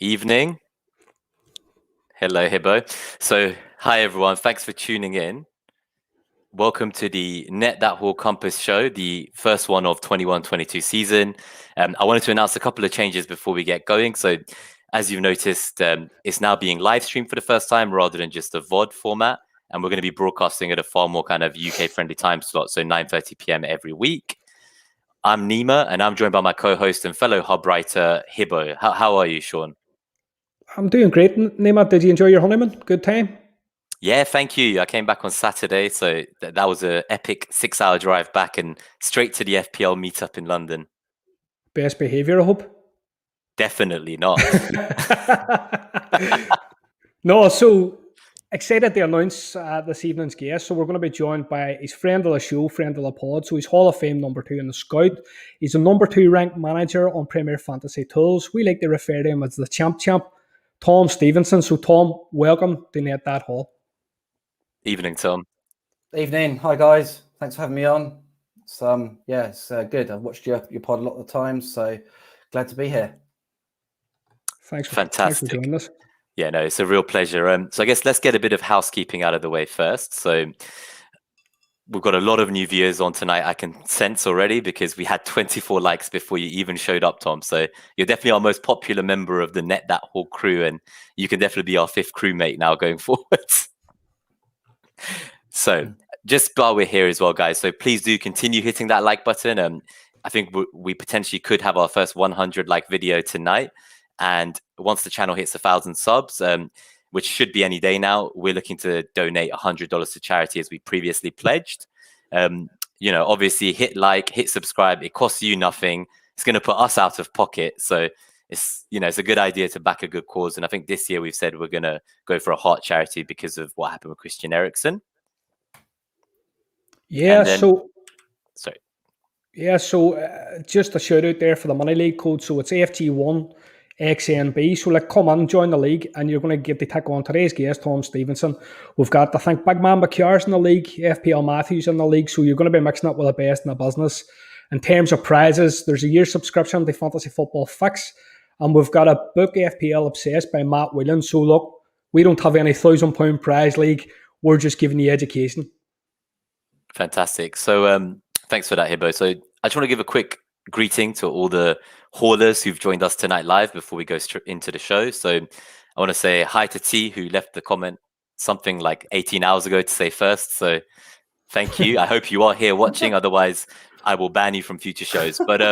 Evening. Hello, Hibbo. So, hi everyone. Thanks for tuning in. Welcome to the FPL Compass show, the first one of 21-22 season. I wanted to announce a couple of changes before we get going. So, as you've noticed, it's now being live streamed for the first time rather than just a VOD format. And we're going to be broadcasting at a far more kind of UK-friendly time slot, so 9:30 p.m. every week. I'm Nima, and I'm joined by my co-host and fellow hub writer, Hibbo. How are you, Sean? I'm doing great, Nima. Did you enjoy your honeymoon? Good time? Yeah, thank you. I came back on Saturday, so that was an epic 6-hour drive back and straight to the FPL meetup in London. Best behaviour, I hope? Definitely not. No, so excited to announce this evening's guest. So we're going to be joined by his friend of the show, friend of the pod. So he's Hall of Fame number 2 in the Scout. He's a number 2 ranked manager on Premier Fantasy Tools. We like to refer to him as the champ, Tom Stephenson. So Tom, welcome to Net Hall. Evening, Tom. Evening. Hi, guys. Thanks for having me on. It's good. I've watched your pod a lot of the times, so glad to be here. Thanks for joining us. Yeah, no, it's a real pleasure. So I guess let's get a bit of housekeeping out of the way first. So we've got a lot of new viewers on tonight, I can sense already, because we had 24 likes before you even showed up, Tom. So you're definitely our most popular member of the FPL crew, and you can definitely be our 5th crewmate now going forwards. So just while we're here as well, guys, so please do continue hitting that like button. I think we potentially could have our first 100 like video tonight. And once the channel hits 1,000 subs, which should be any day now, we're looking to donate $100 to charity as we previously pledged. Obviously hit like, hit subscribe. It costs you nothing. It's going to put us out of pocket. So it's a good idea to back a good cause. And I think this year we've said we're going to go for a heart charity because of what happened with Christian Eriksen. Yeah, just a shout out there for the Money League code. So it's AFG1 XNB. So come on, join the league, and you're going to get to take on today's guest, Tom Stephenson. We've got, I think, Big Man McCar's in the league, FPL Matthews in the league. So you're going to be mixing up with the best in the business. In terms of prizes, there's a year subscription to Fantasy Football Fix, and we've got a book, FPL Obsessed by Matt Whelan. So look, we don't have any £1,000 prize league. We're just giving you education. Fantastic. So thanks for that, Hibbo. So I just want to give a quick greeting to all the haulers who've joined us tonight live before we go into the show. So I want to say hi to T, who left the comment something like 18 hours ago to say first. So thank you. I hope you are here watching. Otherwise, I will ban you from future shows. But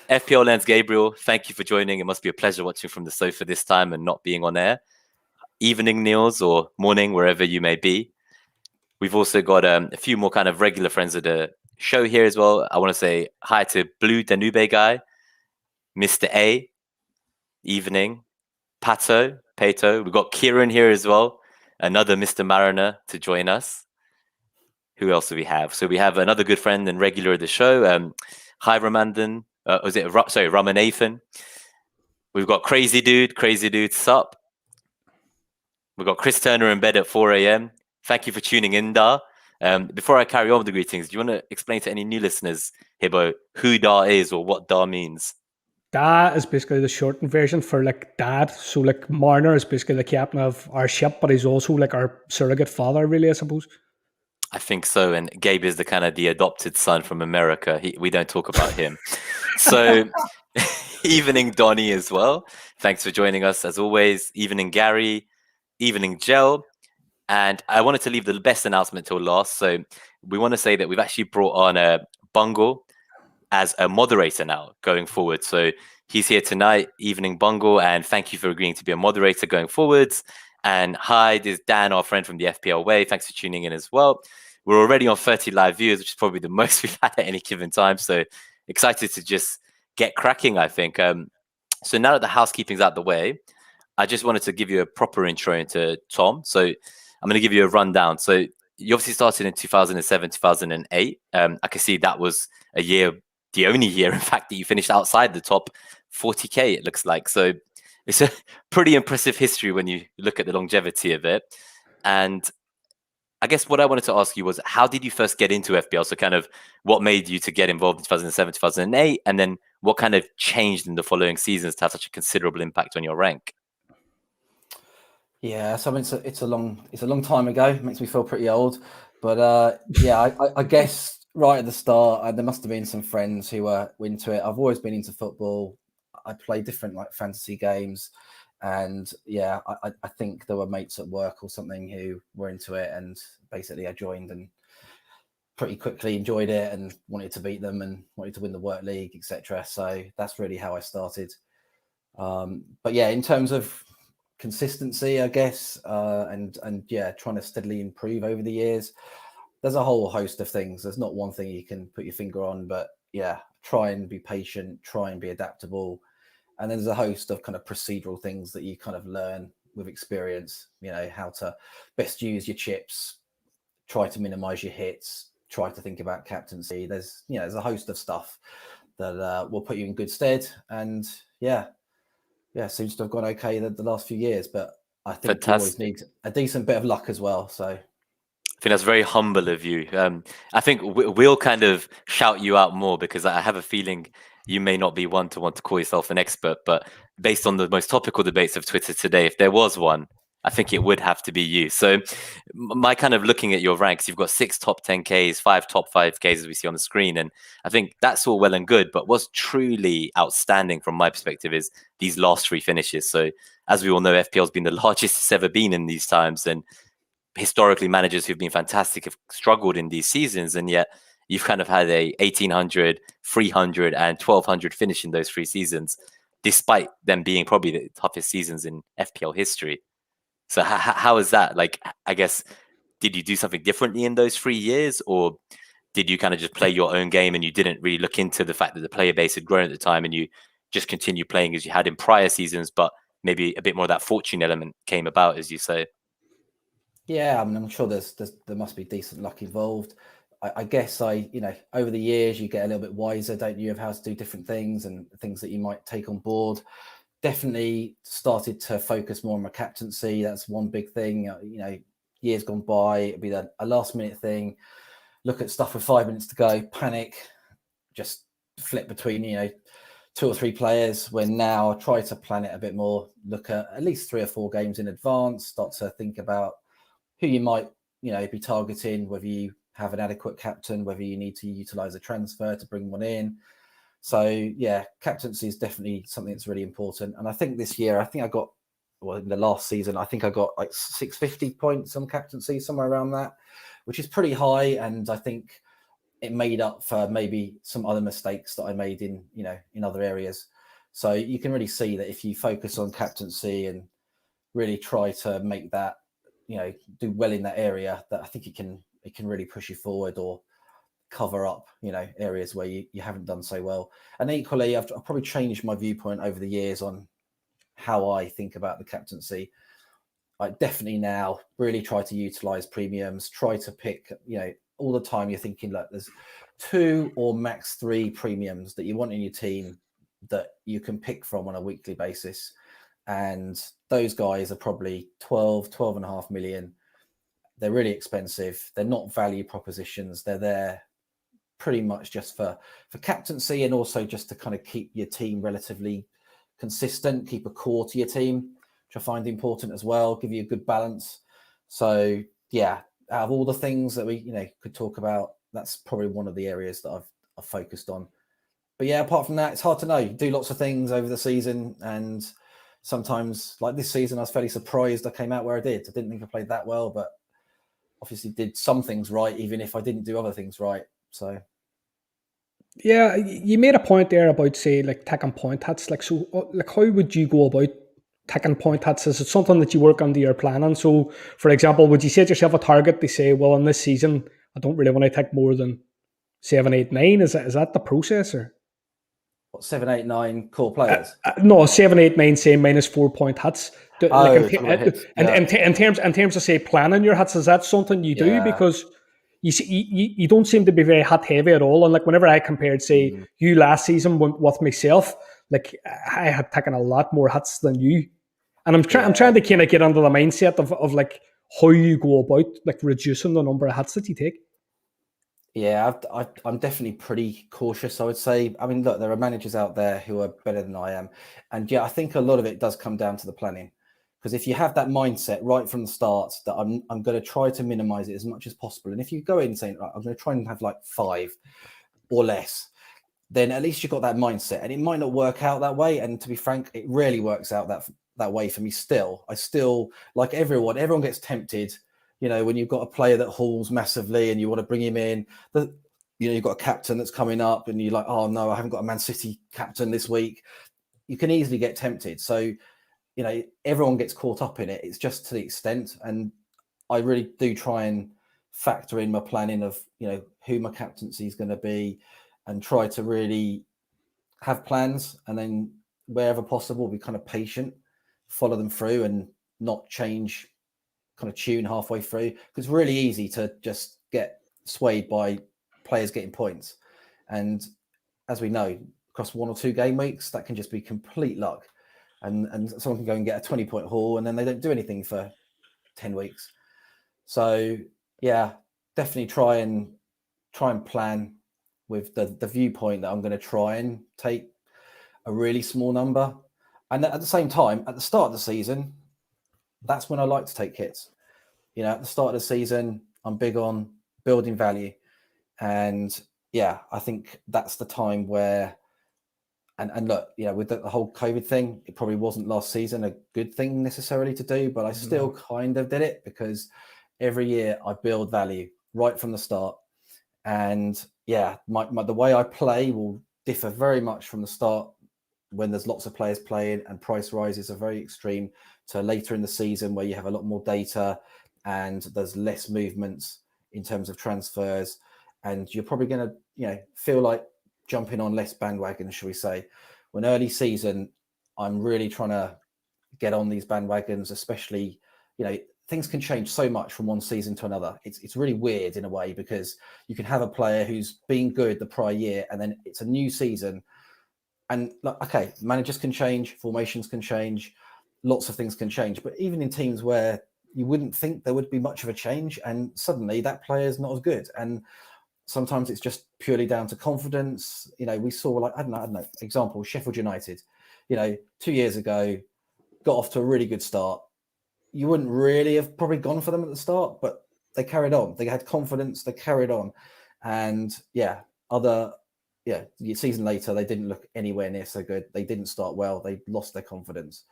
FPL Lens Gabriel, thank you for joining. It must be a pleasure watching from the sofa this time and not being on air. Evening, Niels, or morning, wherever you may be. We've also got a few more kind of regular friends of the show here as well. I want to say hi to Blue Danube Guy, Mr. A, Evening, Pato. We've got Kieran here as well, another Mr. Mariner to join us. Who else do we have? So we have another good friend and regular of the show, hi Ramandan. Ramanathan. We've got Crazy Dude, sup. We've got Chris Turner in bed at 4 a.m. Thank you for tuning in, Da. Before I carry on with the greetings, do you want to explain to any new listeners, Hibbo, who Da is or what Da means? Da is basically the shortened version for dad. So Marner is basically the captain of our ship, but he's also our surrogate father, really, I suppose. I think so. And Gabe is the adopted son from America. We don't talk about him. So evening, Donnie, as well. Thanks for joining us as always. Evening, Gary. Evening, Gel. And I wanted to leave the best announcement till last. So we want to say that we've actually brought on Bungle as a moderator now going forward. So he's here tonight, Evening Bungle, and thank you for agreeing to be a moderator going forwards. And hi, this is Dan, our friend from the FPL Way. Thanks for tuning in as well. We're already on 30 live viewers, which is probably the most we've had at any given time. So excited to just get cracking, I think. So now that the housekeeping's out the way, I just wanted to give you a proper intro into Tom. So I'm going to give you a rundown. So you obviously started in 2007, 2008. I can see that was a year, the only year, in fact, that you finished outside the top 40K, it looks like. So it's a pretty impressive history when you look at the longevity of it. And I guess what I wanted to ask you was, how did you first get into FPL? So kind of what made you to get involved in 2007, 2008? And then what kind of changed in the following seasons to have such a considerable impact on your rank? Yeah, so I mean, it's a long time ago. It makes me feel pretty old, but yeah, I guess right at the start, there must have been some friends who were into it. I've always been into football. I play different like fantasy games, and yeah, I think there were mates at work or something who were into it, and basically I joined and pretty quickly enjoyed it and wanted to beat them and wanted to win the work league, etc. So that's really how I started. But yeah, in terms of consistency, I guess, and yeah, trying to steadily improve over the years, there's a whole host of things. There's not one thing you can put your finger on, but yeah, try and be patient, try and be adaptable. And then there's a host of kind of procedural things that you kind of learn with experience, you know, how to best use your chips, try to minimize your hits, try to think about captaincy. There's a host of stuff that will put you in good stead. And yeah, seems to have gone okay the last few years, but I think you always Fantastic. need a decent bit of luck as well. So I think that's very humble of you. I think we'll kind of shout you out more because I have a feeling you may not be one to want to call yourself an expert, but based on the most topical debates of Twitter today, if there was one, I think it would have to be you. So my kind of looking at your ranks, you've got 6 top 10Ks, 5 top 5Ks as we see on the screen. And I think that's all well and good, but what's truly outstanding from my perspective is these last 3 finishes. So as we all know, FPL has been the largest it's ever been in these times. And historically managers who've been fantastic have struggled in these seasons, and yet you've kind of had a 1800, 300 and 1200 finish in those 3 seasons, despite them being probably the toughest seasons in FPL history. So how is that? Like, I guess, did you do something differently in those 3 years, or did you kind of just play your own game and you didn't really look into the fact that the player base had grown at the time and you just continue playing as you had in prior seasons, but maybe a bit more of that fortune element came about, as you say? yeah, I mean, I'm sure there must be decent luck involved. I guess over the years you get a little bit wiser, don't you, of how to do different things and things that you might take on board. Definitely started to focus more on my captaincy. That's one big thing. Years gone by, it'd be a last minute thing. Look at stuff with 5 minutes to go, panic, just flip between 2 or 3 players. When now I try to plan it a bit more, look at least 3 or 4 games in advance, start to think about who you might be targeting, whether you have an adequate captain, whether you need to utilize a transfer to bring one in. So yeah, captaincy is definitely something that's really important. And I think this year, in the last season, I think I got like 650 points on captaincy, somewhere around that, which is pretty high. And I think it made up for maybe some other mistakes that I made in other areas. So you can really see that if you focus on captaincy and really try to make that, do well in that area, that I think it can really push you forward or cover up, areas where you haven't done so well. And equally, I've probably changed my viewpoint over the years on how I think about the captaincy. I definitely now really try to utilize premiums, try to pick, all the time you're thinking like there's 2 or max 3 premiums that you want in your team that you can pick from on a weekly basis. And those guys are probably 12.5 million. They're really expensive. They're not value propositions. They're there pretty much just for captaincy and also just to kind of keep your team relatively consistent, keep a core to your team, which I find important as well, give you a good balance. So yeah, out of all the things that we could talk about, that's probably one of the areas that I've focused on. But yeah, apart from that, it's hard to know. You do lots of things over the season, and sometimes, like this season, I was fairly surprised I came out where I did. I didn't think I played that well, but obviously did some things right, even if I didn't do other things right. So Yeah, you made a point there about, say, like taking point hits. Like, so, like, how would you go about taking point hits? Is it something that you work under your planning? So, for example, would you set yourself a target to say, well, in this season, I don't really want to take more than 7, 8, 9? Is that the process, or? what, 7, 8, 9 core players? No, 7, 8, 9, say -4 point hits. Like Hits. Yeah. in terms of, say, planning your hits, is that something you do? Yeah. Because you don't seem to be very hit heavy at all. And like whenever I compared, say, you last season with myself, like I had taken a lot more hits than you. And I'm trying to kind of get under the mindset of like how you go about like reducing the number of hits that you take. Yeah, I'm definitely pretty cautious, I would say. I mean, look, there are managers out there who are better than I am. And yeah, I think a lot of it does come down to the planning. Because if you have that mindset right from the start that I'm going to try to minimize it as much as possible, and if you go in saying, right, I'm going to try and have like 5 or less, then at least you've got that mindset. And it might not work out that way. And to be frank, it rarely works out that way for me still. I still, like everyone gets tempted, you know, when you've got a player that hauls massively and you want to bring him in, you know, you've got a captain that's coming up and you're like, oh no, I haven't got a Man City captain this week. You can easily get tempted. So, you know, everyone gets caught up in it. It's just to the extent. And I really do try and factor in my planning of, you know, who my captaincy is going to be, and try to really have plans, and then wherever possible be kind of patient, follow them through, and not change kind of tune halfway through, because it's really easy to just get swayed by players getting points. And as we know, across 1 or 2 game weeks, that can just be complete luck. And someone can go and get a 20-point haul and then they don't do anything for 10 weeks. So yeah, definitely try and plan with the viewpoint that I'm going to try and take a really small number. And at the same time, at the start of the season, that's when I like to take hits. You know, at the start of the season, I'm big on building value. And yeah, I think that's the time where, and look, you know, with the whole COVID thing, it probably wasn't last season a good thing necessarily to do, but I still kind of did it, because every year I build value right from the start. And yeah, the way I play will differ very much from the start, when there's lots of players playing and price rises are very extreme, to later in the season where you have a lot more data and there's less movements in terms of transfers, and you're probably going to, you know, feel like jumping on less bandwagons, shall we say. When early season, I'm really trying to get on these bandwagons, especially, you know, things can change so much from one season to another. It's really weird in a way, because you can have a player who's been good the prior year and then it's a new season, and like, okay, managers can change, formations can change, lots of things can change. But even in teams where you wouldn't think there would be much of a change, and suddenly that player is not as good. And sometimes it's just purely down to confidence. You know, we saw, like, I don't know, example, Sheffield United, you know, 2 years ago, got off to a really good start. You wouldn't really have probably gone for them at the start, but they carried on. They had confidence, they carried on. And yeah, season later, they didn't look anywhere near so good. They didn't start well. They lost their confidence.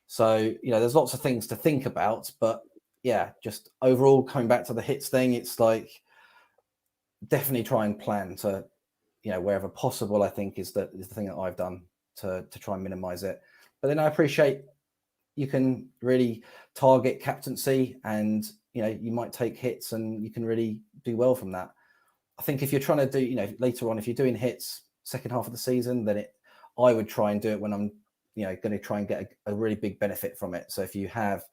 So, you know, there's lots of things to think about, but yeah, just overall coming back to the hits thing, it's like, definitely try and plan to, you know, wherever possible, I think is the thing that I've done to try and minimize it. But then I appreciate you can really target captaincy, and, you know, you might take hits and you can really do well from that. I think if you're trying to do, you know, later on, if you're doing hits second half of the season, then I would try and do it when I'm, you know, going to try and get a really big benefit from it. So if you have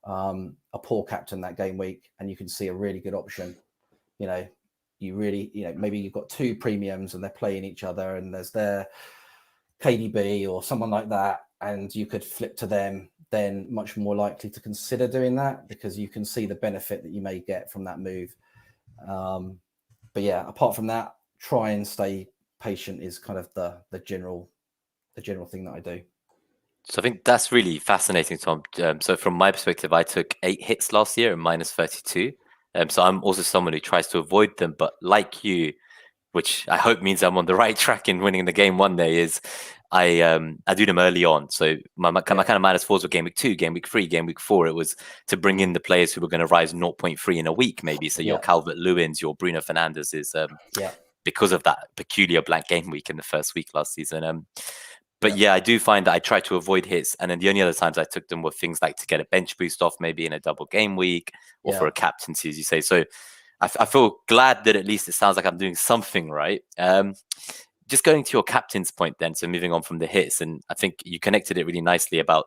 a poor captain that game week and you can see a really good option, you know, you really, you know, maybe you've got 2 premiums and they're playing each other and there's their KDB or someone like that, and you could flip to them, then much more likely to consider doing that, because you can see the benefit that you may get from that move. But yeah, apart from that, try and stay patient is kind of the general thing that I do. So I think that's really fascinating, Tom. So from my perspective, I took 8 hits last year at -32. So I'm also someone who tries to avoid them, but like you, which I hope means I'm on the right track in winning the game one day, is I do them early on. So my kind of -4s were game week 2, game week 3, game week 4. It was to bring in the players who were going to rise 0.3 in a week, maybe. So your Calvert-Lewins, your Bruno Fernandez's, because of that peculiar blank game week in the first week last season. But yeah, I do find that I try to avoid hits. And then the only other times I took them were things like to get a bench boost off, maybe in a double game week, or for a captaincy, as you say. So I feel glad that at least it sounds like I'm doing something right. Just going to your captain's point then, so moving on from the hits, and I think you connected it really nicely about,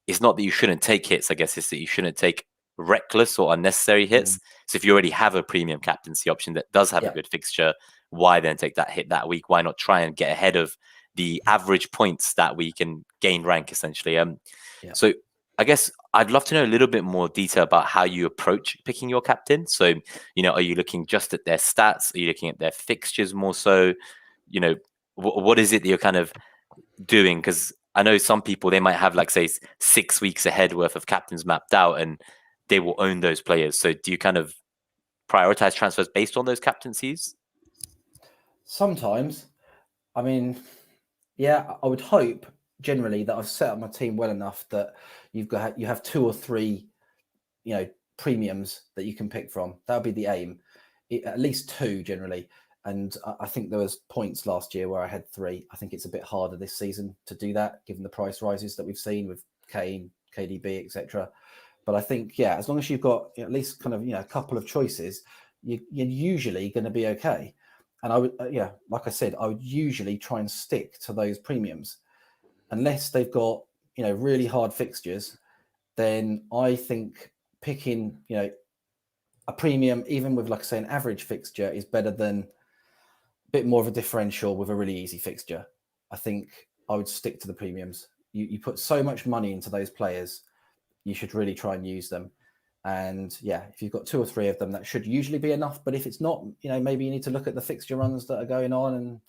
it's not that you shouldn't take hits, I guess it's that you shouldn't take reckless or unnecessary hits. So if you already have a premium captaincy option that does have a good fixture, why then take that hit that week? Why not try and get ahead of the average points that week and gain rank, essentially? So I guess I'd love to know a little bit more detail about how you approach picking your captain. So, you know, are you looking just at their stats? Are you looking at their fixtures more so? You know, what is it that you're kind of doing? Because I know some people, they might have like, say, 6 weeks ahead worth of captains mapped out and they will own those players. So do you kind of prioritize transfers based on those captaincies? Sometimes. I mean, yeah, I would hope generally that I've set up my team well enough that you have 2 or 3, premiums that you can pick from. That would be the aim. At least 2 generally. And I think there was points last year where I had 3. I think it's a bit harder this season to do that, given the price rises that we've seen with Kane, KDB, etc. But I think, yeah, as long as you've got at least kind of, a couple of choices, you're usually going to be okay. And I would, like I said, I would usually try and stick to those premiums. Unless they've got, really hard fixtures, then I think picking, a premium, even with, like I say, an average fixture, is better than a bit more of a differential with a really easy fixture. I think I would stick to the premiums. You put so much money into those players, you should really try and use them. And yeah, if you've got 2 or 3 of them, that should usually be enough. But if it's not, maybe you need to look at the fixture runs that are going on and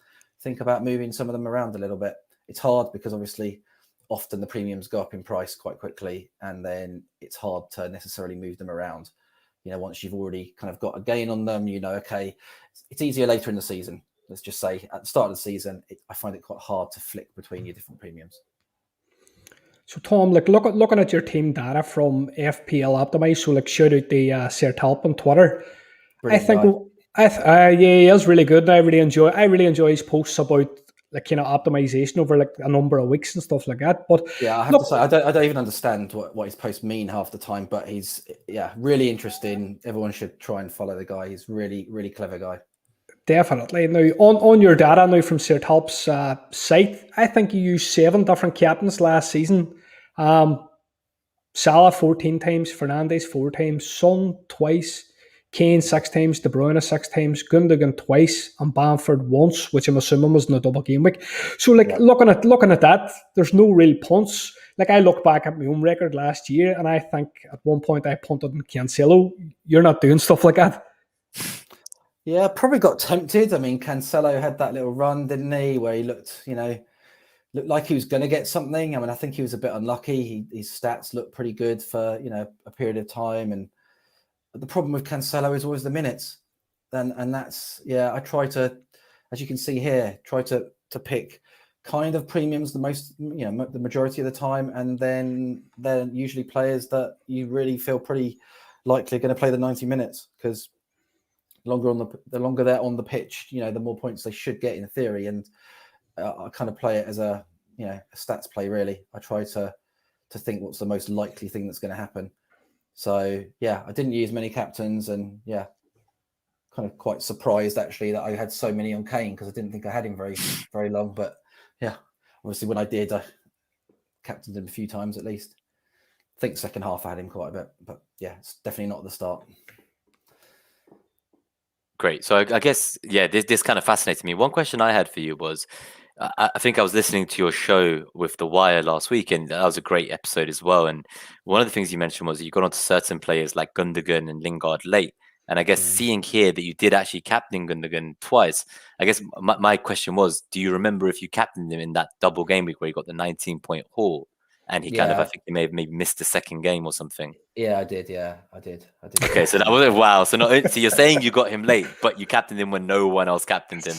think about moving some of them around a little bit. It's hard because obviously often the premiums go up in price quite quickly, and then it's hard to necessarily move them around. Once you've already kind of got a gain on them, okay, it's easier later in the season. Let's just say at the start of the season, I find it quite hard to flick between your different premiums. So Tom, looking at your team data from FPL Optimize, so shout out to Sir Talp on Twitter. Brilliant he is really good. And I really enjoy his posts about optimization over a number of weeks and stuff like that. But yeah, I have to say I don't even understand what his posts mean half the time. But he's really interesting. Everyone should try and follow the guy. He's really, really clever guy. Definitely. Now, on your data now from Sir Talp's site, I think you used 7 different captains last season. Salah 14 times, Fernandes 4 times, Son twice, Kane 6 times, De Bruyne 6 times, Gundogan twice, and Bamford once, which I'm assuming was in a double game week. So, looking at that, there's no real punts. I look back at my own record last year, and I think at one point I punted in Cancelo. You're not doing stuff like that. Yeah, probably got tempted. I mean, Cancelo had that little run, didn't he, where he looked like he was going to get something. I mean, I think he was a bit unlucky. His stats looked pretty good for, a period of time. But the problem with Cancelo is always the minutes. And that's, I try to, as you can see here, try to pick kind of premiums the majority of the time. And then they're usually players that you really feel pretty likely going to play the 90 minutes because the longer they're on the pitch, the more points they should get in theory. And I kind of play it as a stats play, really. I try to think what's the most likely thing that's going to happen. So yeah, I didn't use many captains, and kind of quite surprised actually that I had so many on Kane because I didn't think I had him very, very long. But yeah, obviously when I did, I captained him a few times at least. I think second half I had him quite a bit, but yeah, it's definitely not at the start. Great. So I guess, this kind of fascinated me. One question I had for you was, I think I was listening to your show with The Wire last week, and that was a great episode as well. And one of the things you mentioned was you got onto certain players like Gundogan and Lingard late. And I guess seeing here that you did actually captain Gundogan twice, I guess my question was, do you remember if you captained him in that double game week where he got the 19-point haul? And he kind of, I think he may have maybe missed the second game or something. Yeah, I did. Yeah, I did. Okay, so that was wow. So you're saying you got him late, but you captained him when no one else captained him.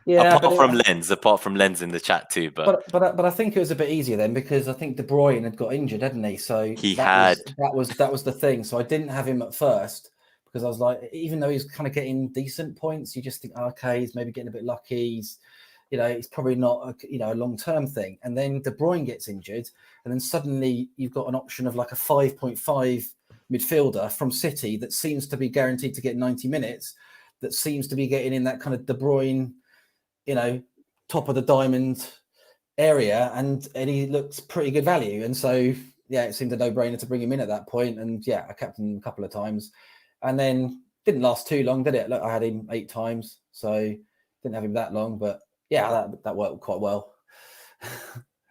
Yeah, apart from Lens in the chat too. But I think it was a bit easier then because I think De Bruyne had got injured, hadn't he? So that was the thing. So I didn't have him at first because I was like, even though he's kind of getting decent points, you just think, okay, he's maybe getting a bit lucky. He's probably not a long-term thing. And then De Bruyne gets injured, and then suddenly you've got an option of like a 5.5 midfielder from City that seems to be guaranteed to get 90 minutes, that seems to be getting in that kind of De Bruyne, top of the diamond area, and he looks pretty good value. And so, it seemed a no-brainer to bring him in at that point. And I captained him a couple of times, and then didn't last too long, did it? Look, I had him 8 times, so didn't have him that long, but that worked quite well.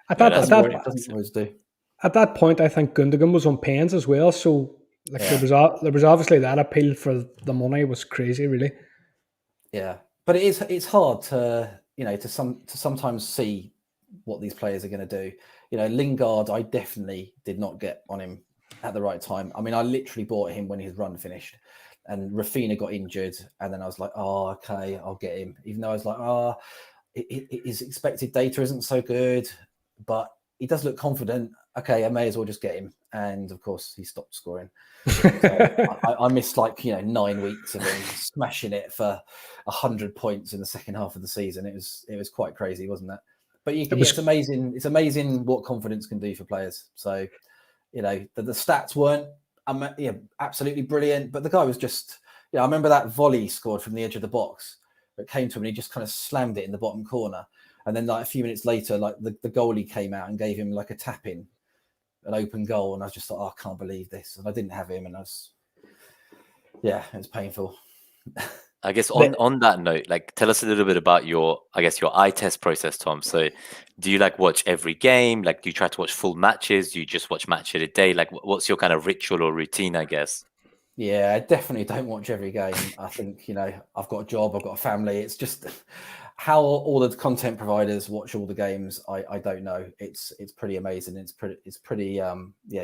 At that point, I think Gundogan was on pens as well, so there was obviously that appeal for the money was crazy, really. Yeah, but it's hard to to sometimes see what these players are going to do. Lingard, I definitely did not get on him at the right time. I mean, I literally bought him when his run finished, and Rafinha got injured, and then I was like, oh, okay, I'll get him. Even though I was like, his expected data isn't so good, but he does look confident. Okay, I may as well just get him. And of course, he stopped scoring. So I missed 9 weeks of him smashing it for 100 points in the second half of the season. It was quite crazy, wasn't it? But it's amazing. It's amazing what confidence can do for players. So, the stats weren't absolutely brilliant, but the guy was just, I remember that volley he scored from the edge of the box that came to him and he just kind of slammed it in the bottom corner. And then a few minutes later, the goalie came out and gave him a tap in, an open goal. And I was just like, I can't believe this. And I didn't have him. And it was painful. I guess on that note, tell us a little bit about your eye test process, Tom. So do you watch every game? Do you try to watch full matches? Do you just watch match of the day? What's your kind of ritual or routine, I guess? Yeah, I definitely don't watch every game. I think, I've got a job, I've got a family. It's just how all the content providers watch all the games. I don't know. It's pretty amazing. It's pretty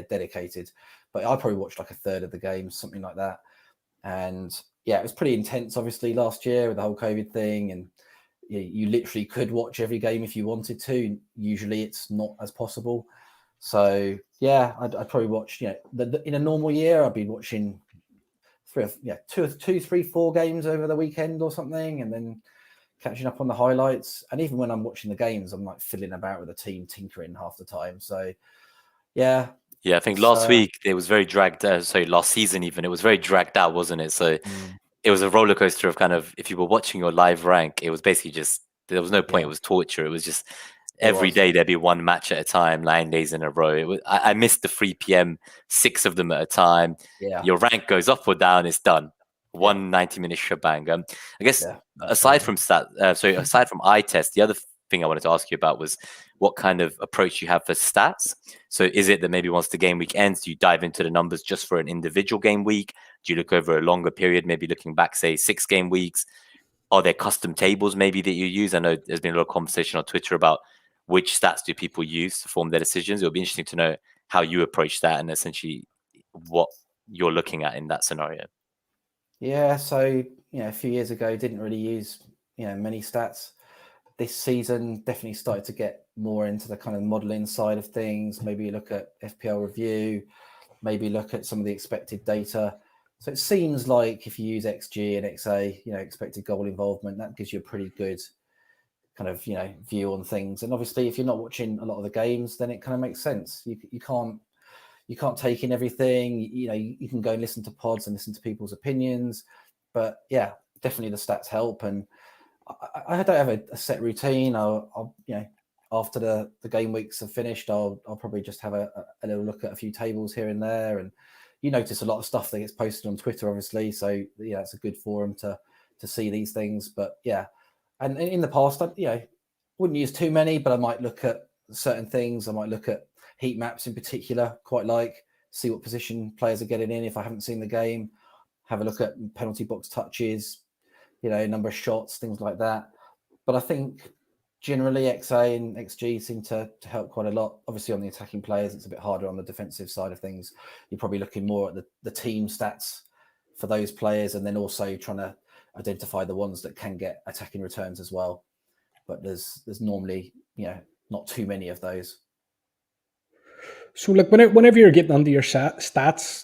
dedicated. But I probably watched a third of the games, something like that. And it was pretty intense, obviously, last year with the whole COVID thing. And you literally could watch every game if you wanted to. Usually it's not as possible. So, I'd probably watch, in a normal year, I'd be watching 2, 3, 4 games over the weekend or something, and then catching up on the highlights. And even when I'm watching the games, I'm fiddling about with the team, tinkering half the time. So, I think last week it was very dragged out. Sorry, last season even, it was very dragged out, wasn't it? So it was a roller coaster of kind of, if you were watching your live rank, it was basically just, there was no point. It was torture. It was just every day there'd be one match at a time, 9 days in a row. I missed the 3 p.m., 6 of them at a time. Your rank goes up or down, it's done. One 90-minute shebang. I guess aside from eye test, the other thing I wanted to ask you about was what kind of approach you have for stats. So is it that maybe once the game week ends, do you dive into the numbers just for an individual game week? Do you look over a longer period, maybe looking back, say 6 game weeks? Are there custom tables maybe that you use? I know there's been a lot of conversation on Twitter about which stats do people use to form their decisions. It'll be interesting to know how you approach that and essentially what you're looking at in that scenario. Yeah, so a few years ago, didn't really use many stats. This season, definitely started to get more into the kind of modeling side of things. Maybe look at FPL review, maybe look at some of the expected data. So it seems like if you use XG and XA, expected goal involvement, that gives you a pretty good kind of view on things. And obviously, if you're not watching a lot of the games, then it kind of makes sense. You can't take in everything. You can go and listen to pods and listen to people's opinions. But definitely the stats help. And I don't have a set routine. I'll after the game weeks are finished, I'll probably just have a little look at a few tables here and there. And you notice a lot of stuff that gets posted on Twitter, obviously. So it's a good forum to see these things. But and in the past, I wouldn't use too many, but I might look at certain things. I might look at heat maps in particular, see what position players are getting in if I haven't seen the game, have a look at penalty box touches, number of shots, things like that. But I think generally XA and XG seem to help quite a lot. Obviously on the attacking players, it's a bit harder on the defensive side of things. You're probably looking more at the team stats for those players, and then also trying to identify the ones that can get attacking returns as well. But there's normally, not too many of those. So whenever you're getting under your stats,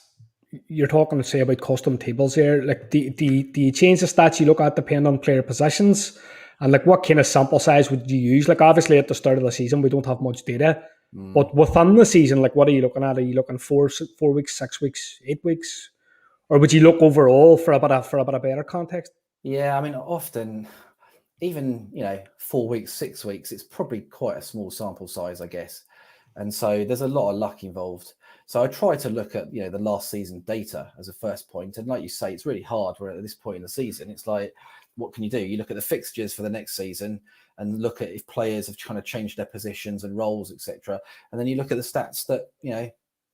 you're talking, say, about custom tables here. Do you change the stats you look at depending on player positions? And what kind of sample size would you use? Obviously at the start of the season, we don't have much data. But within the season, what are you looking at? Are you looking 4 weeks, 6 weeks, 8 weeks? Or would you look overall for a bit of better context? Yeah, I mean, often, even 4 weeks, 6 weeks, it's probably quite a small sample size, I guess. And so there's a lot of luck involved. So I try to look at, the last season data as a first point. And like you say, it's really hard. We're at this point in the season. It's like, what can you do? You look at the fixtures for the next season and look at if players have kind of changed their positions and roles, etc. And then you look at the stats that,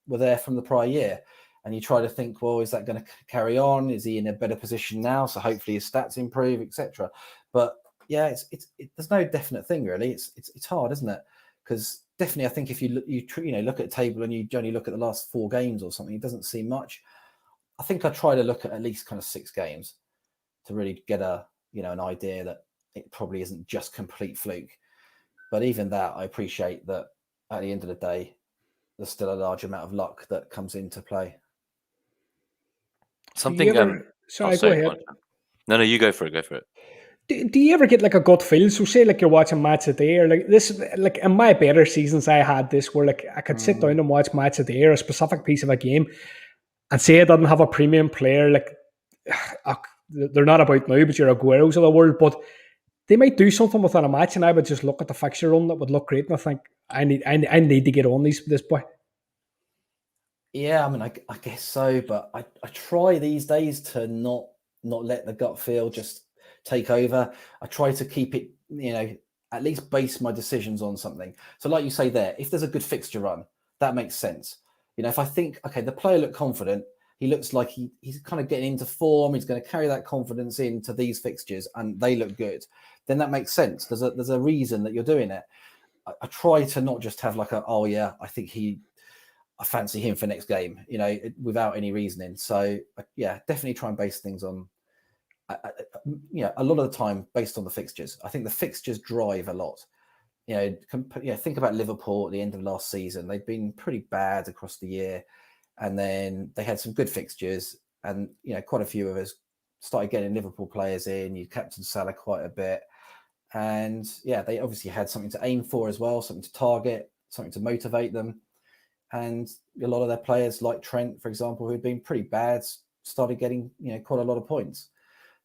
were there from the prior year. And you try to think, well, is that going to carry on? Is he in a better position now? So hopefully his stats improve, etc. But there's no definite thing really. It's hard, isn't it? Because definitely, I think if you look at the table and you only look at the last 4 games or something, it doesn't seem much. I think I try to look at least kind of 6 games to really get an idea that it probably isn't just complete fluke. But even that, I appreciate that at the end of the day, there's still a large amount of luck that comes into play. Something. Sorry, go ahead. No, you go for it. Go for it. Do you ever get like a gut feel? So say like you're watching match a day, or like this, like in my better seasons, I had this where like I could sit down and watch match a day or a specific piece of a game, and say I didn't have a premium player, like they're not about now, but you're Agueros of the world, but they might do something within a match, and I would just look at the fixture run that would look great, and I think I need to get on this boy. Yeah, I mean, I guess so, but I try these days to not let the gut feel just take over. I try to keep it, at least base my decisions on something. So like you say there, if there's a good fixture run, that makes sense. If I think, okay, the player looked confident, he looks like he's kind of getting into form, he's going to carry that confidence into these fixtures and they look good, then that makes sense. There's a reason that you're doing it. I try to not just have like I fancy him for next game, without any reasoning. So yeah, definitely try and base things on, a lot of the time based on the fixtures. I think the fixtures drive a lot. Think about Liverpool at the end of last season. They'd been pretty bad across the year, and then they had some good fixtures, and quite a few of us started getting Liverpool players in. You captained Salah quite a bit, and yeah, they obviously had something to aim for as well, something to target, something to motivate them. And a lot of their players, like Trent, for example, who'd been pretty bad, started getting quite a lot of points.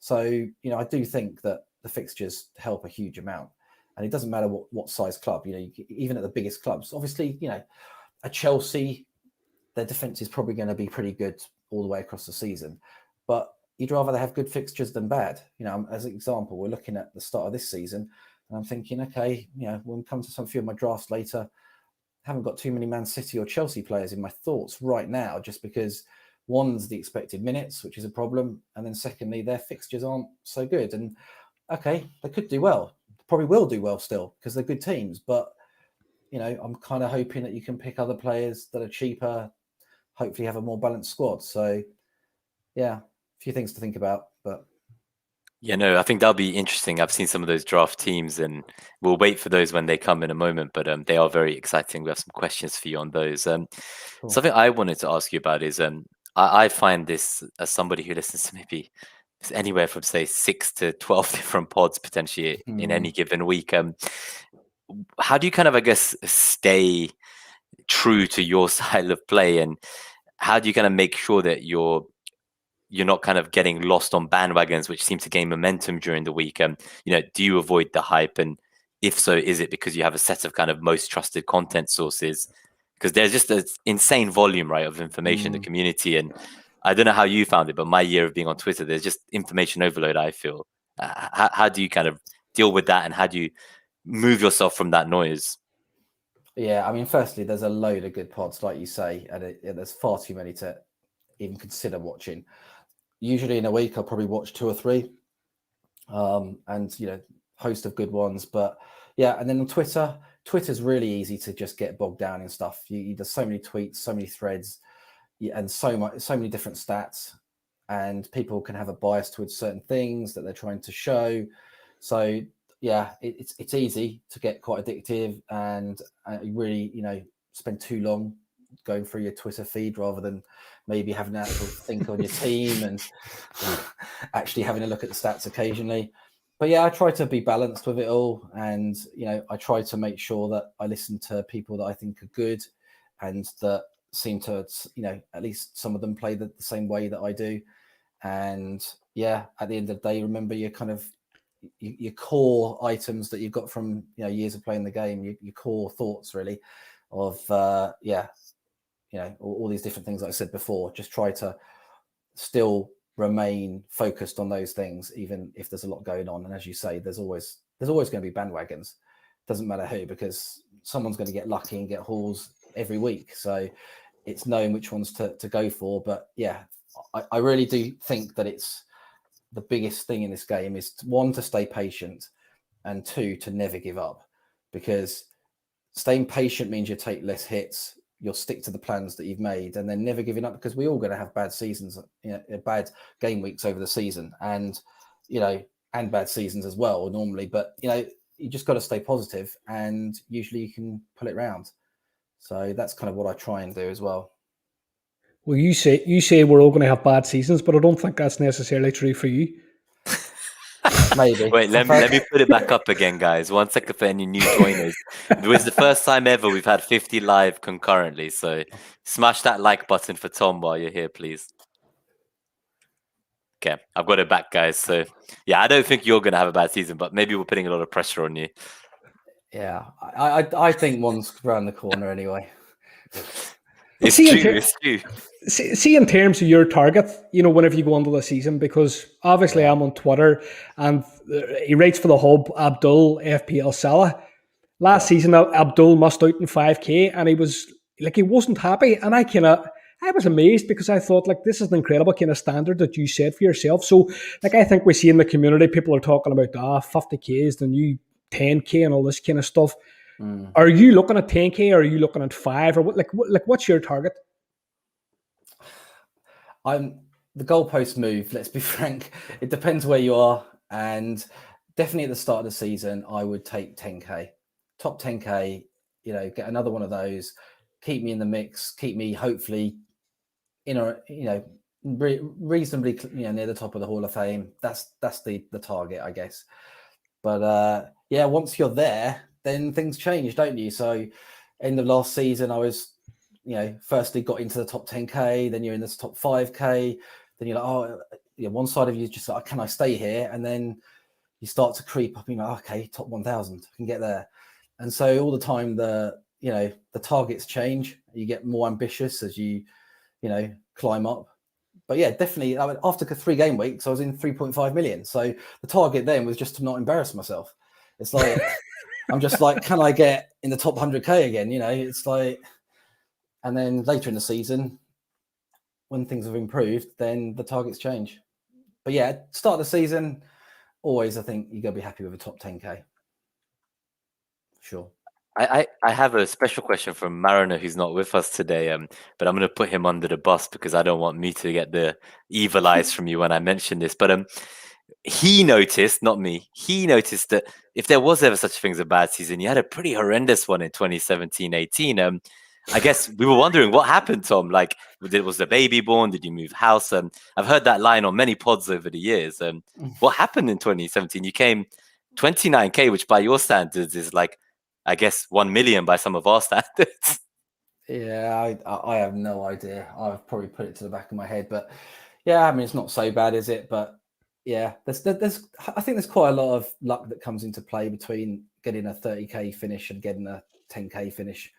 So I do think that the fixtures help a huge amount, and it doesn't matter what size club. Even at the biggest clubs, obviously, a Chelsea, their defense is probably going to be pretty good all the way across the season, but you'd rather they have good fixtures than bad. As an example, we're looking at the start of this season, and I'm thinking, okay, when we come to some few of my drafts later, haven't got too many Man City or Chelsea players in my thoughts right now, just because one's the expected minutes, which is a problem, and then secondly, their fixtures aren't so good. And okay, they could do well, probably will do well still because they're good teams, but I'm kind of hoping that you can pick other players that are cheaper, hopefully have a more balanced squad. So yeah, a few things to think about, but Yeah, no, I think that'll be interesting. I've seen some of those draft teams, and we'll wait for those when they come in a moment. But they are very exciting. We have some questions for you on those. cool. Something I wanted to ask you about is I find this as somebody who listens to maybe anywhere from say 6 to 12 different pods potentially in any given week. How do you kind of, I guess, stay true to your style of play, and how do you kind of make sure that you're not kind of getting lost on bandwagons, which seem to gain momentum during the week? Do you avoid the hype? And if so, is it because you have a set of kind of most trusted content sources? Because there's just an insane volume, right, of information in the community. And I don't know how you found it, but my year of being on Twitter, there's just information overload, I feel. How do you kind of deal with that? And how do you move yourself from that noise? Yeah, I mean, firstly, there's a load of good pods, like you say, and there's far too many to even consider watching. Usually in a week, I'll probably watch 2 or 3, and host of good ones. But yeah, and then on Twitter's really easy to just get bogged down in stuff. There's so many tweets, so many threads, and so many different stats, and people can have a bias towards certain things that they're trying to show. So yeah, it's easy to get quite addictive, and you really spend too long going through your Twitter feed rather than maybe having an actual think on your team and actually having a look at the stats occasionally. But yeah, I try to be balanced with it all, and I try to make sure that I listen to people that I think are good and that seem to at least some of them play the same way that I do. And yeah, at the end of the day, remember your kind of your core items that you've got from years of playing the game, your core thoughts really of all these different things like I said before. Just try to still remain focused on those things, even if there's a lot going on. And as you say, there's always going to be bandwagons. Doesn't matter who, because someone's going to get lucky and get hauls every week. So it's knowing which ones to go for. But yeah, I really do think that it's the biggest thing in this game is 1, to stay patient, and 2, to never give up, because staying patient means you take less hits. You'll stick to the plans that you've made, and then never giving up, because we're all going to have bad seasons, bad game weeks over the season, and and bad seasons as well normally. But you just got to stay positive, and usually you can pull it round. So that's kind of what I try and do as well. Well, you say we're all going to have bad seasons, but I don't think that's necessarily true for you. Maybe. Wait, let me put it back up again, guys. 1 second for any new joiners. It was the first time ever we've had 50 live concurrently. So smash that like button for Tom while you're here, please. Okay, I've got it back, guys. So yeah, I don't think you're going to have a bad season, but maybe we're putting a lot of pressure on you. Yeah, I think one's around the corner anyway. It's true. See, in terms of your target, whenever you go into the season, because obviously I'm on Twitter, and he writes for the Hub, Abdul FPL Salah. Last season, Abdul missed out in 5k, and he wasn't happy, and I was amazed, because I thought, this is an incredible kind of standard that you set for yourself. So, I think we see in the community, people are talking about 50k is the new 10k and all this kind of stuff. Are you looking at 10k, or are you looking at 5, or what's your target? The goalposts move, let's be frank. It depends where you are, and definitely at the start of the season, I would take 10k, top 10k. Get another one of those, keep me in the mix, keep me hopefully reasonably near the top of the Hall of Fame. That's the target, I guess. But once you're there, then things change, don't you? So end of last season, I was firstly got into the top 10k, then you're in this top 5k, then you're like, one side of you is just like, can I stay here? And then you start to creep up, okay, top 1000, I can get there. And so all the time the targets change, you get more ambitious as you climb up. But yeah, definitely after 3 game weeks, I was in 3.5 million. So the target then was just to not embarrass myself. It's like, I'm just like, can I get in the top 100k again? It's like, and then later in the season, when things have improved, then the targets change. But yeah, start of the season, always, I think you got to be happy with a top 10k. Sure. I have a special question from Mariner, who's not with us today, but I'm going to put him under the bus, because I don't want me to get the evil eyes from you when I mention this. But he noticed, not me, he noticed that if there was ever such a thing as a bad season, you had a pretty horrendous one in 2017-18. I guess we were wondering what happened, Tom. Was the baby born? Did you move house? I've heard that line on many pods over the years. What happened in 2017? You came 29k, which by your standards is I guess 1 million by some of our standards. Yeah, I have no idea. I've probably put it to the back of my head, but yeah, I mean, it's not so bad, is it? But yeah, I think there's quite a lot of luck that comes into play between getting a 30k finish and getting a 10k finish.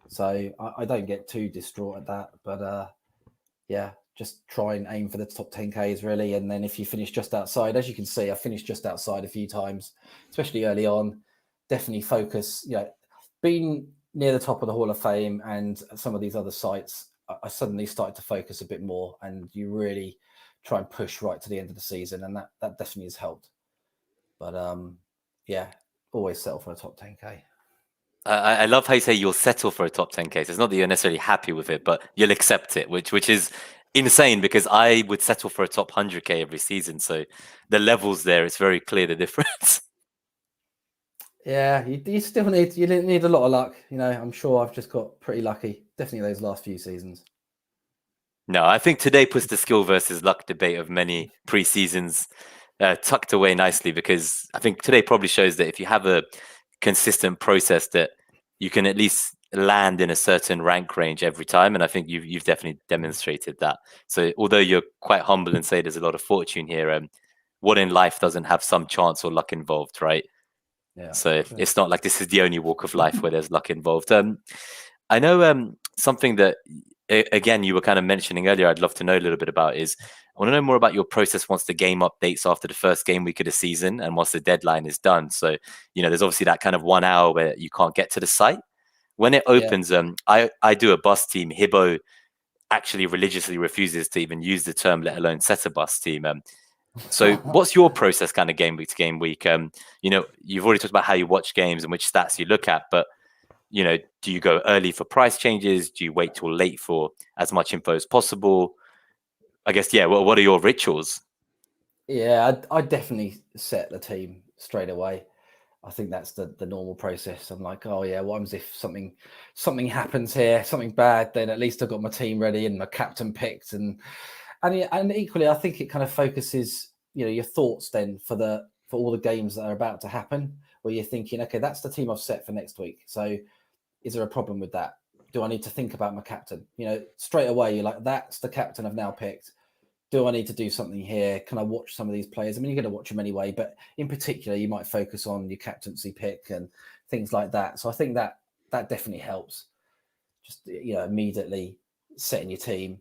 So I don't get too distraught at that, but yeah, just try and aim for the top 10Ks really. And then if you finish just outside, as you can see, I finished just outside a few times, especially early on. Definitely focus, being near the top of the Hall of Fame and some of these other sites, I suddenly started to focus a bit more, and you really try and push right to the end of the season. And that definitely has helped. But yeah, always settle for a top 10K. I love how you say you'll settle for a top 10k. So it's not that you're necessarily happy with it, but you'll accept it, which is insane, because I would settle for a top 100k every season. So the levels there, it's very clear the difference. Yeah, you still need a lot of luck. I'm sure I've just got pretty lucky. Definitely those last few seasons. No, I think today puts the skill versus luck debate of many pre-seasons tucked away nicely, because I think today probably shows that if you have a consistent process, that you can at least land in a certain rank range every time. And I think you've definitely demonstrated that. So although you're quite humble and say there's a lot of fortune here, what in life doesn't have some chance or luck involved, right? Yeah. So it's not like this is the only walk of life where there's luck involved. I know something that, again, you were kind of mentioning earlier, I'd love to know a little bit about is, I want to know more about your process once the game updates after the first game week of the season and once the deadline is done. So, there's obviously that kind of 1 hour where you can't get to the site. When it opens, I do a bus team. Hibbo actually religiously refuses to even use the term, let alone set a bus team. So what's your process game week to game week? You've already talked about how you watch games and which stats you look at, but You know, do you go early for price changes? Do you wait till late for as much info as possible? I guess, yeah, what are your rituals? Yeah, I definitely set the team straight away. I think that's the normal process. I'm like, oh yeah, what happens if something happens here, something bad? Then at least I've got my team ready and my captain picked, and equally, I think it kind of focuses, your thoughts then for all the games that are about to happen, where you're thinking, okay, that's the team I've set for next week. So, is there a problem with that? Do I need to think about my captain? Straight away, you're like, that's the captain I've now picked. Do I need to do something here? Can I watch some of these players? I mean, you're going to watch them anyway, but in particular, you might focus on your captaincy pick and things like that. So I think that definitely helps. Just immediately setting your team.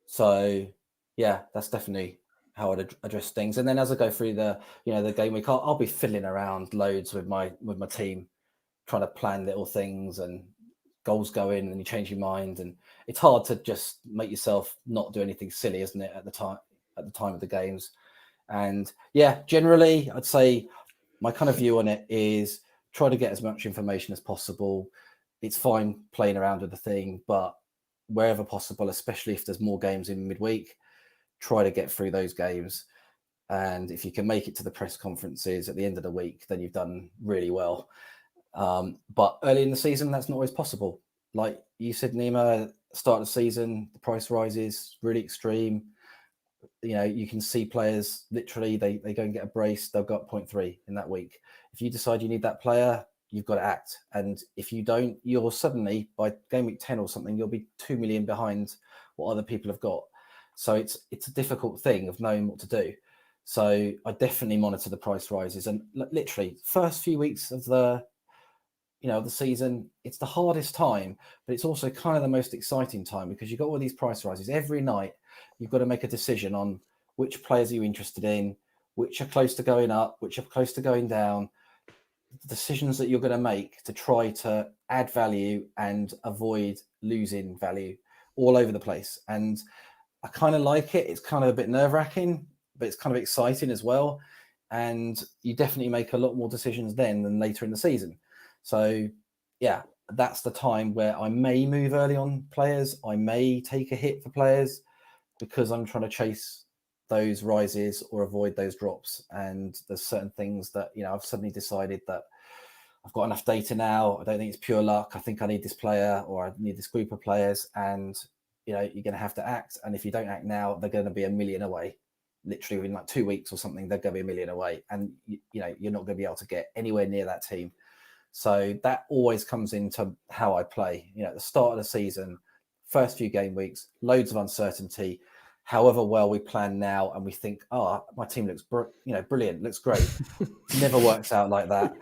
So yeah, that's definitely how I'd address things. And then as I go through the game week, I'll be fiddling around loads with my team, trying to plan little things, and goals go in and you change your mind, and it's hard to just make yourself not do anything silly, isn't it, at the time of the games. And yeah, generally I'd say my kind of view on it is try to get as much information as possible. It's fine playing around with the thing, but wherever possible, especially if there's more games in midweek, try to get through those games. And if you can make it to the press conferences at the end of the week, then you've done really well. But early in the season, that's not always possible. Like you said, Nima, start of the season, the price rises really extreme. You can see players literally they go and get a brace, they'll go up 0.3 in that week. If you decide you need that player, you've got to act. And if you don't, you're suddenly by game week 10 or something, you'll be 2 million behind what other people have got. So it's a difficult thing of knowing what to do. So I definitely monitor the price rises, and literally first few weeks of the season, it's the hardest time, but it's also kind of the most exciting time, because you've got all these price rises every night. You've got to make a decision on which players are you interested in, which are close to going up, which are close to going down. The decisions that you're going to make to try to add value and avoid losing value all over the place. And I kind of like it. It's kind of a bit nerve-wracking, but it's kind of exciting as well. And you definitely make a lot more decisions then than later in the season. So yeah, that's the time where I may move early on players. I may take a hit for players because I'm trying to chase those rises or avoid those drops. And there's certain things that, I've suddenly decided that I've got enough data now. I don't think it's pure luck. I think I need this player, or I need this group of players. And, you're going to have to act. And if you don't act now, they're going to be a million away. Literally in like 2 weeks or something, they're going to be a million away. And, you're not going to be able to get anywhere near that team. So that always comes into how I play. At the start of the season, first few game weeks, loads of uncertainty. However well we plan now, and we think, my team looks brilliant, looks great. Never works out like that.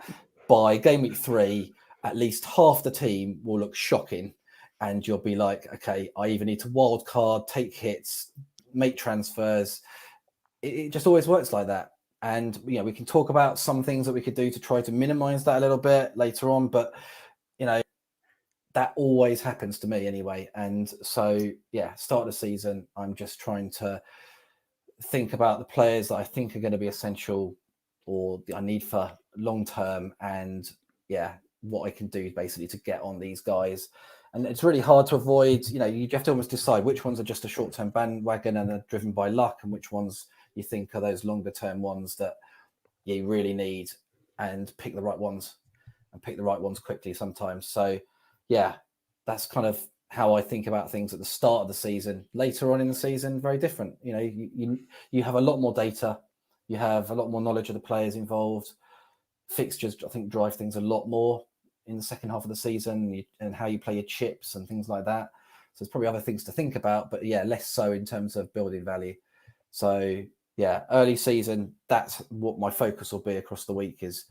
By game week 3, at least half the team will look shocking, and you'll be like, okay, I either need to wild card, take hits, make transfers. It just always works like that. And we can talk about some things that we could do to try to minimize that a little bit later on, but that always happens to me anyway. And so start of the season, I'm just trying to think about the players that I think are going to be essential or I need for long term, and what I can do basically to get on these guys. And it's really hard to avoid, you have to almost decide which ones are just a short-term bandwagon and are driven by luck, and which ones you think are those longer-term ones that you really need, and pick the right ones quickly sometimes. So that's kind of how I think about things at the start of the season. Later on in the season, very different. You have a lot more data, you have a lot more knowledge of the players involved. Fixtures, I think, drive things a lot more in the second half of the season, and how you play your chips and things like that. So there's probably other things to think about, but less so in terms of building value. So early season, that's what my focus will be across the week, is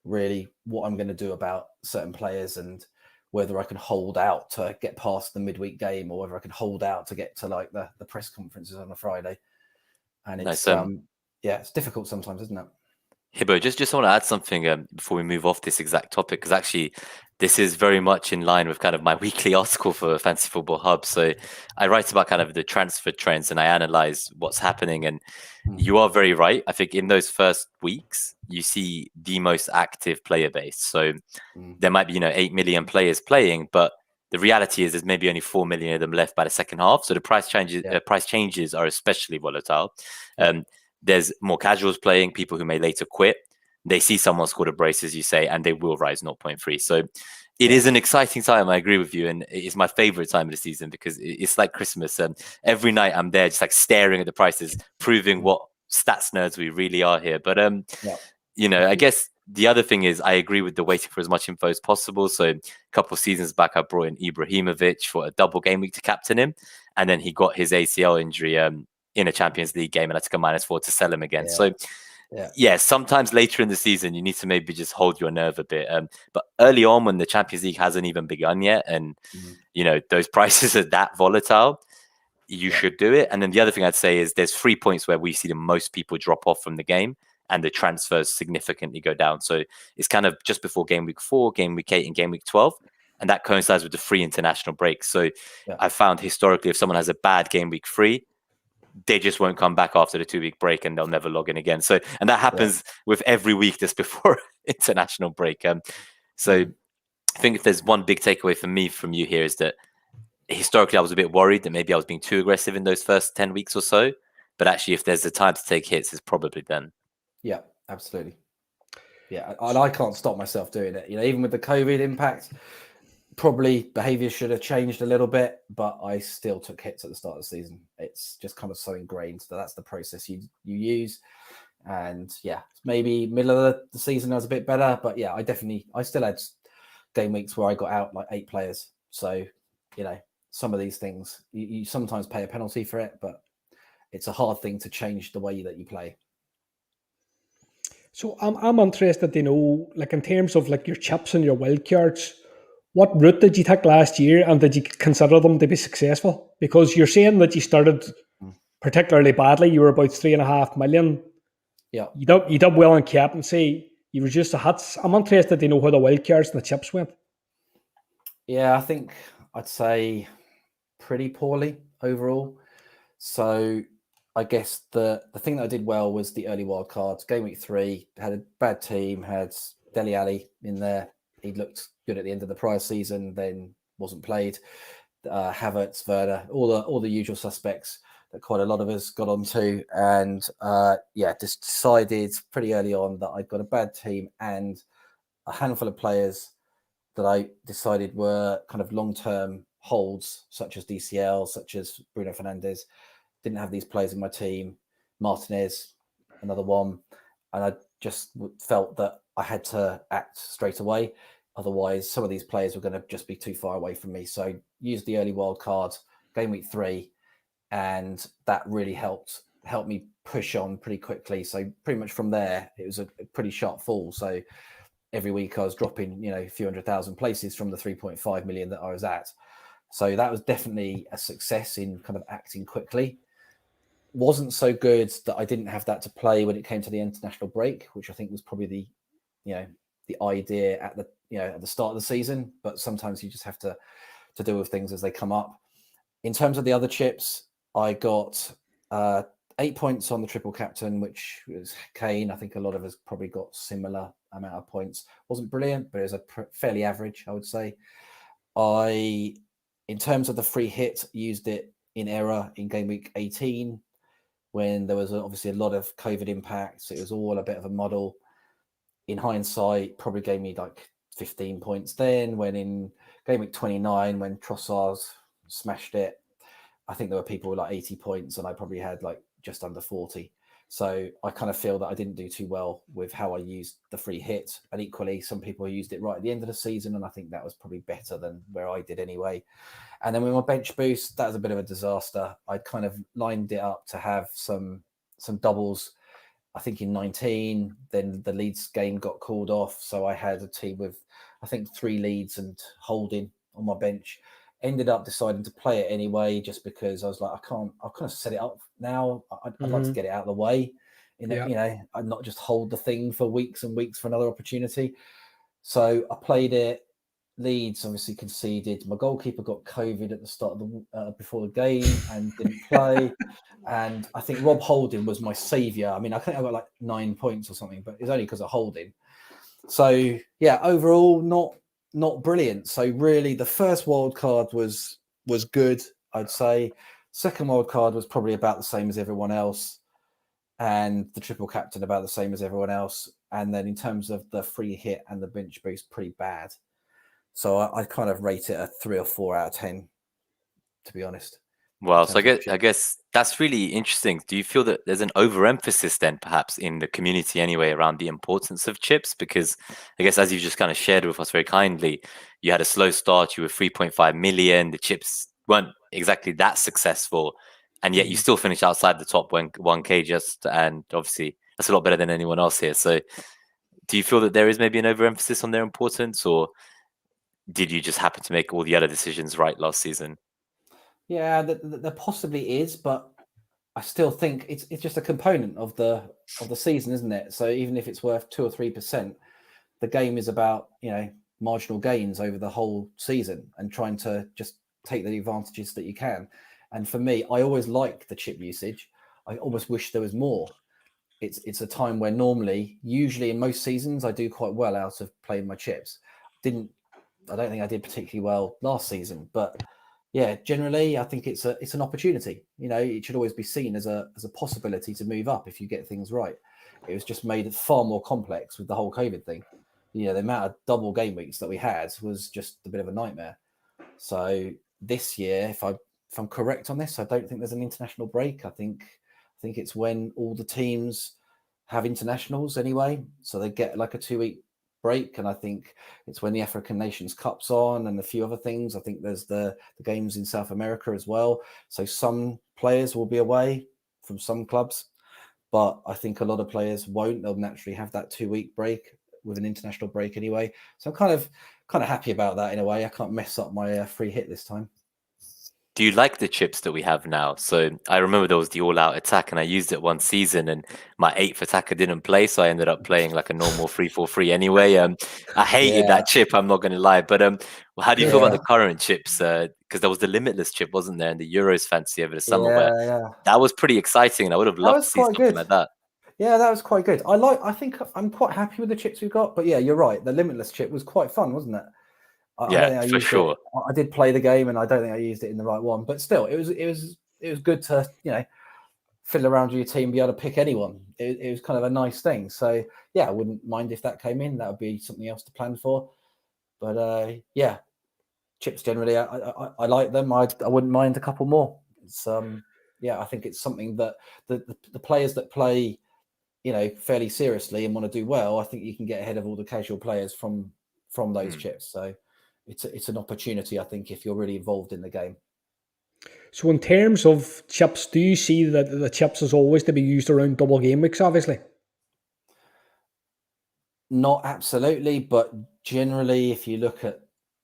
really what I'm going to do about certain players, and whether I can hold out to get past the midweek game, or whether I can hold out to get to like the press conferences on a Friday. And it's Nice. it's difficult sometimes, isn't it? Hibbo, just want to add something before we move off this exact topic, because actually this is very much in line with kind of my weekly article for Fantasy Football Hub. So I write about kind of the transfer trends and I analyze what's happening. And you are very right. I think in those first weeks, you see the most active player base. So there might be, 8 million players playing, but the reality is there's maybe only 4 million of them left by the second half. So the price changes are especially volatile. There's more casuals playing, people who may later quit. They see someone score a brace, as you say, and they will rise 0.3. So it is an exciting time. I agree with you. And it's my favorite time of the season because it's like Christmas. And every night I'm there just like staring at the prices, proving what stats nerds we really are here. But, I guess the other thing is I agree with the waiting for as much info as possible. So a couple of seasons back, I brought in Ibrahimovic for a double game week to captain him. And then he got his ACL injury in a Champions League game, and I took a -4 to sell him again. So, sometimes later in the season, you need to maybe just hold your nerve a bit. But early on, when the Champions League hasn't even begun yet, and those prices are that volatile, you should do it. And then the other thing I'd say is there's 3 points where we see the most people drop off from the game, and the transfers significantly go down. So it's kind of just before game week 4, game week 8, and game week 12. And that coincides with the free international break. So I found historically, if someone has a bad game week 3, they just won't come back after the 2-week break and they'll never log in again. So, and that happens with every week just before international break. So I think if there's one big takeaway for me from you here is that historically I was a bit worried that maybe I was being too aggressive in those first 10 weeks or so. But actually, if there's a time to take hits, it's probably then. Yeah, absolutely. Yeah, and I can't stop myself doing it. Even with the COVID impact, probably behavior should have changed a little bit, but I still took hits at the start of the season. It's just kind of so ingrained that that's the process you use. And maybe middle of the season I was a bit better, but I still had game weeks where I got out like 8 players. So, some of these things, you sometimes pay a penalty for it, but it's a hard thing to change the way that you play. So I'm interested to know, like in terms of like your chips and your wild cards, what route did you take last year, and did you consider them to be successful? Because you're saying that you started particularly badly. You were about 3.5 million. Yeah, you did well in captaincy. You reduced the hits. I'm interested to know how the wild cards and the chips went. Yeah, I think I'd say pretty poorly overall. So I guess the thing that I did well was the early wild cards. Game week 3 had a bad team, had Dele Alli in there. He looked good at the end of the prior season, then wasn't played. Havertz, Werner, all the usual suspects that quite a lot of us got onto, and just decided pretty early on that I'd got a bad team and a handful of players that I decided were kind of long-term holds, such as DCL, such as Bruno Fernandes. Didn't have these players in my team. Martinez, another one. And I just felt that I had to act straight away. Otherwise, some of these players were going to just be too far away from me. So I used the early wild card, game week 3, and that really helped me push on pretty quickly. So pretty much from there, it was a pretty sharp fall. So every week I was dropping, a few 100,000 places from the 3.5 million that I was at. So that was definitely a success in kind of acting quickly. Wasn't so good that I didn't have that to play when it came to the international break, which I think was probably the idea at the start of the season. But sometimes you just have to deal with things as they come up. In terms of the other chips, I got 8 points on the triple captain, which was Kane. I think a lot of us probably got similar amount of points. Wasn't brilliant, but it was a fairly average, I would say. In terms of the free hit, used it in error in game week 18 when there was obviously a lot of COVID impacts. It was all a bit of a muddle. In hindsight, probably gave me like 15 points then, when in game week 29, when Trossard smashed it, I think there were people with like 80 points and I probably had like just under 40. So I kind of feel that I didn't do too well with how I used the free hit. And equally, some people used it right at the end of the season, and I think that was probably better than where I did anyway. And then with my bench boost, that was a bit of a disaster. I kind of lined it up to have some doubles, I think in 19. Then the Leeds game got called off. So I had a team with, I think, 3 Leeds and Holding on my bench. Ended up deciding to play it anyway, just because I was like, I'll kind of set it up now. I'd like to get it out of the way. Yeah. you know, and not just hold the thing for weeks and weeks for another opportunity. So I played it. Leeds obviously conceded. My goalkeeper got COVID at the start of the before the game and didn't play. And I think Rob Holding was my saviour. I mean, I think I got like 9 points or something, but it's only because of Holding. So yeah, overall not brilliant. So really, the first wild card was good, I'd say. Second wild card was probably about the same as everyone else, and the triple captain about the same as everyone else. And then in terms of the free hit and the bench boost, pretty bad. So I kind of rate it a 3 or 4 out of 10, to be honest. Well, so I guess that's really interesting. Do you feel that there's an overemphasis then, perhaps in the community anyway, around the importance of chips? Because I guess, as you've just kind of shared with us very kindly, you had a slow start. You were 3.5 million. The chips weren't exactly that successful, and yet you still finished outside the top 1K just. And obviously, that's a lot better than anyone else here. So, do you feel that there is maybe an overemphasis on their importance, or did you just happen to make all the other decisions right last season? Yeah, there possibly is, but I still think it's just a component of the season, isn't it? So even if it's worth 2 or 3%, the game is about, you know, marginal gains over the whole season and trying to just take the advantages that you can. And for me, I always like the chip usage. I almost wish there was more. It's a time where usually in most seasons, I do quite well out of playing my chips. I don't think I did particularly well last season, but yeah, generally I think it's an opportunity. You know, it should always be seen as a possibility to move up if you get things right. It was just made far more complex with the whole COVID thing. You know, the amount of double game weeks that we had was just a bit of a nightmare. So this year, if I'm correct on this, I don't think there's an international break. I think it's when all the teams have internationals anyway, so they get like a 2-week break, and I think it's when the African Nations Cup's on and a few other things. I think there's the games in South America as well. So some players will be away from some clubs, but I think a lot of players won't. They'll naturally have that 2-week break with an international break anyway. So I'm kind of happy about that in a way. I can't mess up my free hit this time. Do you like the chips that we have now? So I remember there was the all-out attack, and I used it one season, and my 8th attacker didn't play, so I ended up playing like a normal 3-4-3 anyway. I hated that chip, I'm not going to lie. But how do you feel about the current chips? Because there was the limitless chip, wasn't there, in the Euros fancy over the summer, where that was pretty exciting, and I would have loved to see something like that. Yeah, that was quite good. I think I'm quite happy with the chips we've got. But yeah, you're right. The limitless chip was quite fun, wasn't it? I don't think I for used sure. I did play the game, and I don't think I used it in the right one. But still, it was good to, you know, fiddle around with your team, be able to pick anyone. It was kind of a nice thing. So yeah, I wouldn't mind if that came in. That would be something else to plan for. But yeah, chips generally, I like them. I wouldn't mind a couple more. It's yeah, I think it's something that the players that play, you know, fairly seriously and want to do well, I think you can get ahead of all the casual players from those chips. So it's an opportunity, I think, if you're really involved in the game. So in terms of chips, do you see that the chips is always to be used around double game weeks, obviously? Not absolutely, but generally, if you look at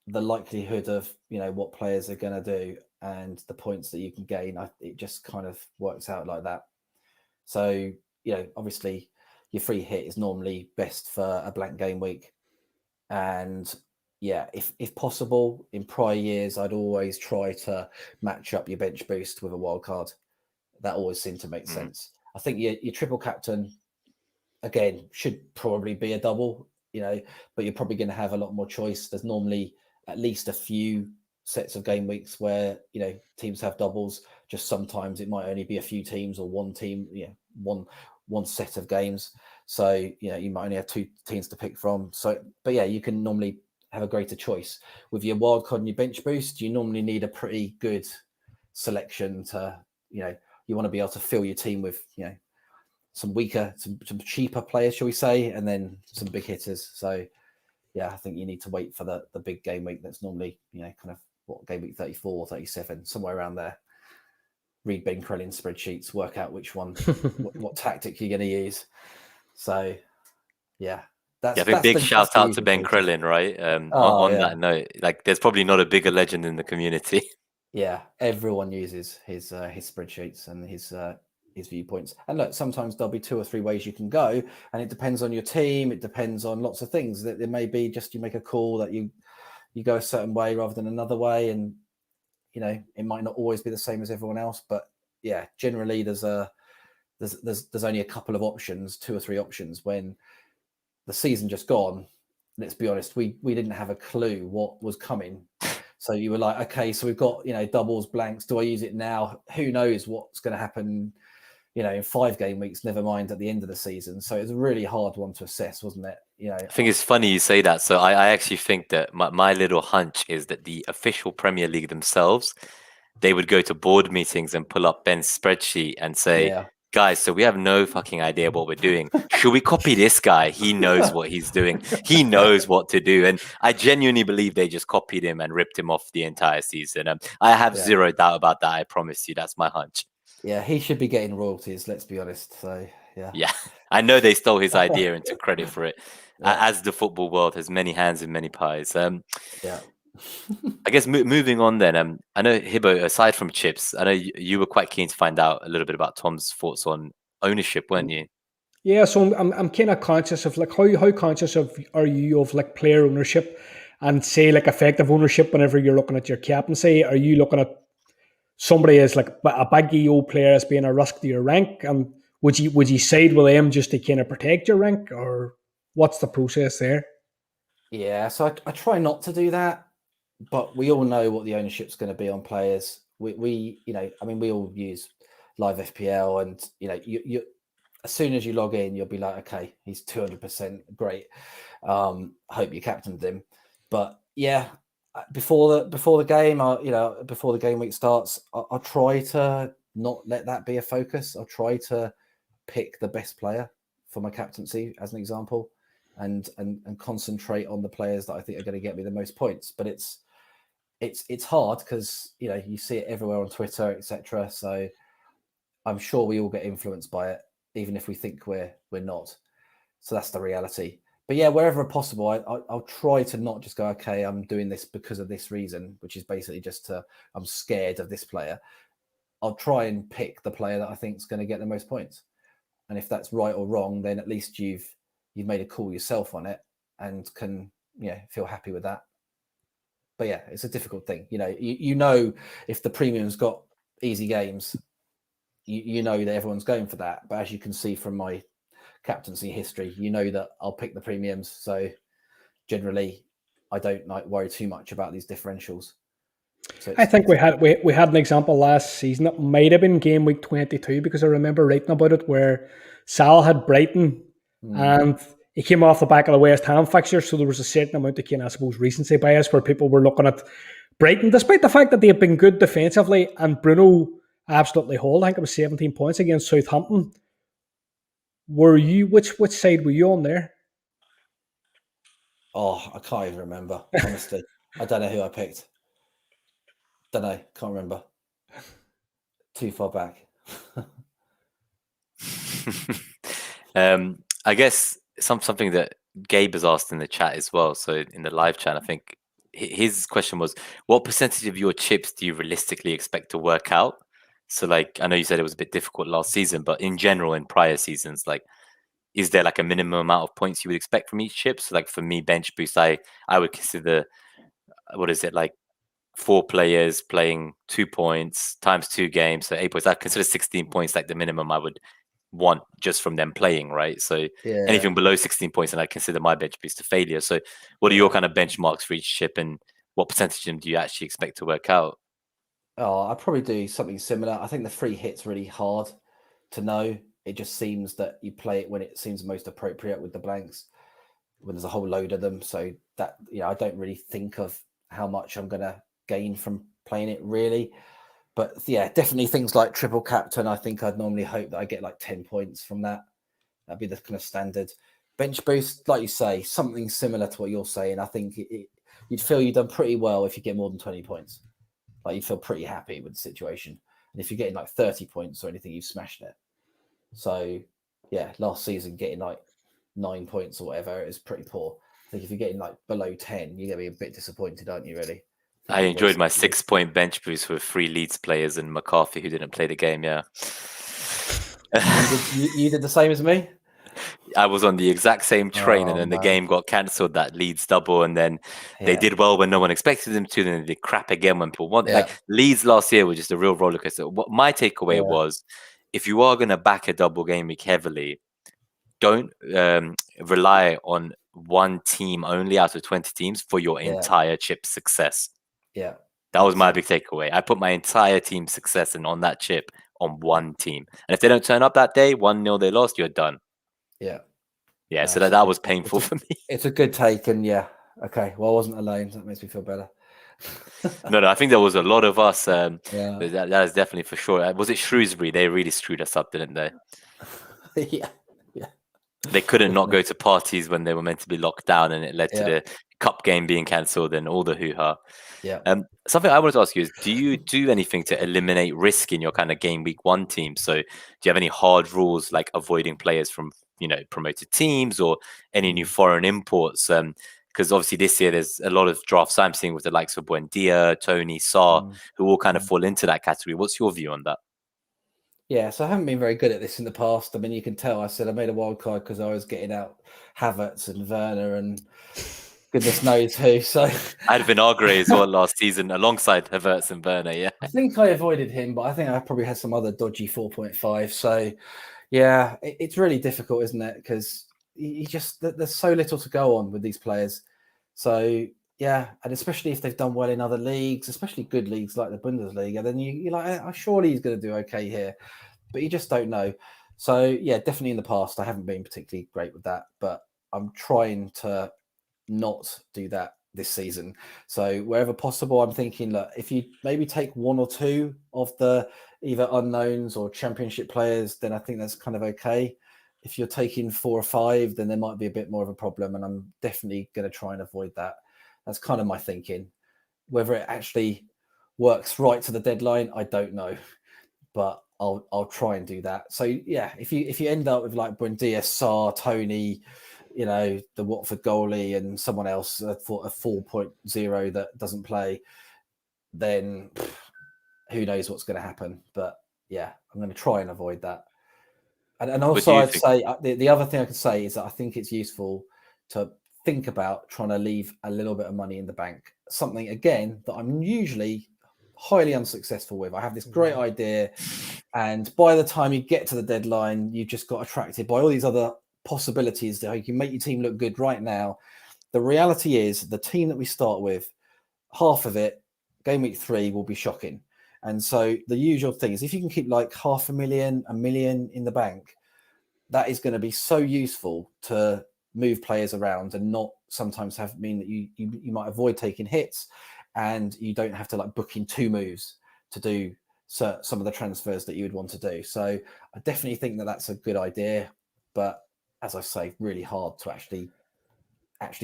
the likelihood of, you know, what players are going to do and the points that you can gain, it just kind of works out like that. So, you know, obviously your free hit is normally best for a blank game week. And yeah, if possible, in prior years, I'd always try to match up your bench boost with a wild card. That always seemed to make sense. I think your triple captain, again, should probably be a double, you know, but you're probably going to have a lot more choice. There's normally at least a few sets of game weeks where, you know, teams have doubles. Just sometimes it might only be a few teams or one team, you know, one set of games. So, you know, you might only have 2 teams to pick from. So, but yeah, you can normally have a greater choice. With your wild card and your bench boost, you normally need a pretty good selection to, you know, you want to be able to fill your team with, you know, some weaker, some cheaper players, shall we say, and then some big hitters. So yeah, I think you need to wait for the big game week. That's normally, you know, kind of what, game week 34, 37, somewhere around there. Read Ben Crellin's spreadsheets, work out which one, what tactic you're going to use. So yeah, that's I think big shout out to Ben process. Crellin, right? On that note, like there's probably not a bigger legend in the community. Yeah, everyone uses his spreadsheets and his his viewpoints. And look, sometimes there'll be 2 or 3 ways you can go, and it depends on your team. It depends on lots of things. That there may be just you make a call that you go a certain way rather than another way, and it might not always be the same as everyone else. But yeah, generally there's only a couple of options, 2 or 3 options. When the season just gone, let's be honest, we didn't have a clue what was coming. So you were like, okay, so we've got, doubles, blanks. Do I use it now? Who knows what's going to happen, in 5 game weeks, never mind at the end of the season. So it's a really hard one to assess, wasn't it? I think it's funny you say that. So I actually think that my little hunch is that the official Premier League themselves, they would go to board meetings and pull up Ben's spreadsheet and say, guys, so we have no fucking idea what we're doing. Should we copy this guy? He knows what he's doing. He knows what to do. And I genuinely believe they just copied him and ripped him off the entire season. I have zero doubt about that. I promise you. That's my hunch. Yeah, he should be getting royalties, let's be honest. So, yeah. Yeah, I know they stole his idea and took credit for it. As the football world has many hands and many pies. Yeah. I guess moving on then, I know, Hibbo, aside from chips, I know you were quite keen to find out a little bit about Tom's thoughts on ownership, weren't you? Yeah, so I'm kind of conscious of like how conscious are you of like player ownership and say like effective ownership whenever you're looking at your captaincy? Are you looking at somebody as like a big EO player as being a risk to your rank, and would you side with them just to kind of protect your rank, or what's the process there? Yeah, so I try not to do that, but we all know what the ownership's going to be on players. We we all use live FPL, and you as soon as you log in, you'll be like, okay, he's 200% great. Hope you captained him. But yeah, before the game, before the game week starts, I'll try to not let that be a focus. I'll try to pick the best player for my captaincy, as an example, and concentrate on the players that I think are going to get me the most points. But it's hard because you see it everywhere on Twitter, etc. So I'm sure we all get influenced by it, even if we think we're not. So that's the reality. But yeah, wherever possible, I'll try to not just go, okay, I'm doing this because of this reason, which is basically just I'm scared of this player. I'll try and pick the player that I think is going to get the most points. And if that's right or wrong, then at least you've made a call yourself on it and can feel happy with that. But yeah, it's a difficult thing. You know if the premium's got easy games, you know that everyone's going for that. But as you can see from my captaincy history, that I'll pick the premiums. So generally, I don't worry too much about these differentials. So I think we had an example last season. It might have been game week 22 because I remember writing about it, where Sal had Brighton and he came off the back of the West Ham fixture, so there was a certain amount of I suppose recency bias where people were looking at Brighton, despite the fact that they have been good defensively, and Bruno absolutely hauled. I think it was 17 points against Southampton. Were you which side were you on there? Oh, I can't even remember. Honestly, I don't know who I picked. Don't know. Can't remember. Too far back. I guess something that Gabe has asked in the chat as well. So in the live chat, I think his question was, what percentage of your chips do you realistically expect to work out? So like, I know you said it was a bit difficult last season, but in general, in prior seasons, like, is there like a minimum amount of points you would expect from each chip? So like for me, bench boost, I would consider, what is it, like 4 players playing 2 points times 2 games, so 8 points. I consider 16 points like the minimum I would want just from them playing, right? So anything below 16 points, and I consider my bench boost a failure. So what are your kind of benchmarks for each chip, and what percentage of them do you actually expect to work out? Oh, I'd probably do something similar. I think the free hit's really hard to know. It just seems that you play it when it seems most appropriate with the blanks, when there's a whole load of them. So that, I don't really think of how much I'm going to gain from playing it really. But yeah, definitely things like triple captain. I think I'd normally hope that I get like 10 points from that. That'd be the kind of standard. Bench boost, like you say, something similar to what you're saying. I think you'd feel you've done pretty well if you get more than 20 points. Like you feel pretty happy with the situation. And if you're getting like 30 points or anything, you've smashed it. So yeah, last season getting like 9 points or whatever is pretty poor. I think if you're getting like below 10, you're going to be a bit disappointed, aren't you, really? I enjoyed my 6-point bench boost with 3 Leeds players and McCarthy, who didn't play the game, yeah. You did the same as me? I was on the exact same train, and Oh, then the man. game got cancelled. That Leeds double, and then they Yeah. did well when no one expected them to. Then they did crap again when people wanted. Yeah. Like Leeds last year was just a real roller coaster. What my takeaway Yeah. was, if you are going to back a double game week heavily, don't rely on one team only out of 20 teams for your Yeah. entire chip success. Yeah. That was my big takeaway. I put my entire team's success in on that chip on one team, and if they don't turn up that day, 1-0 they lost, you're done. Yeah. Yeah, No, so it's a that good- was painful for me. It's a good take, and yeah, okay. Well, I wasn't alone, so that makes me feel better. No, I think there was a lot of us. Yeah. That is definitely for sure. Was it Shrewsbury? They really screwed us up, didn't they? Yeah. Yeah. They couldn't not go to parties when they were meant to be locked down, and it led to Yeah. the cup game being cancelled and all the hoo-ha. Yeah. Something I wanted to ask you is, do you do anything to eliminate risk in your kind of game week 1 team? So do you have any hard rules like avoiding players from, promoted teams or any new foreign imports? Because obviously this year there's a lot of drafts I'm seeing with the likes of Buendia, Tony, Sarr, who all kind of fall into that category. What's your view on that? Yeah, so I haven't been very good at this in the past. I mean, you can tell I said I made a wild card because I was getting out Havertz and Werner and goodness knows who. So I had Vinagre as well last season alongside Havertz and Werner, yeah. I think I avoided him, but I think I probably had some other dodgy 4.5. So yeah, it's really difficult, isn't it? Because there's so little to go on with these players. So yeah, and especially if they've done well in other leagues, especially good leagues like the Bundesliga, then you're like, oh, surely he's going to do okay here, but you just don't know. So yeah, definitely in the past, I haven't been particularly great with that, but I'm trying to not do that this season. So wherever possible, I'm thinking that if you maybe take 1 or 2 of the either unknowns or championship players, then I think that's kind of okay. If you're taking 4 or 5, then there might be a bit more of a problem, and I'm definitely going to try and avoid that. That's kind of my thinking. Whether it actually works right to the deadline, I don't know, but I'll try and do that. So yeah, if you end up with like Buendia, Sarr, Tony, the Watford goalie, and someone else for a 4.0 that doesn't play, then who knows what's going to happen. But yeah, I'm going to try and avoid that. And also, I'd say the other thing I could say is that I think it's useful to think about trying to leave a little bit of money in the bank. Something, again, that I'm usually highly unsuccessful with. I have this great idea, and by the time you get to the deadline, you just got attracted by all these other possibilities that you can make your team look good right now. The reality is the team that we start with, half of it, game week 3, will be shocking. And so the usual thing is if you can keep like 500,000, 1 million in the bank, that is going to be so useful to move players around and not sometimes mean that you might avoid taking hits, and you don't have to like book in 2 moves to do some of the transfers that you would want to do. So I definitely think that that's a good idea, but as I say, really hard to actually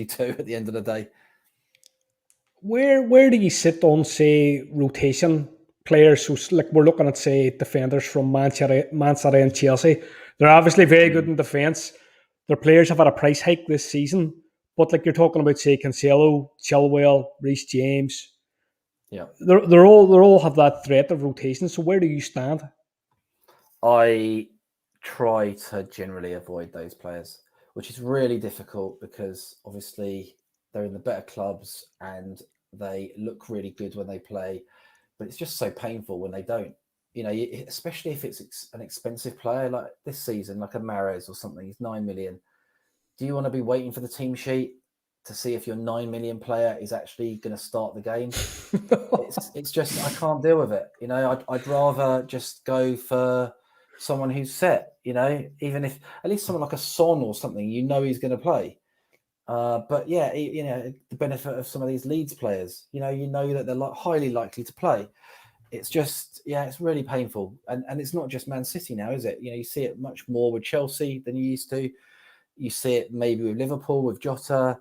do at the end of the day. Where do you sit on, say, rotation players? So, like, we're looking at, say, defenders from Man City and Chelsea. They're obviously very good in defence. Their players have had a price hike this season. But, like, you're talking about, say, Cancelo, Chilwell, Reece James. Yeah. They're all have that threat of rotation. So where do you stand? I try to generally avoid those players, which is really difficult because obviously they're in the better clubs and they look really good when they play, but it's just so painful when they don't. Especially if it's an expensive player like this season, like a Mahrez or something. He's 9 million. Do you want to be waiting for the team sheet to see if your 9 million player is actually going to start the game? It's just, I can't deal with it. I'd rather just go for someone who's set, even if at least someone like a Son or something, he's going to play. But yeah, the benefit of some of these Leeds players, that they're highly likely to play. It's just, it's really painful. And it's not just Man City now, is it? You see it much more with Chelsea than you used to. You see it maybe with Liverpool, with Jota.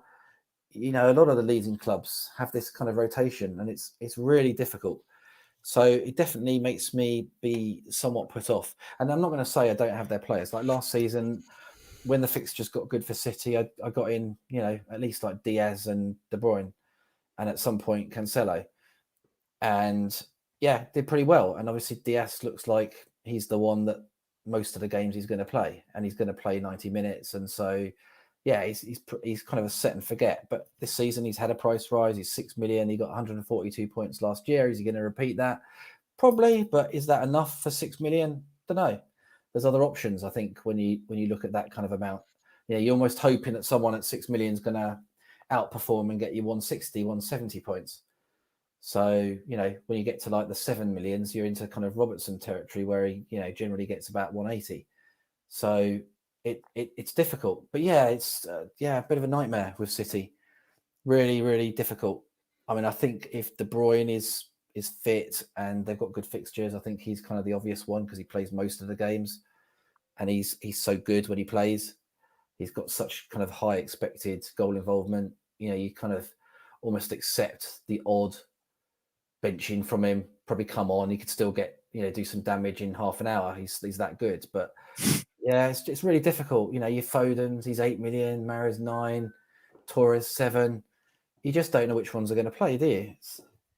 A lot of the leading clubs have this kind of rotation, and it's really difficult. So it definitely makes me be somewhat put off. And I'm not going to say I don't have their players. Like last season, when the fixtures got good for City, I got in, at least like Diaz and De Bruyne, and at some point Cancelo. And yeah, did pretty well. And obviously Diaz looks like he's the one that most of the games he's going to play, and he's going to play 90 minutes. And so, yeah, he's kind of a set and forget. But this season he's had a price rise. He's 6 million. He got 142 points last year. Is he going to repeat that? Probably, but is that enough for 6 million? Don't know. There's other options, I think, when you look at that kind of amount. Yeah, you're almost hoping that someone at 6 million is going to outperform and get you 160, 170 points. So, when you get to like the 7 millions, you're into kind of Robertson territory where he, generally gets about 180. So it's difficult. But yeah, it's a bit of a nightmare with City. Really, really difficult. I mean, I think if De Bruyne is fit and they've got good fixtures, I think he's kind of the obvious one because he plays most of the games and he's so good when he plays. He's got such kind of high expected goal involvement. You kind of almost accept the odd benching from him, probably come on. He could still get, do some damage in half an hour. He's that good. But yeah, it's really difficult. Your Fodens, he's 8 million, Mahrez 9, Torres 7. You just don't know which ones are going to play, do you?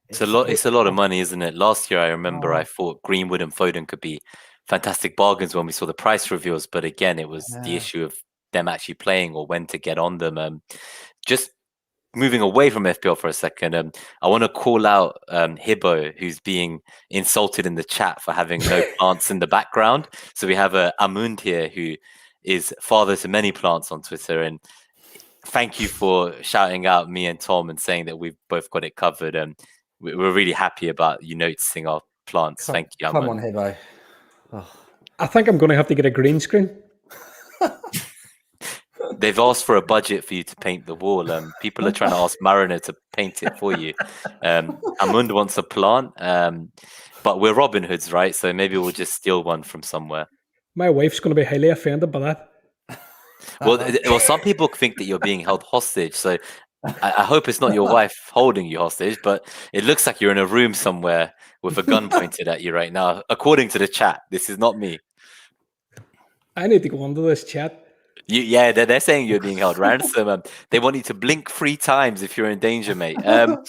It's a lot of money, isn't it? Last year, I remember I thought Greenwood and Foden could be fantastic bargains when we saw the price reveals. But again, it was the issue of them actually playing or when to get on them. Just moving away from FPL for a second, I want to call out Hibbo, who's being insulted in the chat for having no plants in the background. So we have Amund here, who is father to many plants on Twitter. And thank you for shouting out me and Tom and saying that we've both got it covered. We're really happy about you noticing our plants. Thank you, Amund. Come on, Hibbo. Oh. I think I'm going to have to get a green screen. They've asked for a budget for you to paint the wall. People are trying to ask Mariner to paint it for you. Amund wants a plant, but we're Robin Hoods, right? So maybe we'll just steal one from somewhere. My wife's going to be highly offended by that. Well, some people think that you're being held hostage. So I hope it's not your wife holding you hostage, but it looks like you're in a room somewhere with a gun pointed at you right now. According to the chat, this is not me. I need to go into this chat. They're saying you're being held ransom. They want you to blink 3 times if you're in danger, mate. But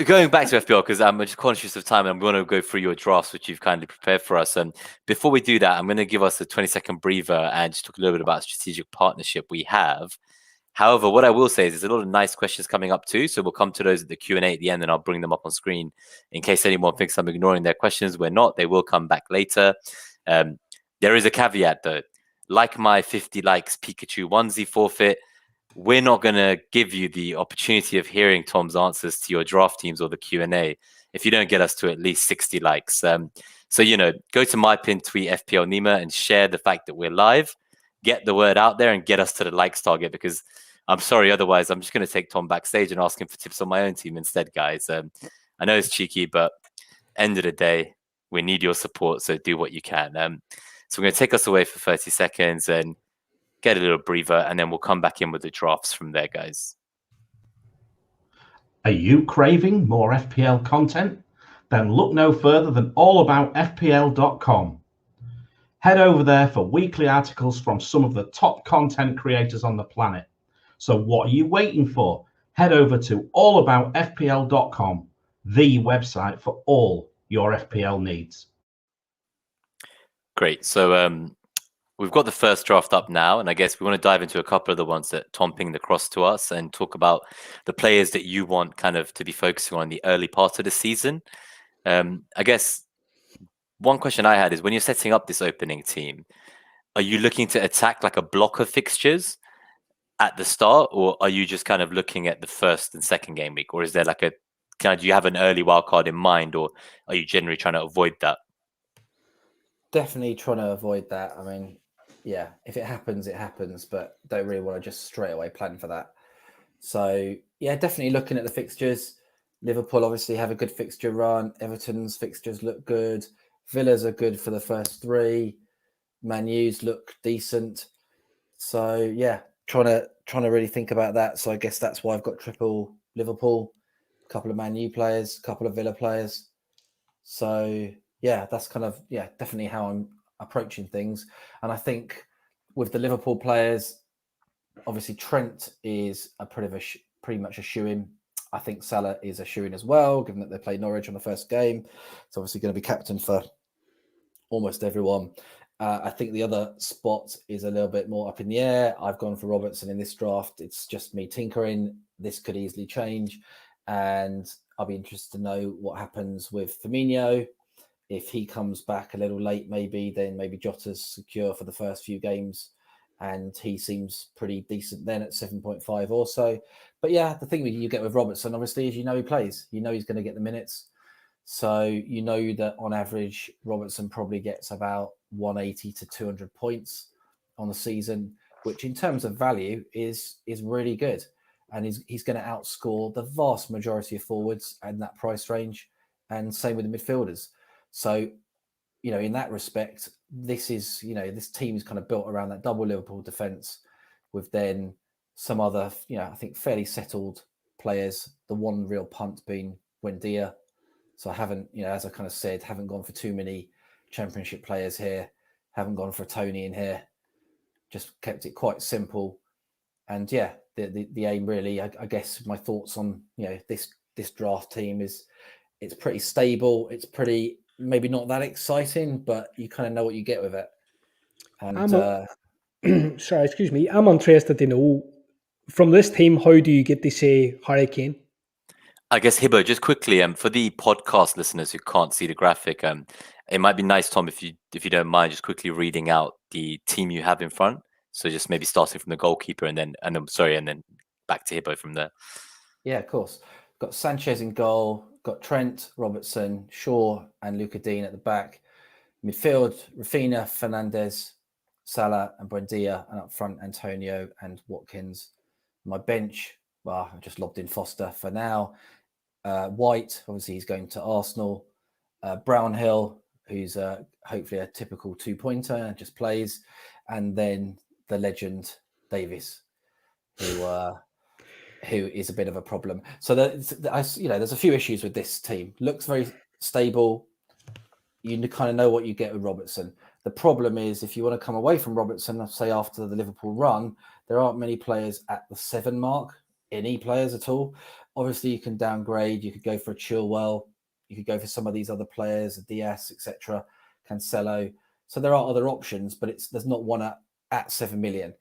going back to FPL, because I'm just conscious of time and I'm going to go through your drafts, which you've kindly prepared for us. And before we do that, I'm going to give us a 20-second breather and just talk a little bit about strategic partnership we have. However, what I will say is there's a lot of nice questions coming up too. So we'll come to those at the Q&A at the end and I'll bring them up on screen in case anyone thinks I'm ignoring their questions. We're not. They will come back later. There is a caveat though. Like my 50 likes Pikachu onesie forfeit, we're not going to give you the opportunity of hearing Tom's answers to your draft teams or the Q&A if you don't get us to at least 60 likes. So, go to my pin tweet FPL Nima and share the fact that we're live. Get the word out there and get us to the likes target, because I'm sorry, otherwise I'm just going to take Tom backstage and ask him for tips on my own team instead, guys. I know it's cheeky, but end of the day, we need your support, so do what you can. So we're going to take us away for 30 seconds and get a little breather, and then we'll come back in with the drafts from there, guys. Are you craving more FPL content? Then look no further than allaboutfpl.com. Head over there for weekly articles from some of the top content creators on the planet. So what are you waiting for? Head over to allaboutfpl.com, the website for all your FPL needs. Great. So we've got the first draft up now, and I guess we want to dive into a couple of the ones that Tom pinged across to us and talk about the players that you want kind of to be focusing on in the early part of the season. I guess one question I had is, when you're setting up this opening team, are you looking to attack like a block of fixtures at the start, or are you just kind of looking at the first and second game week, or is there like do you have an early wild card in mind, or are you generally trying to avoid that? Definitely trying to avoid that. I mean, yeah, if it happens, it happens, but don't really want to just straight away plan for that. So yeah, definitely looking at the fixtures. Liverpool obviously have a good fixture run. Everton's fixtures look good. Villa's are good for the first 3. Man U's look decent. So yeah, trying to really think about that. So I guess that's why I've got triple Liverpool, a couple of Man U players, a couple of Villa players. So yeah, that's kind of, definitely how I'm approaching things. And I think with the Liverpool players, obviously Trent is pretty much a shoe-in. I think Salah is a shoe-in as well, given that they play Norwich on the first game. It's obviously going to be captain for almost everyone. I think the other spot is a little bit more up in the air. I've gone for Robertson in this draft. It's just me tinkering. This could easily change. And I'll be interested to know what happens with Firmino. If he comes back a little late, then maybe Jota's secure for the first few games. And he seems pretty decent then at 7.5 also. But yeah, the thing you get with Robertson, obviously, is he plays. You know he's going to get the minutes. So you know that on average, Robertson probably gets about 180 to 200 points on the season, which in terms of value is really good. And he's going to outscore the vast majority of forwards in that price range. And same with the midfielders. So, in that respect, this team is kind of built around that double Liverpool defence with then some other, I think fairly settled players. The one real punt being Buendia. So I haven't, as I kind of said, haven't gone for too many Championship players here. Haven't gone for Tony in here. Just kept it quite simple. And yeah, the aim really, I guess my thoughts on, this draft team is it's pretty stable. It's pretty, maybe not that exciting, but you kind of know what you get with it. And sorry, excuse me. I'm interested to know, from this team, how do you get to say Harry Kane? I guess, Hibbo, just quickly, for the podcast listeners who can't see the graphic, it might be nice, Tom, if you don't mind, just quickly reading out the team you have in front. So just maybe starting from the goalkeeper and then back to Hibbo from there. Yeah, of course. Got Sanchez in goal, got Trent, Robertson, Shaw, and Luka Dean at the back. Midfield, Rafinha, Fernandes, Salah, and Buendia, and up front, Antonio and Watkins. My bench, I just lobbed in Foster for now. White, obviously he's going to Arsenal. Brownhill, who's hopefully a typical 2-pointer, just plays. And then the legend, Davis, who is a bit of a problem. So there's a few issues with this team. Looks very stable. You kind of know what you get with Robertson. The problem is if you want to come away from Robertson, say after the Liverpool run, there aren't many players at the 7 mark, any players at all. Obviously, you can downgrade. You could go for a Chilwell. You could go for some of these other players, Diaz, etc., Cancelo. So there are other options, but there's not one at 7 million.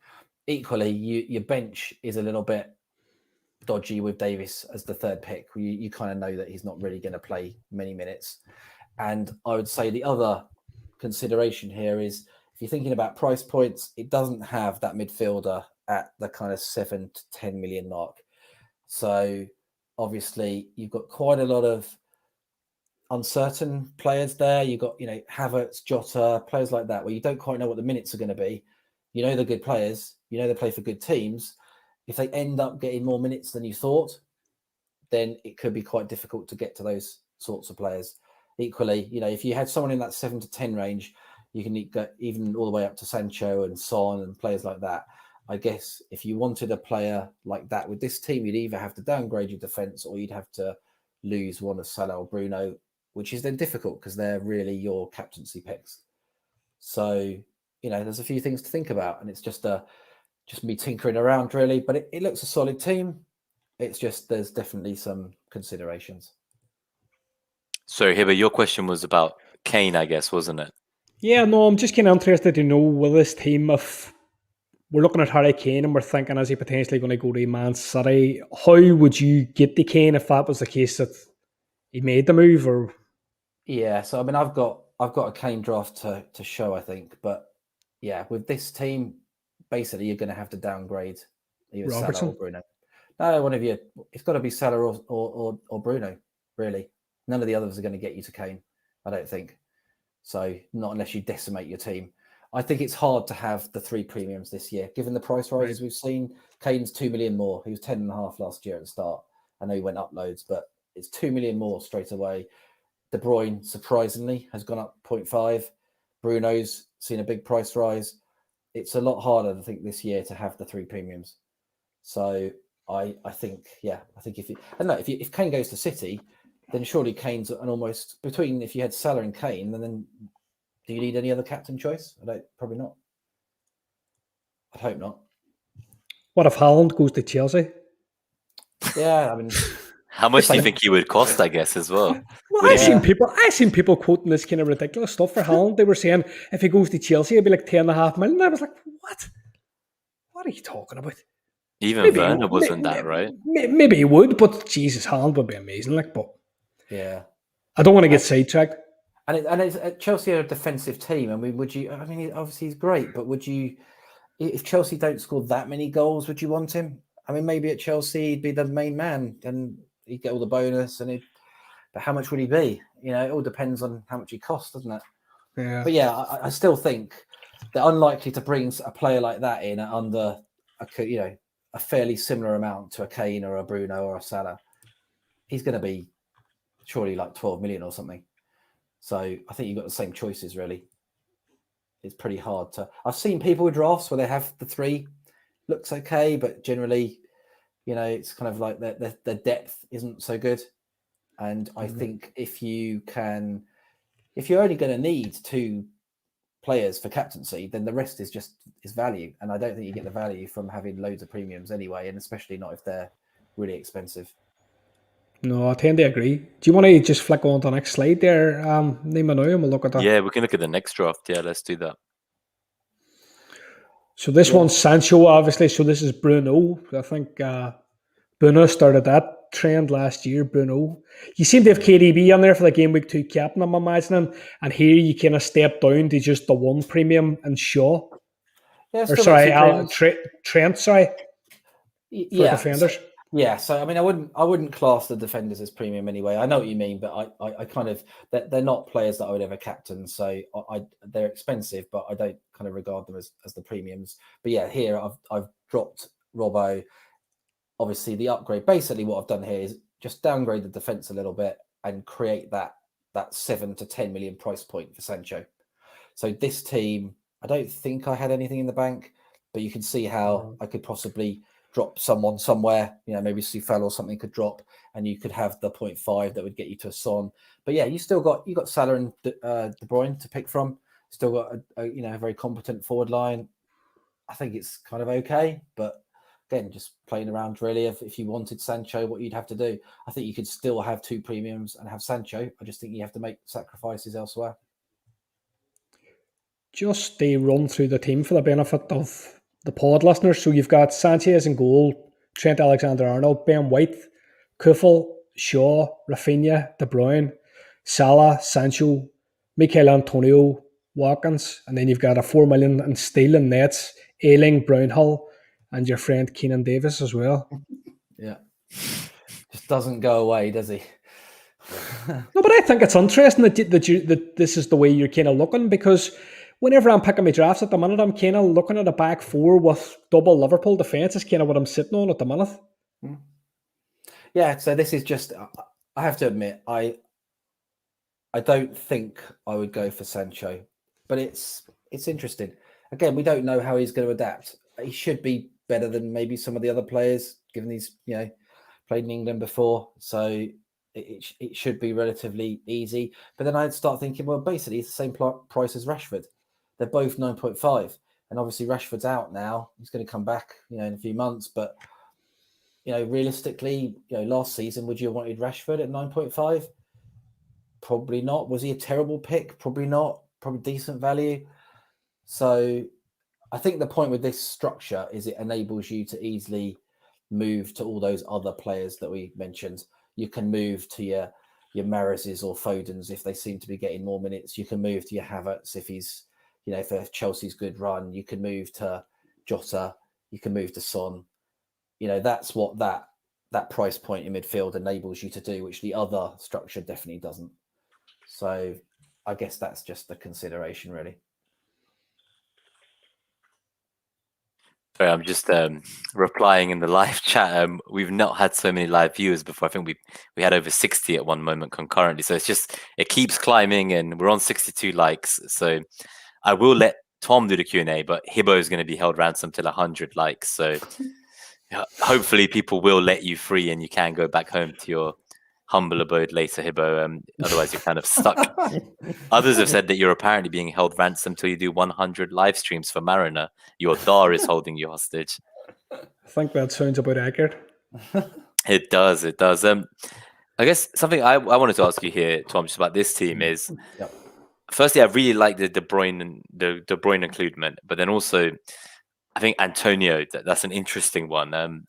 Equally, your bench is a little bit dodgy with Davis as the third pick. You kind of know that he's not really going to play many minutes. And I would say the other consideration here is if you're thinking about price points, it doesn't have that midfielder at the kind of 7 to 10 million mark. So obviously you've got quite a lot of uncertain players there. You've got, Havertz, Jota, players like that, where you don't quite know what the minutes are going to be. They're good players. They play for good teams. If they end up getting more minutes than you thought, then it could be quite difficult to get to those sorts of players. Equally, if you had someone in that 7 to 10 range, you can get even all the way up to Sancho and Son and players like that. I guess if you wanted a player like that with this team, you'd either have to downgrade your defence or you'd have to lose one of Salah or Bruno, which is then difficult because they're really your captaincy picks. So, there's a few things to think about, and it's just me tinkering around really, but it looks a solid team. It's just there's definitely some considerations. So, Hibbo, your question was about Kane, I guess, wasn't it? Yeah, no, I'm just kind of interested to know with this team, if we're looking at Harry Kane and we're thinking, is he potentially going to go to Man City? How would you get the Kane if that was the case that he made the move? Or yeah, so I mean, I've got a Kane draft to show, I think, but yeah, with this team, basically you're going to have to downgrade either Robertson? Salah or Bruno. No, one of you. It's got to be Salah or Bruno, really. None of the others are going to get you to Kane, I don't think. So not unless you decimate your team. I think it's hard to have the 3 premiums this year, given the price rises we've seen. Kane's 2 million more. He was 10.5 last year at the start. I know he went up loads, but it's 2 million more straight away. De Bruyne, surprisingly, has gone up 0.5. Bruno's seen a big price rise. It's a lot harder, I think, this year to have the 3 premiums. So I think if Kane goes to City, then surely Kane's an almost between. If you had Salah and Kane, then do you need any other captain choice? Probably not. I hope not. what if Haaland goes to Chelsea? Yeah, I mean, How much do you think he would cost, I guess, as well? Well, Would I've he be- seen people quoting this kind of ridiculous stuff for Haaland. They were saying if he goes to Chelsea, it'd be like 10.5 million. I was like, what? What are you talking about? Even Werner wasn't that, right? Maybe he would, but Jesus, Haaland would be amazing. Like, but Yeah. I don't want to get sidetracked. And it's Chelsea are a defensive team. I mean, would you? I mean, obviously he's great, but would you? If Chelsea don't score that many goals, would you want him? I mean, maybe at Chelsea he'd be the main man and he'd get all the bonus, but how much would he be? You know, it all depends on how much he costs, doesn't it? Yeah. But yeah, I still think they're unlikely to bring a player like that in at under a fairly similar amount to a Kane or a Bruno or a Salah. He's going to be surely like 12 million or something. So I think you've got the same choices, really. It's pretty hard to... I've seen people with drafts where they have the three. Looks okay, but generally, you know, it's kind of like the depth isn't so good. And I think if you're only going to need 2 players for captaincy, then the rest is value. And I don't think you get the value from having loads of premiums anyway, and especially not if they're really expensive. No, I tend to agree. Do you want to just flick on to the next slide there, Nima, now, and we'll look at that? Yeah, we can look at the next draft. Yeah, let's do that. So this one's Sancho, obviously. So this is Bruno. I think Bruno started that trend last year. Bruno, you seem to have KDB on there for the game week 2 captain, I'm imagining, and here you kind of step down to just the 1 premium and Shaw. Yeah, Or sorry, Trent. Sorry, for defenders. So I mean, I wouldn't class the defenders as premium anyway. I know what you mean, but I kind of they're not players that I would ever captain. So they're expensive, but I don't kind of regard them as the premiums. But yeah, here I've dropped Robbo. Obviously, the upgrade. Basically, what I've done here is just downgrade the defense a little bit and create that 7 to 10 million price point for Sancho. So this team, I don't think I had anything in the bank, but you can see how I could possibly drop someone somewhere, you know, maybe Sufel or something could drop, and you could have the 0.5 that would get you to a Son. But yeah, you got Salah and De Bruyne to pick from. Still got a very competent forward line. I think it's kind of okay, but again, just playing around really. If you wanted Sancho, what you'd have to do, I think you could still have 2 premiums and have Sancho. I just think you have to make sacrifices elsewhere. Just they run through the team for the benefit of the pod listeners. So you've got Sanchez in goal, Trent Alexander-Arnold, Ben White, Kufel, Shaw, Rafinha, De Bruyne, Salah, Sancho, Mikel Antonio, Watkins, and then you've got a 4 million in steel and nets, Ayling, Brownhill, and your friend Keenan Davis as well. Yeah. Just doesn't go away, does he? No, but I think it's interesting that this is the way you're kind of looking, because whenever I'm picking my drafts at the minute, I'm kind of looking at a back 4 with double Liverpool defence. Is kind of what I'm sitting on at the minute. Yeah, so this is just, I have to admit, I don't think I would go for Sancho, but it's interesting. Again, we don't know how he's going to adapt. He should be better than maybe some of the other players, given he's played in England before. So it should be relatively easy. But then I'd start thinking, well, basically it's the same price as Rashford. They're both 9.5, and obviously Rashford's out now. He's going to come back, in a few months. But realistically, last season, would you have wanted Rashford at 9.5? Probably not. Was he a terrible pick? Probably not. Probably decent value. So I think the point with this structure is it enables you to easily move to all those other players that we mentioned. You can move to your Mahrez's or Foden's if they seem to be getting more minutes. You can move to your Havertz if he's, for Chelsea's good run. You can move to Jota. You can move to Son. That's what that price point in midfield enables you to do, which the other structure definitely doesn't. So I guess that's just the consideration, really. Sorry, I'm just replying in the live chat. We've not had so many live viewers before. I think we had over 60 at one moment concurrently. So it keeps climbing, and we're on 62 likes. So I will let Tom do the Q&A, but Hibbo is going to be held ransom till 100 likes. So hopefully people will let you free, and you can go back home to your humble abode later, Hibbo. Otherwise, you're kind of stuck. Others have said that you're apparently being held ransom till you do 100 live streams for Mariner. Your DAR is holding you hostage. I think that sounds about accurate. It does. It does. I guess something I wanted to ask you here, Tom, just about this team is, Yep. firstly, I really like the De Bruyne and the De Bruyne inclusion, but then also I think Antonio, that's an interesting one.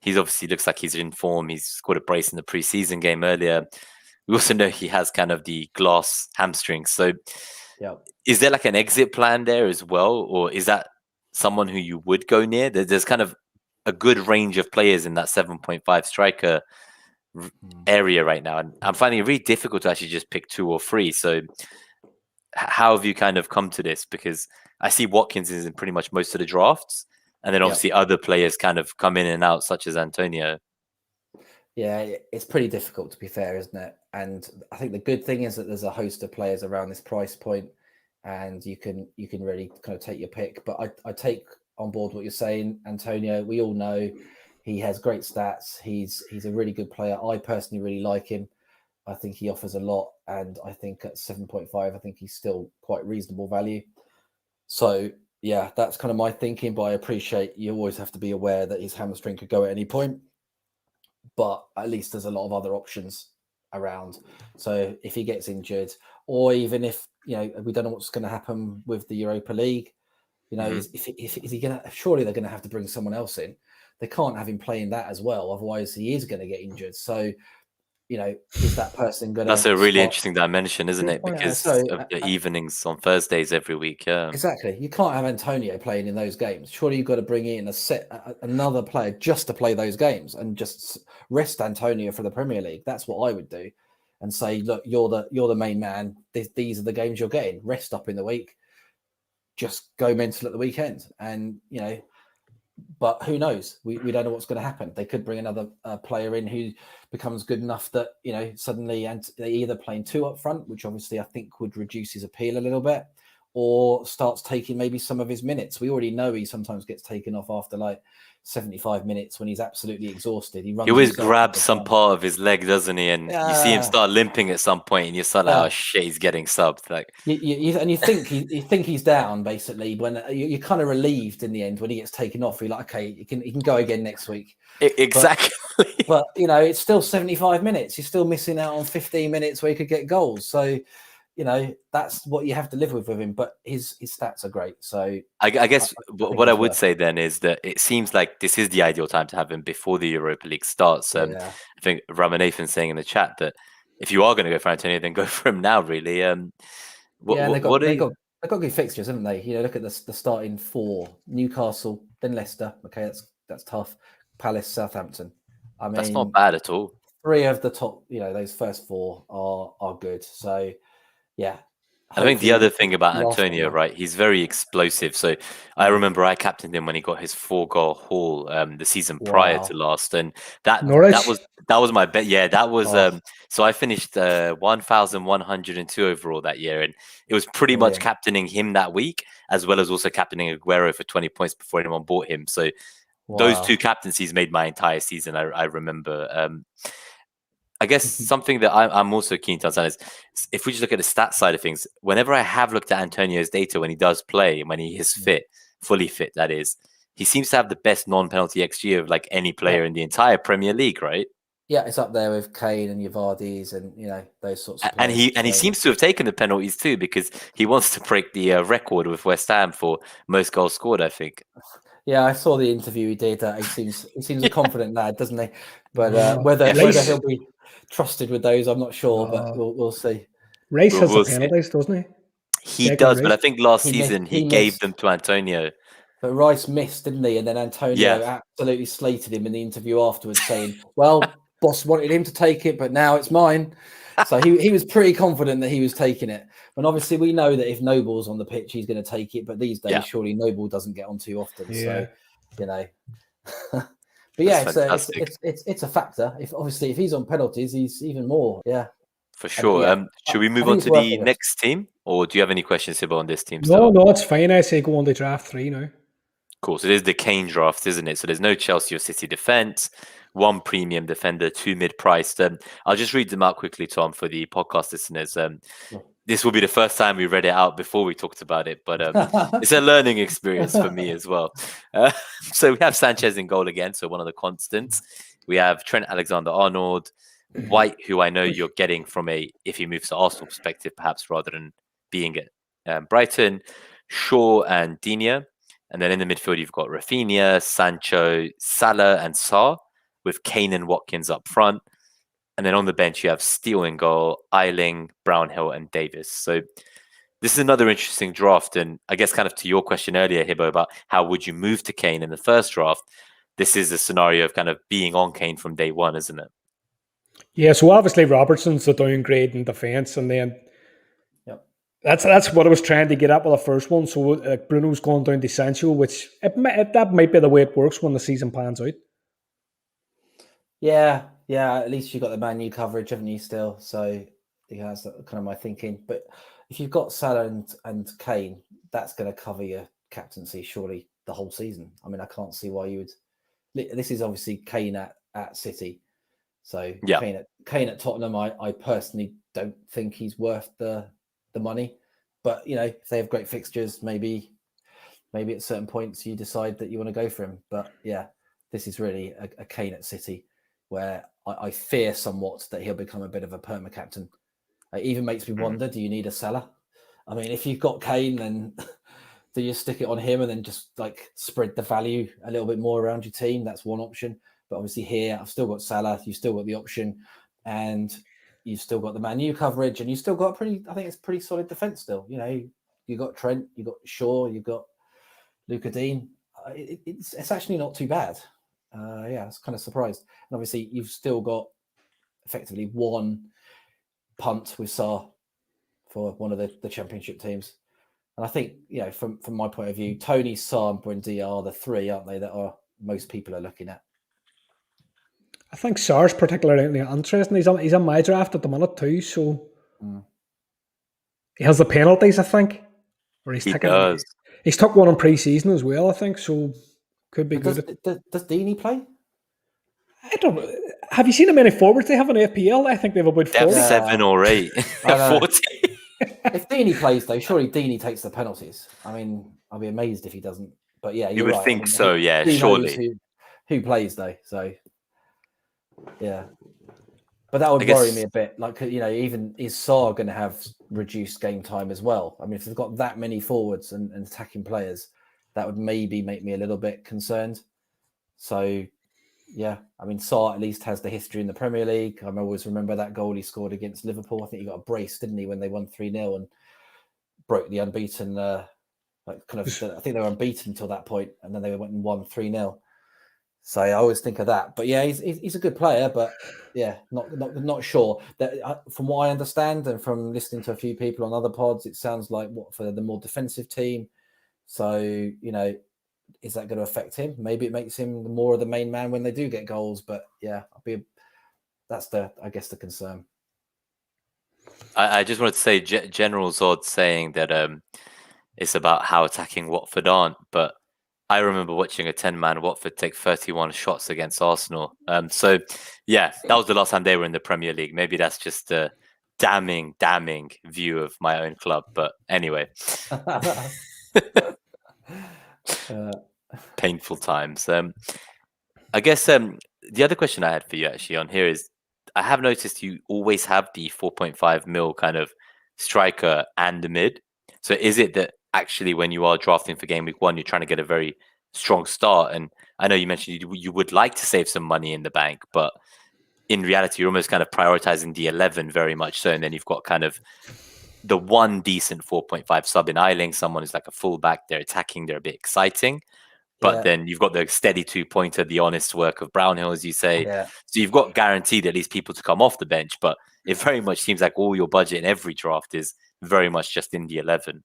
He's obviously looks like he's in form. He's scored a brace in the preseason game earlier. We also know he has kind of the glass hamstring. So Yep. is there like an exit plan there as well? Or is that someone who you would go near? There's kind of a good range of players in that 7.5 striker area right now. And I'm finding it really difficult to actually just pick 2 or 3. So how have you kind of come to this? Because I see Watkins is in pretty much most of the drafts. And then obviously other players kind of come in and out, such as Antonio. Yeah, it's pretty difficult, to be fair, isn't it? And I think the good thing is that there's a host of players around this price point, and you can really kind of take your pick. But I take on board what you're saying, Antonio. We all know he has great stats. He's a really good player. I personally really like him. I think he offers a lot, and I think at 7.5, I think he's still quite reasonable value. So yeah, that's kind of my thinking. But I appreciate you always have to be aware that his hamstring could go at any point. But at least there's a lot of other options around. So if he gets injured, or even if, you know, we don't know what's going to happen with the Europa League, you know, is he going to, surely they're going to have to bring someone else in. They can't have him playing that as well. Otherwise he is going to get injured. So, you know, is that person going to... That's a really interesting dimension, isn't it? Because so, of the evenings on Thursdays every week. Yeah, exactly. You can't have Antonio playing in those games. Surely you've got to bring in another player just to play those games and just rest Antonio for the Premier League. That's what I would do, and say, look, you're the main man. These are the games you're getting. Rest up in the week. Just go mental at the weekend, and you know. But who knows? We don't know what's going to happen. They could bring another player in who becomes good enough that, you know, suddenly they either playing 2 up front, which obviously I think would reduce his appeal a little bit, or starts taking maybe some of his minutes. We already know he sometimes gets taken off after like 75 minutes when he's absolutely exhausted. He always grabs some part of his leg, doesn't he? And you see him start limping at some point, and you're sort of like, oh shit, he's getting subbed. Like, you think he's down basically when you're kind of relieved in the end when he gets taken off. You're like, okay, he can go again next week. Exactly. But you know, it's still 75 minutes. You're still missing out on 15 minutes where you could get goals. So, you know, that's what you have to live with him. But his stats are great. So I guess what I would say then is that it seems like this is the ideal time to have him before the Europa League starts. I think Ramanathan's saying in the chat that if you are going to go for Antonio, then go for him now, really. They've got good fixtures, haven't they? You know, look at the starting 4: Newcastle, then Leicester. Okay, that's tough. Palace, Southampton. I mean, that's not bad at all. 3 of the top, you know, those first 4 are good. So yeah. I think the other thing about Antonio, right, he's very explosive. So I remember I captained him when he got his 4-goal haul the season prior to last, and that was my bet. Yeah, that was so I finished 1,102 overall that year, and it was pretty much captaining him that week, as well as also captaining Aguero for 20 points before anyone bought him. So those 2 captaincies made my entire season. I remember. I guess something that I'm also keen to understand is if we just look at the stat side of things, whenever I have looked at Antonio's data when he does play, when he is fit, fully fit, that is, he seems to have the best non-penalty XG of like any player in the entire Premier League, right? Yeah, it's up there with Kane and Yavardis and, you know, those sorts of players. And he seems to have taken the penalties too, because he wants to break the record with West Ham for most goals scored, I think. Yeah, I saw the interview he did. He seems a confident lad, doesn't he? But whether he'll be trusted with those, I'm not sure, but we'll see. Rice has the penalties, doesn't he? He does, but I think last season he gave them to Antonio. But Rice missed, didn't he? And then Antonio absolutely slated him in the interview afterwards, saying, well, boss wanted him to take it, but now it's mine. So he was pretty confident that he was taking it. And obviously we know that if Noble's on the pitch, he's going to take it. But these days, surely Noble doesn't get on too often. So, you know. But yeah, it's a factor. If he's on penalties, he's even more. Yeah. For sure. Should we move on to the next team? Or do you have any questions, Hibbo, on this team? No, it's fine. I say go on to draft 3 now. Cool. So it is the Kane draft, isn't it? So there's no Chelsea or City defense, 1 premium defender, 2 mid-priced. I'll just read them out quickly, Tom, for the podcast listeners. This will be the first time we read it out before we talked about it, but it's a learning experience for me as well. So we have Sanchez in goal again, so one of the constants. We have Trent Alexander-Arnold, White, who I know you're getting from if he moves to Arsenal perspective, perhaps rather than being at Brighton, Shaw and Digne. And then in the midfield, you've got Rafinha, Sancho, Salah and Sarr, with Kane and Watkins up front. And then on the bench, you have Steele in goal, Eiling, Brownhill and Davis. So this is another interesting draft. And I guess kind of to your question earlier, Hibbo, about how would you move to Kane in the first draft? This is a scenario of kind of being on Kane from day one, isn't it? Yeah, so obviously Robertson's the downgrade in defence, and then Yep. that's what I was trying to get at with the first one. So Bruno's gone down to Sancho, which that might be the way it works when the season plans out. Yeah, at least you got the Man U coverage, haven't you, still? So yeah, that's kind of my thinking. But if you've got Salah and Kane, that's going to cover your captaincy, surely, the whole season. I mean, I can't see why you would... This is obviously Kane at City. So yeah. Kane at Tottenham, I personally don't think he's worth the money. But, you know, if they have great fixtures, maybe at certain points you decide that you want to go for him. But yeah, this is really a Kane at City, where I fear somewhat that he'll become a bit of a perma captain. It even makes me wonder, do you need a Salah? I mean, if you've got Kane, then do you stick it on him and then just like spread the value a little bit more around your team? That's one option. But obviously here, I've still got Salah, you've still got the option, and you've still got the Man U coverage, and you've still got I think it's pretty solid defence still. You know, you got Trent, you got Shaw, you got Luka Dean. It's actually not too bad. Yeah, I was kind of surprised. And obviously, you've still got effectively one punt with Sarr for one of the championship teams. And I think, you know, from my point of view, Tony, Sarr and Buendia are the three, aren't they, that most people are looking at. I think Sarr's particularly interesting. He's on my draft at the minute too, so he has the penalties, I think. Or he does. He's took one in pre-season as well, I think, so could be good. Does Deeney play? I don't know. Have you seen how many forwards they have in FPL? I think they have about 40. 7 or 8. 40. If Deeney plays, though, surely Deeney takes the penalties. I mean, I'll be amazed if he doesn't. But yeah, you would right. think so, yeah, surely. Who plays, though, so... Yeah, but that would worry me a bit. Like, you know, even is Sarr going to have reduced game time as well? I mean, if they've got that many forwards and attacking players, that would maybe make me a little bit concerned. So, yeah, I mean, Sarr at least has the history in the Premier League. I always remember that goal he scored against Liverpool. I think he got a brace, didn't he, when they won 3-0 and broke the unbeaten. I think they were unbeaten until that point, and then they went and won 3-0. So I always think of that. But yeah, he's a good player, but yeah, not sure. That from what I understand and from listening to a few people on other pods, it sounds like for the more defensive team. So, you know, is that going to affect him? Maybe it makes him more of the main man when they do get goals. But yeah, that's I guess the concern. I just wanted to say, General Zod saying that it's about how attacking Watford aren't, but I remember watching a 10-man Watford take 31 shots against Arsenal. So, yeah, that was the last time they were in the Premier League. Maybe that's just a damning view of my own club. But anyway, painful times. I guess the other question I had for you actually on here is, I have noticed you always have the 4.5 mil kind of striker and the mid. So is it that actually when you are drafting for Game Week 1, you're trying to get a very strong start? And I know you mentioned you would like to save some money in the bank, but in reality, you're almost kind of prioritizing the 11 very much so. And then you've got kind of the one decent 4.5 sub in Eiling, someone who's like a fullback, they're attacking, they're a bit exciting. But then you've got the steady 2-pointer, the honest work of Brownhill, as you say. Yeah. So you've got guaranteed at least people to come off the bench. But it very much seems like all your budget in every draft is very much just in the 11.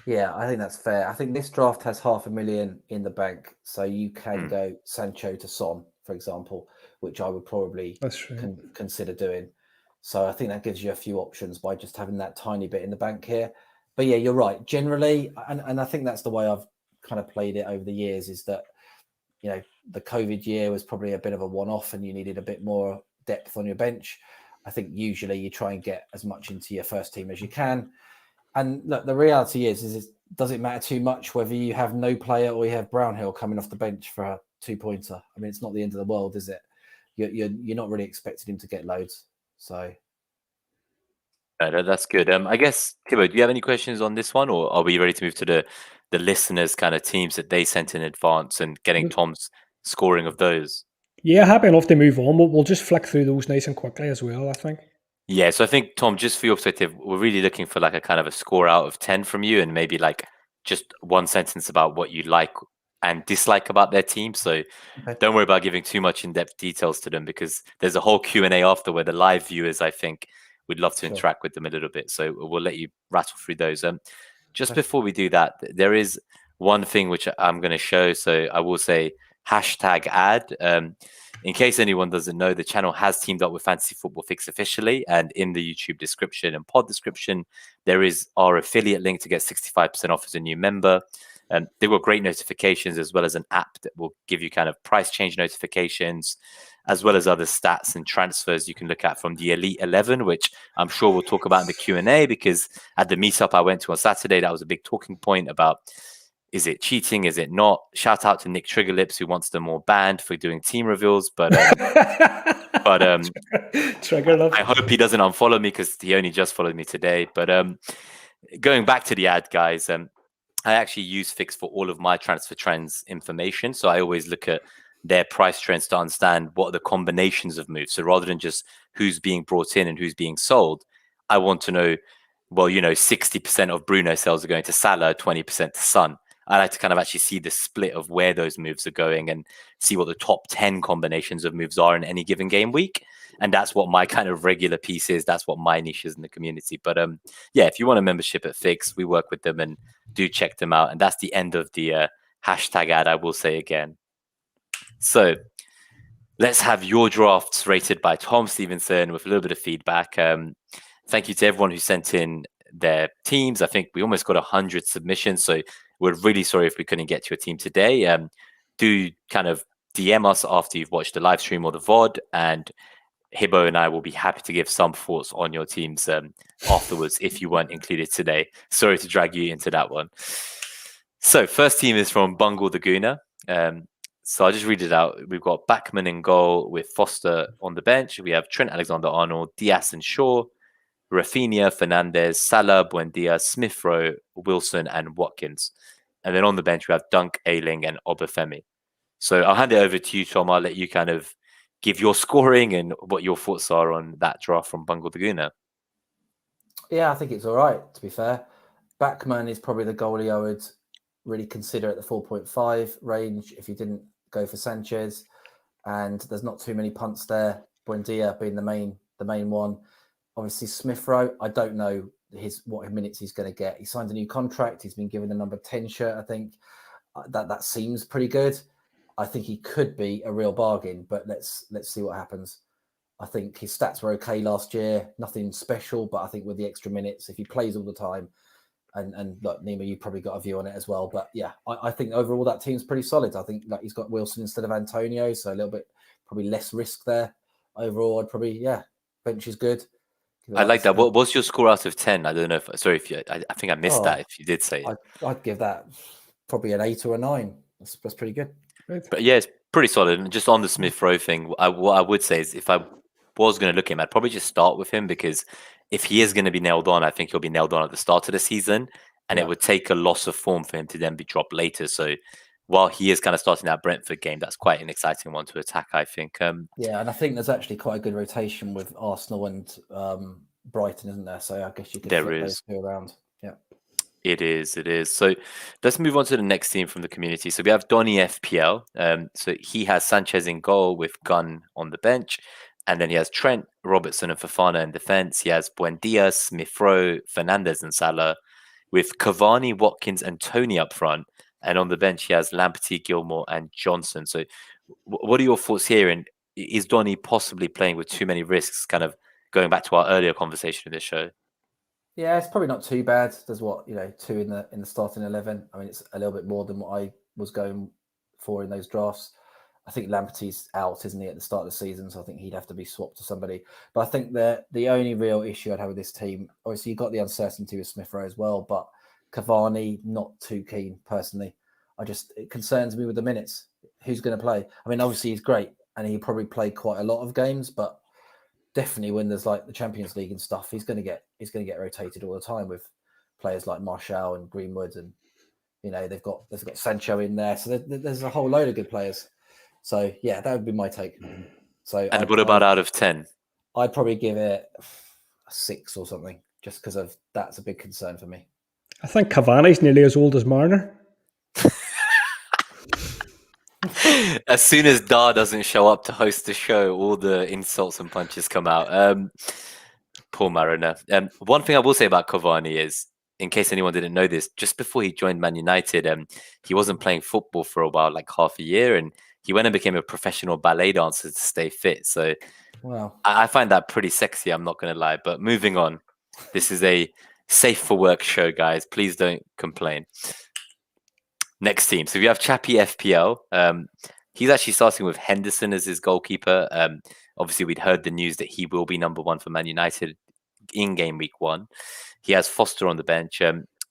Yeah, I think that's fair. I think this draft has 500,000 in the bank. So you can go Sancho to Son, for example, which I would probably consider doing. So I think that gives you a few options by just having that tiny bit in the bank here. But yeah, you're right. Generally, and I think that's the way I've kind of played it over the years, is that, you know, the COVID year was probably a bit of a one-off and you needed a bit more depth on your bench. I think usually you try and get as much into your first team as you can. And look, the reality is does it matter too much whether you have no player or you have Brownhill coming off the bench for a 2-pointer? I mean, it's not the end of the world, is it? you're not really expecting him to get loads. So No, that's good. I guess, Hibbo, do you have any questions on this one, or are we ready to move to the listeners' kind of teams that they sent in advance and getting Tom's scoring of those? Yeah, happy enough to move on. We'll just flick through those nice and quickly as well, I think. Yeah, so I think, Tom, just for your perspective, we're really looking for like a kind of a score out of 10 from you, and maybe like just one sentence about what you like and dislike about their team. So don't worry about giving too much in-depth details to them, because there's a whole Q&A after where the live viewers, I think, would love to interact with them a little bit. So we'll let you rattle through those. Just before we do that, there is one thing which I'm going to show. So I will say #ad. In case anyone doesn't know, the channel has teamed up with Fantasy Football Fix officially, and in the YouTube description and pod description, there is our affiliate link to get 65% off as a new member. They've got great notifications, as well as an app that will give you kind of price change notifications, as well as other stats and transfers you can look at from the Elite 11, which I'm sure we'll talk about in the Q&A, because at the meetup I went to on Saturday, that was a big talking point about, is it cheating? Is it not? Shout out to Nick Triggerlips, who wants them all banned for doing team reveals. But Triggerlips. I hope he doesn't unfollow me, because he only just followed me today. But going back to the ad, guys, I actually use Fix for all of my transfer trends information. So I always look at their price trends to understand what are the combinations of moves. So rather than just who's being brought in and who's being sold, I want to know, well, 60% of Bruno sales are going to Salah, 20% to Son. I like to kind of actually see the split of where those moves are going and see what the top 10 combinations of moves are in any given game week. And that's what my kind of regular piece is. That's what my niche is in the community. But yeah, if you want a membership at Fix, we work with them, and do check them out. And that's the end of the #ad, I will say again. So let's have your drafts rated by Tom Stephenson with a little bit of feedback. Thank you to everyone who sent in their teams. I think we almost got 100 submissions, so we're really sorry if we couldn't get to your team today. Do kind of DM us after you've watched the live stream or the VOD, and Hibbo and I will be happy to give some thoughts on your teams afterwards if you weren't included today. Sorry to drag you into that one. So first team is from Bungle the Gooner. So I'll just read it out. We've got Backman in goal with Foster on the bench. We have Trent Alexander-Arnold, Diaz and Shaw, Rafinha, Fernandez, Salah, Buendia, Smith-Rowe, Wilson, and Watkins. And then on the bench, we have Dunk, Ayling, and Obafemi. So I'll hand it over to you, Tom. I'll let you kind of give your scoring and what your thoughts are on that draft from Bungle the Gooner. Yeah, I think it's all right, to be fair. Backman is probably the goalie I would really consider at the 4.5 range if you didn't go for Sanchez. And there's not too many punts there. Buendia being the main one. Obviously, Smith-Rowe, I don't know what minutes he's going to get. He signed a new contract. He's been given the number 10 shirt, I think. That seems pretty good. I think he could be a real bargain, but let's see what happens. I think his stats were okay last year. Nothing special, but I think with the extra minutes, if he plays all the time, and look, Nima, you've probably got a view on it as well. But yeah, I think overall that team's pretty solid. I think like he's got Wilson instead of Antonio, so a little bit probably less risk there. Overall, I'd probably, bench is good. I like that. What's your score out of 10? I don't know. I think I missed that if you did say it. I'd give that probably an 8 or a 9. That's pretty good. But yeah, it's pretty solid. And just on the Smith-Rowe thing, what I would say is if I was going to look at him, I'd probably just start with him, because if he is going to be nailed on, I think he'll be nailed on at the start of the season, and it would take a loss of form for him to then be dropped later. So while he is kind of starting that Brentford game, that's quite an exciting one to attack, I think. Yeah, and I think there's actually quite a good rotation with Arsenal and Brighton, isn't there? So I guess you could flip those two around. Yeah. It is. So let's move on to the next team from the community. So we have Donny FPL. So he has Sanchez in goal with Gunn on the bench. And then he has Trent, Robertson, and Fofana in defense. He has Buendia, Smith-Rowe, Fernandez, and Salah, with Cavani, Watkins, and Tony up front. And on the bench, he has Lamptey, Gilmore, and Johnson. So what are your thoughts here? And is Donny possibly playing with too many risks, kind of going back to our earlier conversation in this show? Yeah, it's probably not too bad. There's 2 in the starting 11. I mean, it's a little bit more than what I was going for in those drafts. I think Lamptey's out, isn't he, at the start of the season? So I think he'd have to be swapped to somebody. But I think the only real issue I'd have with this team, obviously you've got the uncertainty with Smith-Rowe as well, but Cavani, not too keen personally. It concerns me with the minutes. Who's going to play? I mean, obviously he's great and he probably played quite a lot of games, but definitely when there's like the Champions League and stuff, he's going to get rotated all the time with players like Martial and Greenwood, and they've got Sancho in there, so there's a whole load of good players. So yeah, that would be my take. So And what about out of 10? I'd probably give it a 6 or something, just because of that's a big concern for me. I think Cavani's nearly as old as Marner. As soon as Dar doesn't show up to host the show, all the insults and punches come out. Poor Mariner. One thing I will say about Cavani is, in case anyone didn't know this, just before he joined Man United, he wasn't playing football for a while, like half a year, and he went and became a professional ballet dancer to stay fit. So wow, I find that pretty sexy, I'm not going to lie. But moving on, this is a safe for work show, guys. Please don't complain. Next team. So we have Chappie FPL. He's actually starting with Henderson as his goalkeeper. Obviously, we'd heard the news that he will be number 1 for Man United in game week 1. He has Foster on the bench.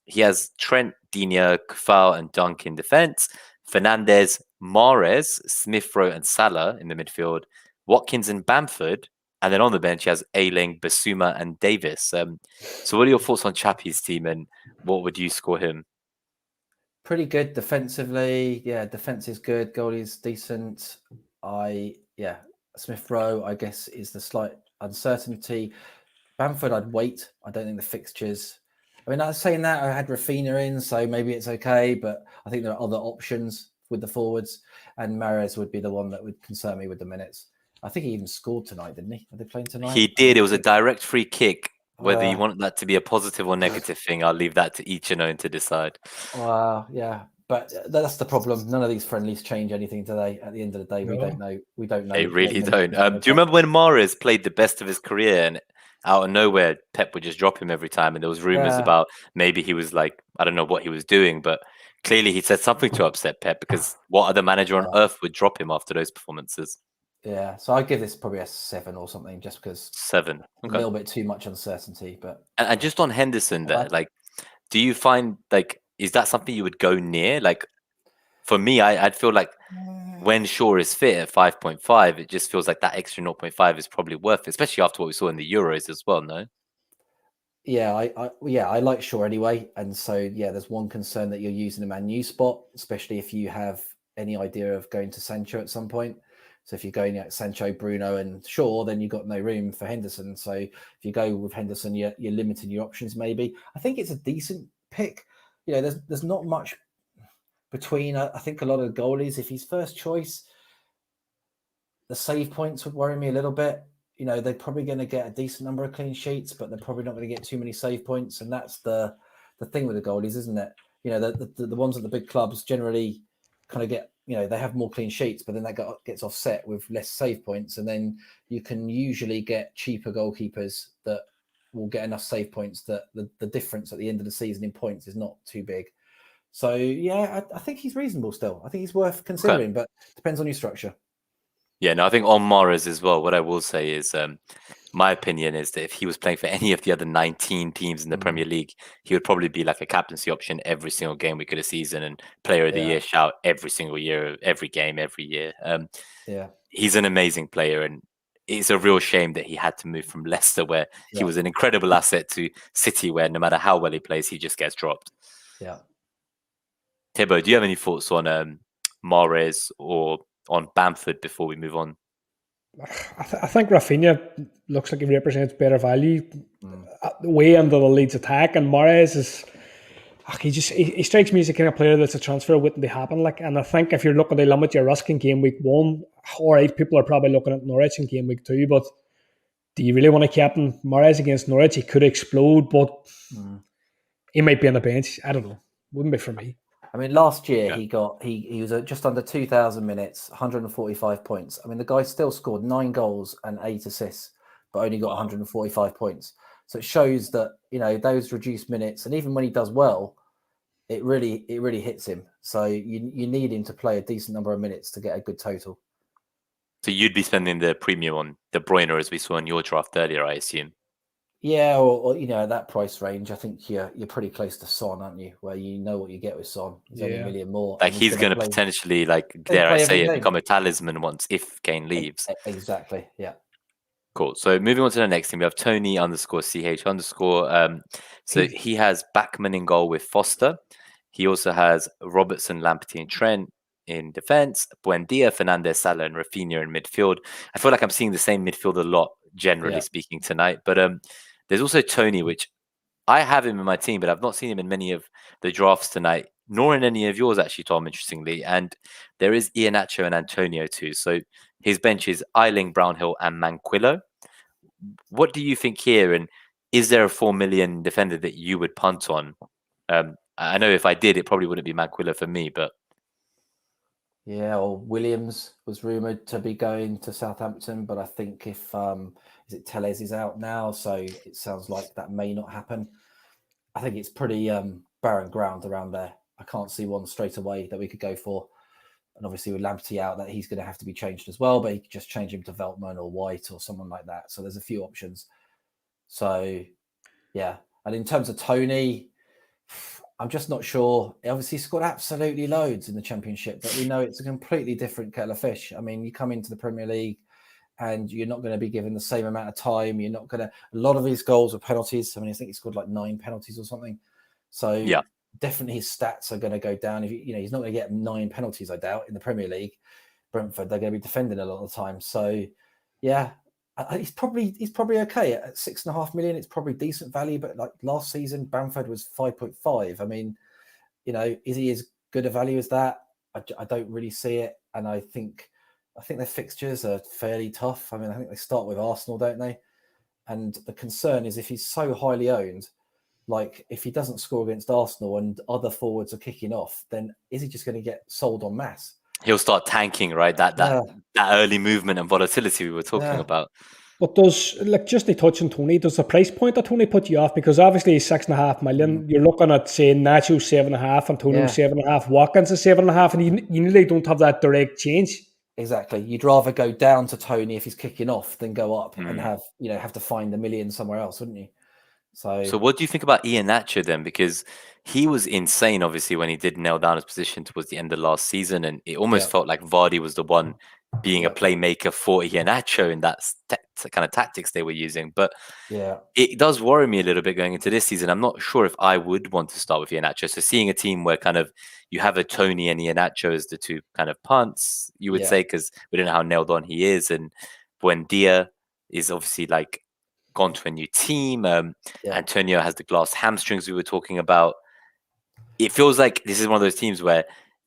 He has Trent, Digne, Kufal, and Dunk in defense. Fernandez, Mahrez, Smith-Rowe, and Salah in the midfield. Watkins and Bamford. And then on the bench, he has Ayling, Basuma, and Davis. So what are your thoughts on Chappie's team, and what would you score him? pretty good defensively. Yeah, defense is good. Goalie's decent. Smith-Rowe, I guess, is the slight uncertainty. Bamford, I'd wait. I don't think the fixtures. I mean, I was saying that I had Rafinha in, so maybe it's okay, but I think there are other options with the forwards, and Mahrez would be the one that would concern me with the minutes. I think he even scored tonight, didn't he? Are they playing tonight? He did. It was a direct free kick. Whether you want that to be a positive or negative thing, I'll leave that to each and own to decide. Yeah, but that's the problem. None of these friendlies change anything today. At the end of the day, we don't know. We don't know. They really don't. Do you remember when Mahrez played the best of his career, and out of nowhere, Pep would just drop him every time, and there was rumors about maybe he was like, I don't know what he was doing, but clearly he said something to upset Pep, because what other manager on earth would drop him after those performances? Yeah, so I'd give this probably a 7 or something, just because 7. a little bit too much uncertainty. But and just on Henderson there, like, do you find, like, is that something you would go near? Like, for me, I'd feel like when Shaw is fit at 5.5, it just feels like that extra 0.5 is probably worth it, especially after what we saw in the Euros as well, no? Yeah, I like Shaw anyway, and so yeah, there's one concern that you're using a Man U spot, especially if you have any idea of going to Sancho at some point. So if you're going at Sancho, Bruno, and Shaw, then you've got no room for Henderson. So if you go with Henderson, you're limiting your options. Maybe I think it's a decent pick. You know, there's not much between. I think a lot of the goalies, if he's first choice, the save points would worry me a little bit. You know, they're probably going to get a decent number of clean sheets, but they're probably not going to get too many save points. And that's the thing with the goalies, isn't it? You know, the ones at the big clubs generally kind of get, you know, they have more clean sheets, but then that gets offset with less save points. And then you can usually get cheaper goalkeepers that will get enough save points that the difference at the end of the season in points is not too big. So, yeah, I think he's reasonable still. I think he's worth considering, but it depends on your structure. Yeah, no, I think on Mahrez as well, what I will say is, my opinion is that if he was playing for any of the other 19 teams in the Premier League, he would probably be like a captaincy option every single game week of the season, and player of the year shout every single year, every game, every year. He's an amazing player, and it's a real shame that he had to move from Leicester, where he was an incredible asset, to City, where no matter how well he plays, he just gets dropped. Yeah. Hibbo, do you have any thoughts on Mahrez or on Bamford before we move on? I think Rafinha looks like he represents better value way under the Leeds attack, and Mahrez is he strikes me as the kind of player that's a transfer waiting to happen. Like, and I think if you're looking to limit your risk in game week 1, all right, people are probably looking at Norwich in game week 2, but do you really want to captain Mahrez against Norwich? He could explode, but he might be on the bench. I don't know. Wouldn't be for me. I mean, last year he was at just under 2,000 minutes, 145 points. I mean, the guy still scored 9 goals and 8 assists, but only got 145 points. So it shows that, you know, those reduced minutes, and even when he does well, it really hits him. So you need him to play a decent number of minutes to get a good total. So you'd be spending the premium on De Bruyne, as we saw in your draft earlier, I assume. Yeah, or at that price range, I think you're pretty close to Son, aren't you? Where you know what you get with Son. He's only a million more. Like and he's going to play, potentially, like, gonna dare I play every say it, game. become a talisman once if Kane leaves. Exactly. Yeah. Cool. So moving on to the next team, we have Tony_CH_. So he has Backman in goal with Foster. He also has Robertson, Lamptey, and Trent in defense. Buendia, Fernandez, Salah, and Rafinha in midfield. I feel like I'm seeing the same midfield a lot, generally speaking, tonight. But there's also Tony, which I have him in my team, but I've not seen him in many of the drafts tonight, nor in any of yours, actually, Tom, interestingly. And there is Iheanacho and Antonio too. So his bench is Eiling, Brownhill, and Manquillo. What do you think here? And is there a 4 million defender that you would punt on? I know if I did, it probably wouldn't be Manquillo for me, but. Yeah, or Williams was rumoured to be going to Southampton, but I think if is it Tellez is out now, so it sounds like that may not happen. I think it's pretty barren ground around there. I can't see one straight away that we could go for. And obviously with Lamptey out, that he's going to have to be changed as well, but he could just change him to Veltman or White or someone like that. So there's a few options. So yeah, and in terms of Tony, I'm just not sure. Obviously, he's scored absolutely loads in the Championship, but we know it's a completely different kettle of fish. I mean, you come into the Premier League and you're not going to be given the same amount of time. You're not going to. A lot of these goals are penalties. I mean, I think he scored like 9 penalties or something. So yeah, definitely his stats are going to go down. If he's not going to get 9 penalties, I doubt, in the Premier League. Brentford, they're going to be defending a lot of the time. So yeah, he's probably okay at 6.5 million. It's probably decent value, but like last season, Bamford was 5.5. I mean, is he as good a value as that? I don't really see it, and I think their fixtures are fairly tough. I mean, I think they start with Arsenal, don't they? And the concern is if he's so highly owned, like if he doesn't score against Arsenal and other forwards are kicking off, then is he just going to get sold en masse? He'll start tanking, right? That early movement and volatility we were talking about. But just to touch on Tony, does the price point of Tony put you off? Because obviously he's 6.5 million. You're looking at saying Nacho 7.5, Antonio 7.5, Watkins is 7.5, and you really don't have that direct change. Exactly. You'd rather go down to Tony if he's kicking off than go up and have to find a million somewhere else, wouldn't you? So what do you think about Iheanacho then? Because he was insane, obviously, when he did nail down his position towards the end of last season, and it almost felt like Vardy was the one being a playmaker for Iheanacho in that kind of tactics they were using. But it does worry me a little bit going into this season. I'm not sure if I would want to start with Iheanacho. So seeing a team where kind of you have a Tony and Iheanacho as the two kind of punts, you would say, because we don't know how nailed on he is, and Buendia is obviously like gone to a new team. Antonio has the glass hamstrings we were talking about. It feels like this is one of those teams where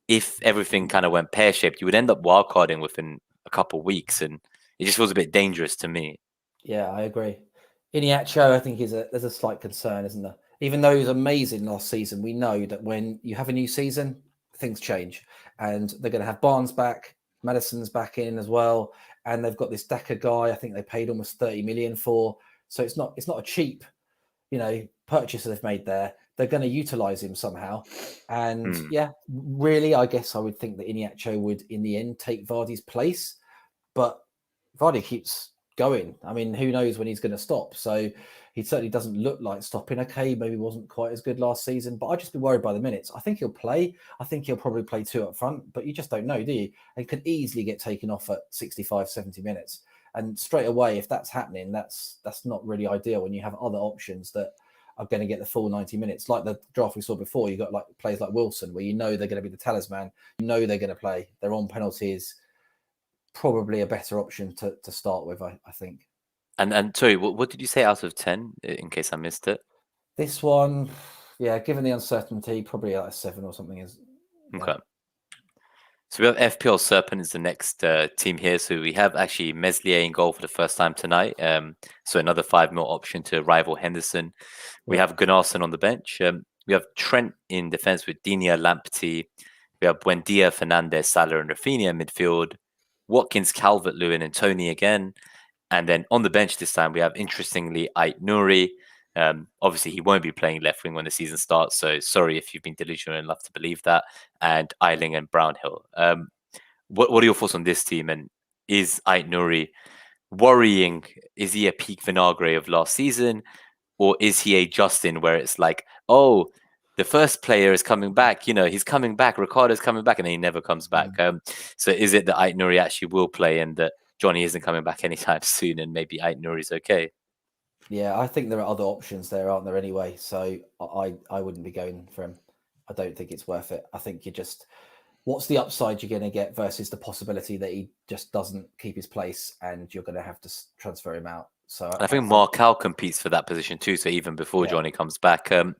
if everything kind of went pear-shaped, you would end up wildcarding within a couple of weeks, and it just feels a bit dangerous to me. Yeah, I agree. Iheanacho, I think, there's a slight concern, isn't there? Even though he was amazing last season, we know that when you have a new season, things change. And they're going to have Barnes back, Madison's back in as well. And they've got this Daka guy, I think they paid almost 30 million for. So it's not a cheap, purchase they've made there. They're going to utilize him somehow. And really, I guess I would think that Iheanacho would, in the end, take Vardy's place. But Vardy keeps going. I mean, who knows when he's going to stop? So he certainly doesn't look like stopping. Okay, maybe wasn't quite as good last season, but I'd just be worried by the minutes. I think he'll play. I think he'll probably play 2 up front, but you just don't know, do you? And could easily get taken off at 65, 70 minutes. And straight away, if that's happening, that's not really ideal when you have other options that are going to get the full 90 minutes. Like the draft we saw before, you got like players like Wilson, where they're going to be the talisman. They're going to play. They're on penalties. Probably a better option to start with, I think. And sorry, what did you say out of 10, in case I missed it? This one, given the uncertainty, probably like a 7 or something. Okay. So we have FPL Serpent is the next team here. So we have actually Meslier in goal for the first time tonight. So another 5 mil option to rival Henderson. We have Gunnarsson on the bench. We have Trent in defense with Digne, Lamptey. We have Buendia, Fernandez, Salah, and Rafinha in midfield. Watkins, Calvert-Lewin, and Tony again. And then on the bench this time, we have, interestingly, Ait Nouri. Obviously, he won't be playing left wing when the season starts. So sorry if you've been delusional enough to believe that. And Eiling and Brownhill. What are your thoughts on this team? And is Ait Nouri worrying. Is he a peak Vinagre of last season, or is he a Justin where it's like, oh, the first player is coming back, he's coming back, Ricardo's coming back, and then he never comes back. So is it that Ait Nouri actually will play and that Johnny isn't coming back anytime soon, and maybe Ait Nouri's okay? Yeah, I think there are other options there, aren't there, anyway? So I wouldn't be going for him. I don't think it's worth it. I think what's the upside you're going to get versus the possibility that he just doesn't keep his place and you're going to have to transfer him out. So I think Marcal competes for that position too. So even before Johnny comes back, and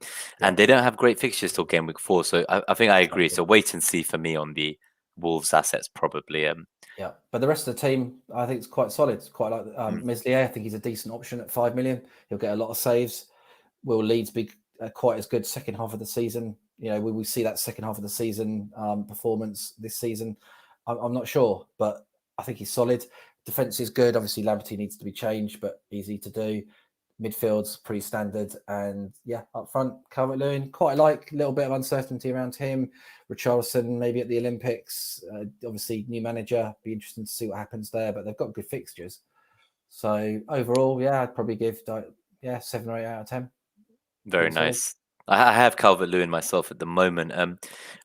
they don't have great fixtures till game week 4. So I think I agree. So wait and see for me on the Wolves assets probably. Yeah, but the rest of the team, I think it's quite solid. It's quite like Meslier. I think he's a decent option at 5 million. He'll get a lot of saves. Will Leeds be quite as good second half of the season? Will we see that second half of the season performance this season? I'm not sure, but I think he's solid. Defense is good. Obviously, Lamberty needs to be changed, but easy to do. Midfield's pretty standard, and up front, Calvert-Lewin, quite like a little bit of uncertainty around him. Richarlison maybe at the Olympics. Obviously, new manager. Be interesting to see what happens there, but they've got good fixtures. So overall, I'd probably give 7 or 8 out of 10. Very nice. I have Calvert-Lewin myself at the moment.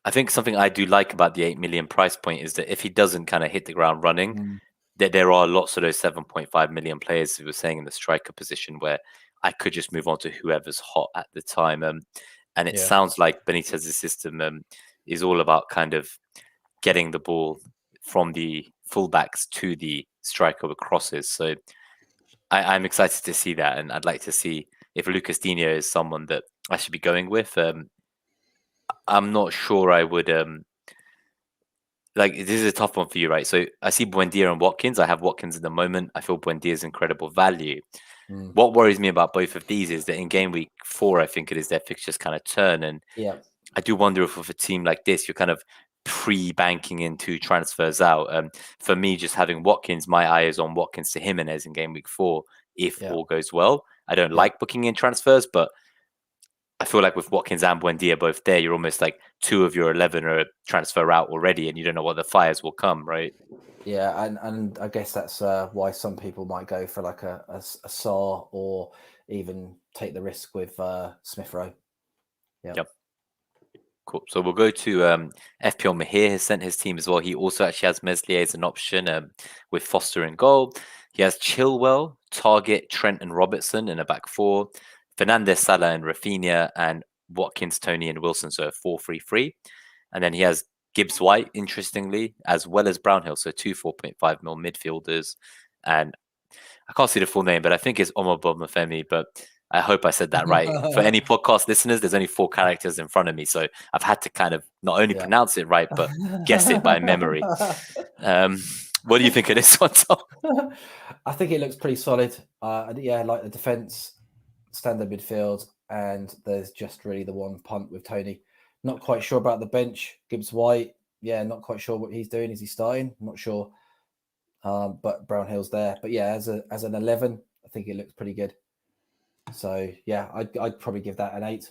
I think something I do like about the 8 million price point is that if he doesn't kind of hit the ground running, that there are lots of those 7.5 million players who were saying in the striker position where I could just move on to whoever's hot at the time. And it sounds like Benitez's system is all about kind of getting the ball from the fullbacks to the striker with crosses. So I'm excited to see that, and I'd like to see if Lucas Digne is someone that I should be going with. I'm not sure I would. This is a tough one for you, right? So I see Buendia and Watkins. I have Watkins at the moment. I feel Buendia is incredible value. What worries me about both of these is that in game week 4, I think it is their fixtures kind of turn. And I do wonder if with a team like this, you're kind of pre-banking into transfers out. For me, just having Watkins, my eye is on Watkins to Jimenez in game week 4, if all goes well. I don't like booking in transfers, but I feel like with Watkins and Buendia both there, you're almost like 2 of your 11 are transfer out already, and you don't know what the fires will come, right? Yeah, and I guess that's why some people might go for like a Saar or even take the risk with Smith Rowe. Yep. Cool. So we'll go to FPL Mahir has sent his team as well. He also actually has Meslier as an option with Foster in goal. He has Chilwell, Target, Trent and Robertson in a back 4. Fernandez, Salah and Rafinha, and Watkins, Tony and Wilson, so 4-3-3. And then he has Gibbs White, interestingly, as well as Brownhill, so 2 4.5 mil midfielders. And I can't see the full name, but I think it's Omar Bomafemi, but I hope I said that right. For any podcast listeners, there's only 4 characters in front of me, so I've had to kind of not only pronounce it right, but guess it by memory. What do you think of this one, Tom? I think it looks pretty solid. Like the defense, standard midfield, and there's just really the one punt with Tony. Not quite sure about the bench. Gibbs White, not quite sure what he's doing. Is he starting? I'm not sure. But Brownhill's there. But as an 11, I think it looks pretty good. So I'd probably give that an 8.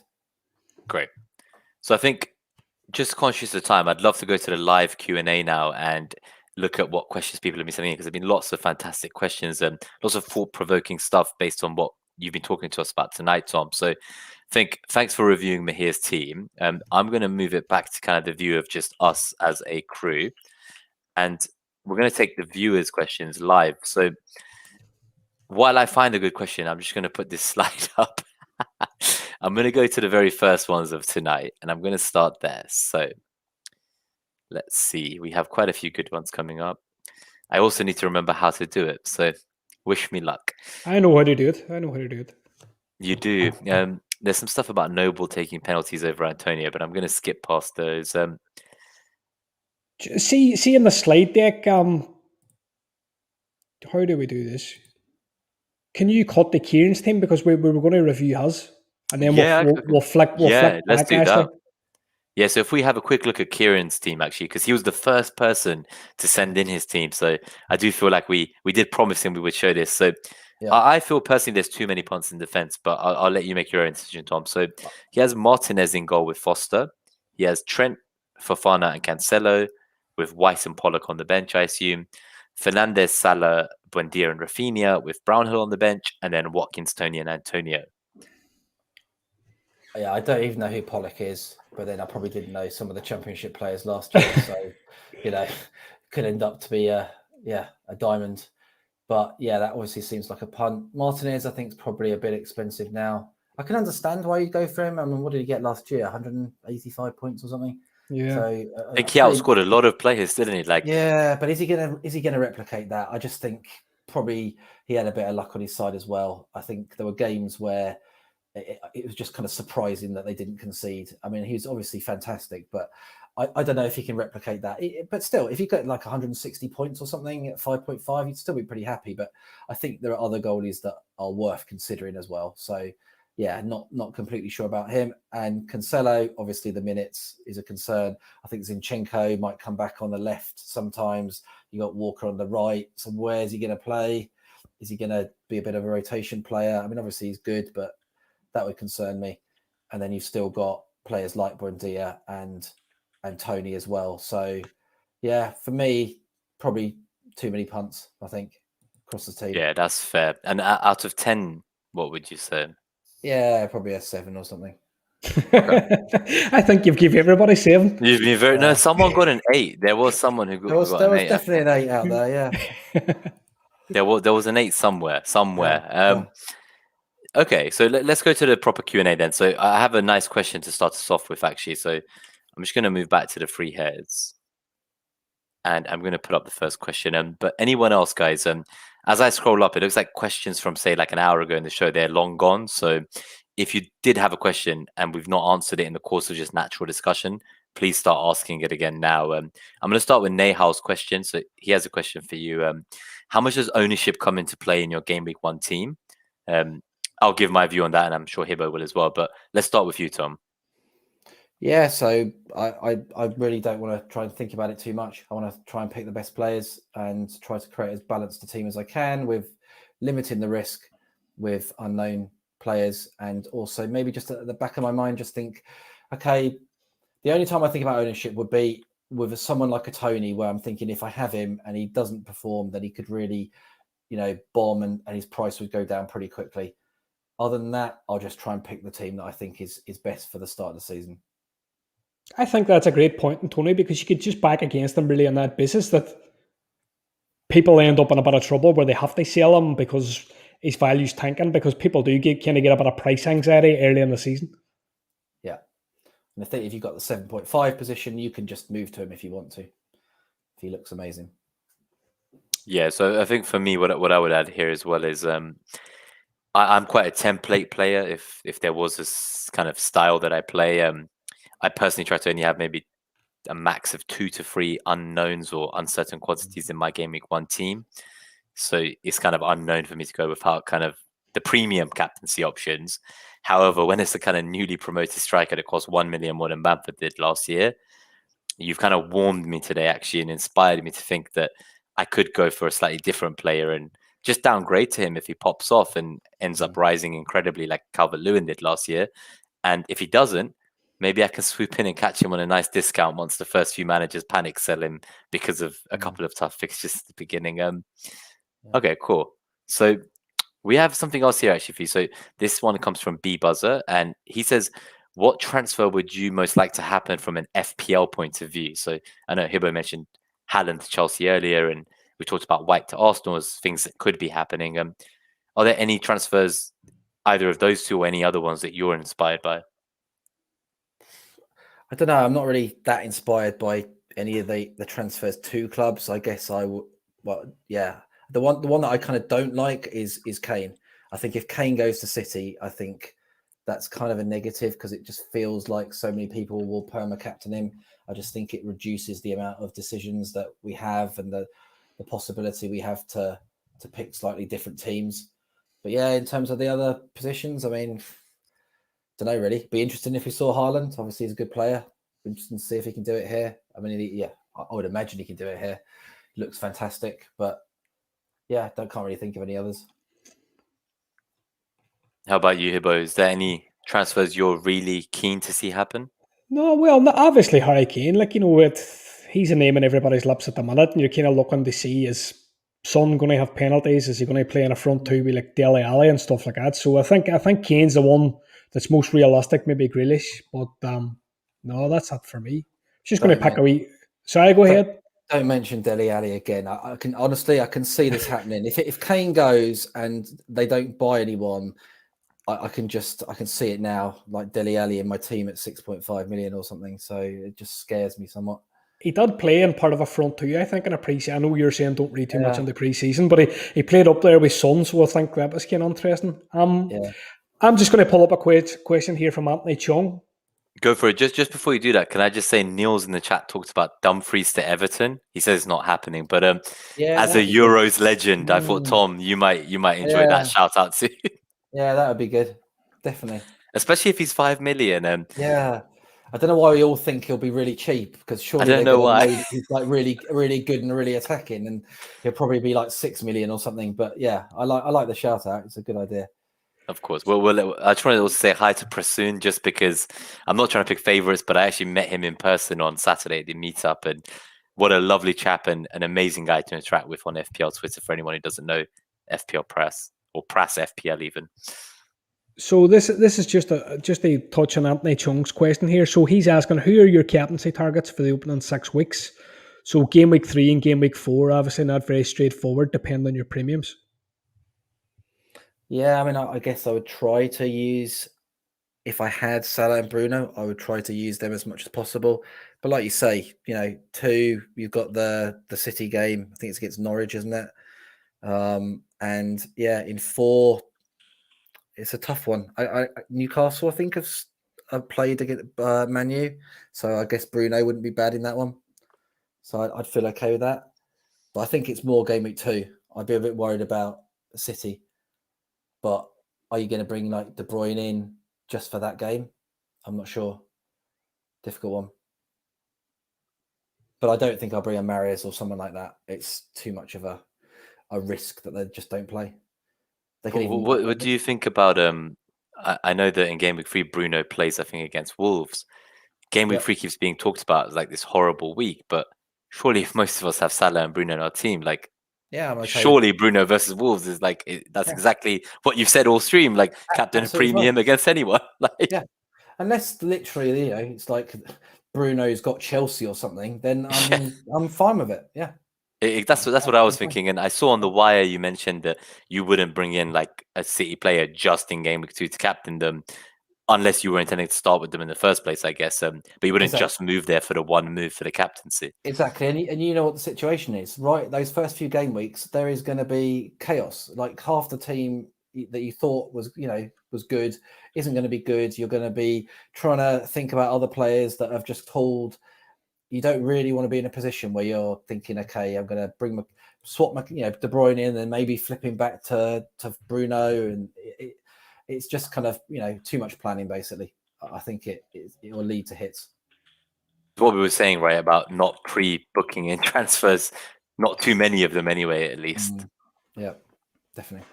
Great. So I think, just conscious of time, I'd love to go to the live Q&A now and look at what questions people have been sending in, because there've been lots of fantastic questions and lots of thought-provoking stuff based on what you've been talking to us about tonight, Tom. So thanks for reviewing Mahir's team. I'm going to move it back to kind of the view of just us as a crew, and we're going to take the viewers' questions live. So while I find a good question, I'm just going to put this slide up. I'm going to go to the very first ones of tonight, and I'm going to start there. So let's see. We have quite a few good ones coming up. I also need to remember how to do it, so wish me luck. I know how to do it. You do. There's some stuff about Noble taking penalties over Antonio, but I'm going to skip past those. See in the slide deck, how do we do this? Can you cut the Kieran's team, because we were going to review his, and then we'll flick let's back, do Ashley. that. Yeah, so if we have a quick look at Kieran's team, actually, because he was the first person to send in his team, so I do feel like we did promise him we would show this. So I feel personally there's too many punts in defense, but I'll let you make your own decision, Tom. So he has Martinez in goal with Foster. He has Trent, Fofana and Cancelo, with White and Pollock on the bench, I assume. Fernandes, Salah, Buendia, and Rafinha with Brownhill on the bench, and then Watkins, Tony, and Antonio. Yeah, I don't even know who Pollock is, but then I probably didn't know some of the Championship players last year, so could end up to be a diamond. But yeah, that obviously seems like a punt. Martinez, I think, is probably a bit expensive now. I can understand why you go for him. I mean, what did he get last year? 185 points or something. Yeah. So I think he outscored a lot of players, didn't he? Yeah, but is he gonna replicate that? I just think probably he had a bit of luck on his side as well. I think there were games where it was just kind of surprising that they didn't concede. I mean, he's obviously fantastic, but I don't know if he can replicate that. But still, if you get like 160 points or something at 5.5, you'd still be pretty happy. But I think there are other goalies that are worth considering as well. So yeah, not completely sure about him. And Cancelo, obviously the minutes is a concern. I think Zinchenko might come back on the left sometimes. You got Walker on the right. So where's he going to play? Is he going to be a bit of a rotation player? I mean, obviously he's good, but that would concern me. And then you've still got players like Buendia and Tony as well. So yeah, for me, probably too many punts, I think, across the team. Yeah, that's fair. And out of 10, what would you say? Yeah, probably a 7 or something. I think you've given everybody 7. You've been very no. Someone got an 8. There was someone who got. There was an 8. definitely an 8 out there. Yeah. There was an 8 somewhere. Yeah. Okay, so let's go to the proper Q&A then. So I have a nice question to start us off with, actually. So I'm just going to move back to the free heads, and I'm going to put up the first question. But anyone else, guys? As I scroll up, it looks like questions from say like an hour ago in the show. They're long gone. So if you did have a question and we've not answered it in the course of just natural discussion, please start asking it again now. I'm going to start with Nehal's question. So he has a question for you. How much does ownership come into play in your Game Week 1 team? I'll give my view on that, and I'm sure Hibbo will as well. But let's start with you, Tom. Yeah, so I really don't want to try and think about it too much. I want to try and pick the best players and try to create as balanced a team as I can with limiting the risk with unknown players, and also maybe just at the back of my mind just think, okay, the only time I think about ownership would be with someone like a Tony, where I'm thinking if I have him and he doesn't perform, then he could really, bomb and his price would go down pretty quickly. Other than that, I'll just try and pick the team that I think is best for the start of the season. I think that's a great point, Tony, because you could just back against them really on that basis that people end up in a bit of trouble where they have to sell him because his value's tanking, because people do get a bit of price anxiety early in the season. Yeah. And I think if you've got the 7.5 position, you can just move to him if you want to, if he looks amazing. Yeah, so I think for me, what I would add here as well is I'm quite a template player. If there was this kind of style that I play, I personally try to only have maybe a max of 2 to 3 unknowns or uncertain quantities in my Game Week 1 team. So it's kind of unknown for me to go without kind of the premium captaincy options. However, when it's a kind of newly promoted striker that costs 1 million more than Bamford did last year, you've kind of warmed me today, actually, and inspired me to think that I could go for a slightly different player and just downgrade to him if he pops off and ends up rising incredibly like Calvert-Lewin did last year. And if he doesn't, maybe I can swoop in and catch him on a nice discount once the first few managers panic sell him because of a couple of tough fixtures at the beginning. Okay, cool. So we have something else here actually for you. So this one comes from B Buzzer, and he says, what transfer would you most like to happen from an FPL point of view? So I know Hibbo mentioned Haaland to Chelsea earlier, and we talked about White to Arsenal as things that could be happening. Are there any transfers, either of those two or any other ones that you're inspired by? I don't know. I'm not really that inspired by any of the transfers to clubs. I guess I would. Well, yeah. The one that I kind of don't like is Kane. I think if Kane goes to City, I think that's kind of a negative because it just feels like so many people will perma-captain him. I just think it reduces the amount of decisions that we have and the possibility we have to pick slightly different teams. But yeah, in terms of the other positions, I mean, don't know really. Be interesting if we saw Haaland. Obviously, he's a good player. Be interesting to see if he can do it here. I mean, I would imagine he can do it here. He looks fantastic, but yeah, can't really think of any others. How about you, Hibbo? Is there any transfers you're really keen to see happen? No, well, obviously Harry Kane. He's a name in everybody's lips at the minute, and you're kind of looking to see is Son going to have penalties? Is he going to play in a front two with like Dele Alli and stuff like that? So I think Kane's the one that's most realistic. Maybe Grealish, but no, that's not for me. She's going to pick a wee. Sorry, go ahead. Don't mention Dele Alli again. I can honestly, I can see this happening. If Kane goes and they don't buy anyone, I can see it now. Like Dele Alli in my team at 6.5 million or something. So it just scares me somewhat. He did play in part of a front two, I think, in a pre-season. I know you're saying don't read too much in the pre-season, but he played up there with Son, so I think that was kind of interesting. I'm just going to pull up a question here from Anthony Chung. Go for it. Just before you do that, can I just say Neil's in the chat talked about Dumfries to Everton. He says it's not happening, but as a Euros legend, I thought Tom, you might enjoy that shout out too. Yeah, that would be good, definitely. Especially if he's 5 million. Yeah, I don't know why we all think he'll be really cheap, because surely I don't know why he's like really, really good and really attacking, and he'll probably be like 6 million or something. But yeah, I like the shout out. It's a good idea. Of course. Well, I just wanted to also say hi to Prasoon, just because I'm not trying to pick favorites, but I actually met him in person on Saturday at the meetup, and what a lovely chap and an amazing guy to interact with on FPL Twitter. For anyone who doesn't know FPL Press or Press FPL even. So this is just a touch on Anthony Chung's question here. So he's asking, who are your captaincy targets for the opening 6 weeks? So game week 3 and game week 4, obviously not very straightforward, depending on your premiums. Yeah, I mean, I guess I would try to use, if I had Salah and Bruno, I would try to use them as much as possible. But like you say, 2, you've got the City game. I think it's against Norwich, isn't it? And yeah, in 4, it's a tough one. Newcastle, I think, have played against Man U, so I guess Bruno wouldn't be bad in that one. So I'd feel okay with that. But I think it's more game week 2. I'd be a bit worried about City. But are you going to bring like De Bruyne in just for that game? I'm not sure. Difficult one. But I don't think I'll bring a Mahrez or someone like that. It's too much of a risk that they just don't play. What do you think about I know that in game week 3 Bruno plays, I think, against Wolves. Game week 3 keeps being talked about as like this horrible week, but surely if most of us have Salah and Bruno in our team, like I'm okay surely Bruno versus Wolves is like that's exactly what you've said all stream, like captain a premium against anyone. Like unless literally, it's like Bruno's got Chelsea or something, then I'm fine with it. Yeah. That's what I was thinking, and I saw on the wire you mentioned that you wouldn't bring in like a City player just in game week 2 to captain them, unless you were intending to start with them in the first place, I guess. But you wouldn't just move there for the one move for the captaincy. Exactly, and you know what the situation is, right? Those first few game weeks, there is going to be chaos. Like half the team that you thought was good isn't going to be good. You're going to be trying to think about other players that have just told. You don't really want to be in a position where you're thinking, okay, I'm going to swap my De Bruyne in and maybe flipping back to Bruno, and it's just kind of too much planning. Basically, I think it will lead to hits. What we were saying, right, about not pre-booking in transfers, not too many of them anyway, at least. Yeah, definitely.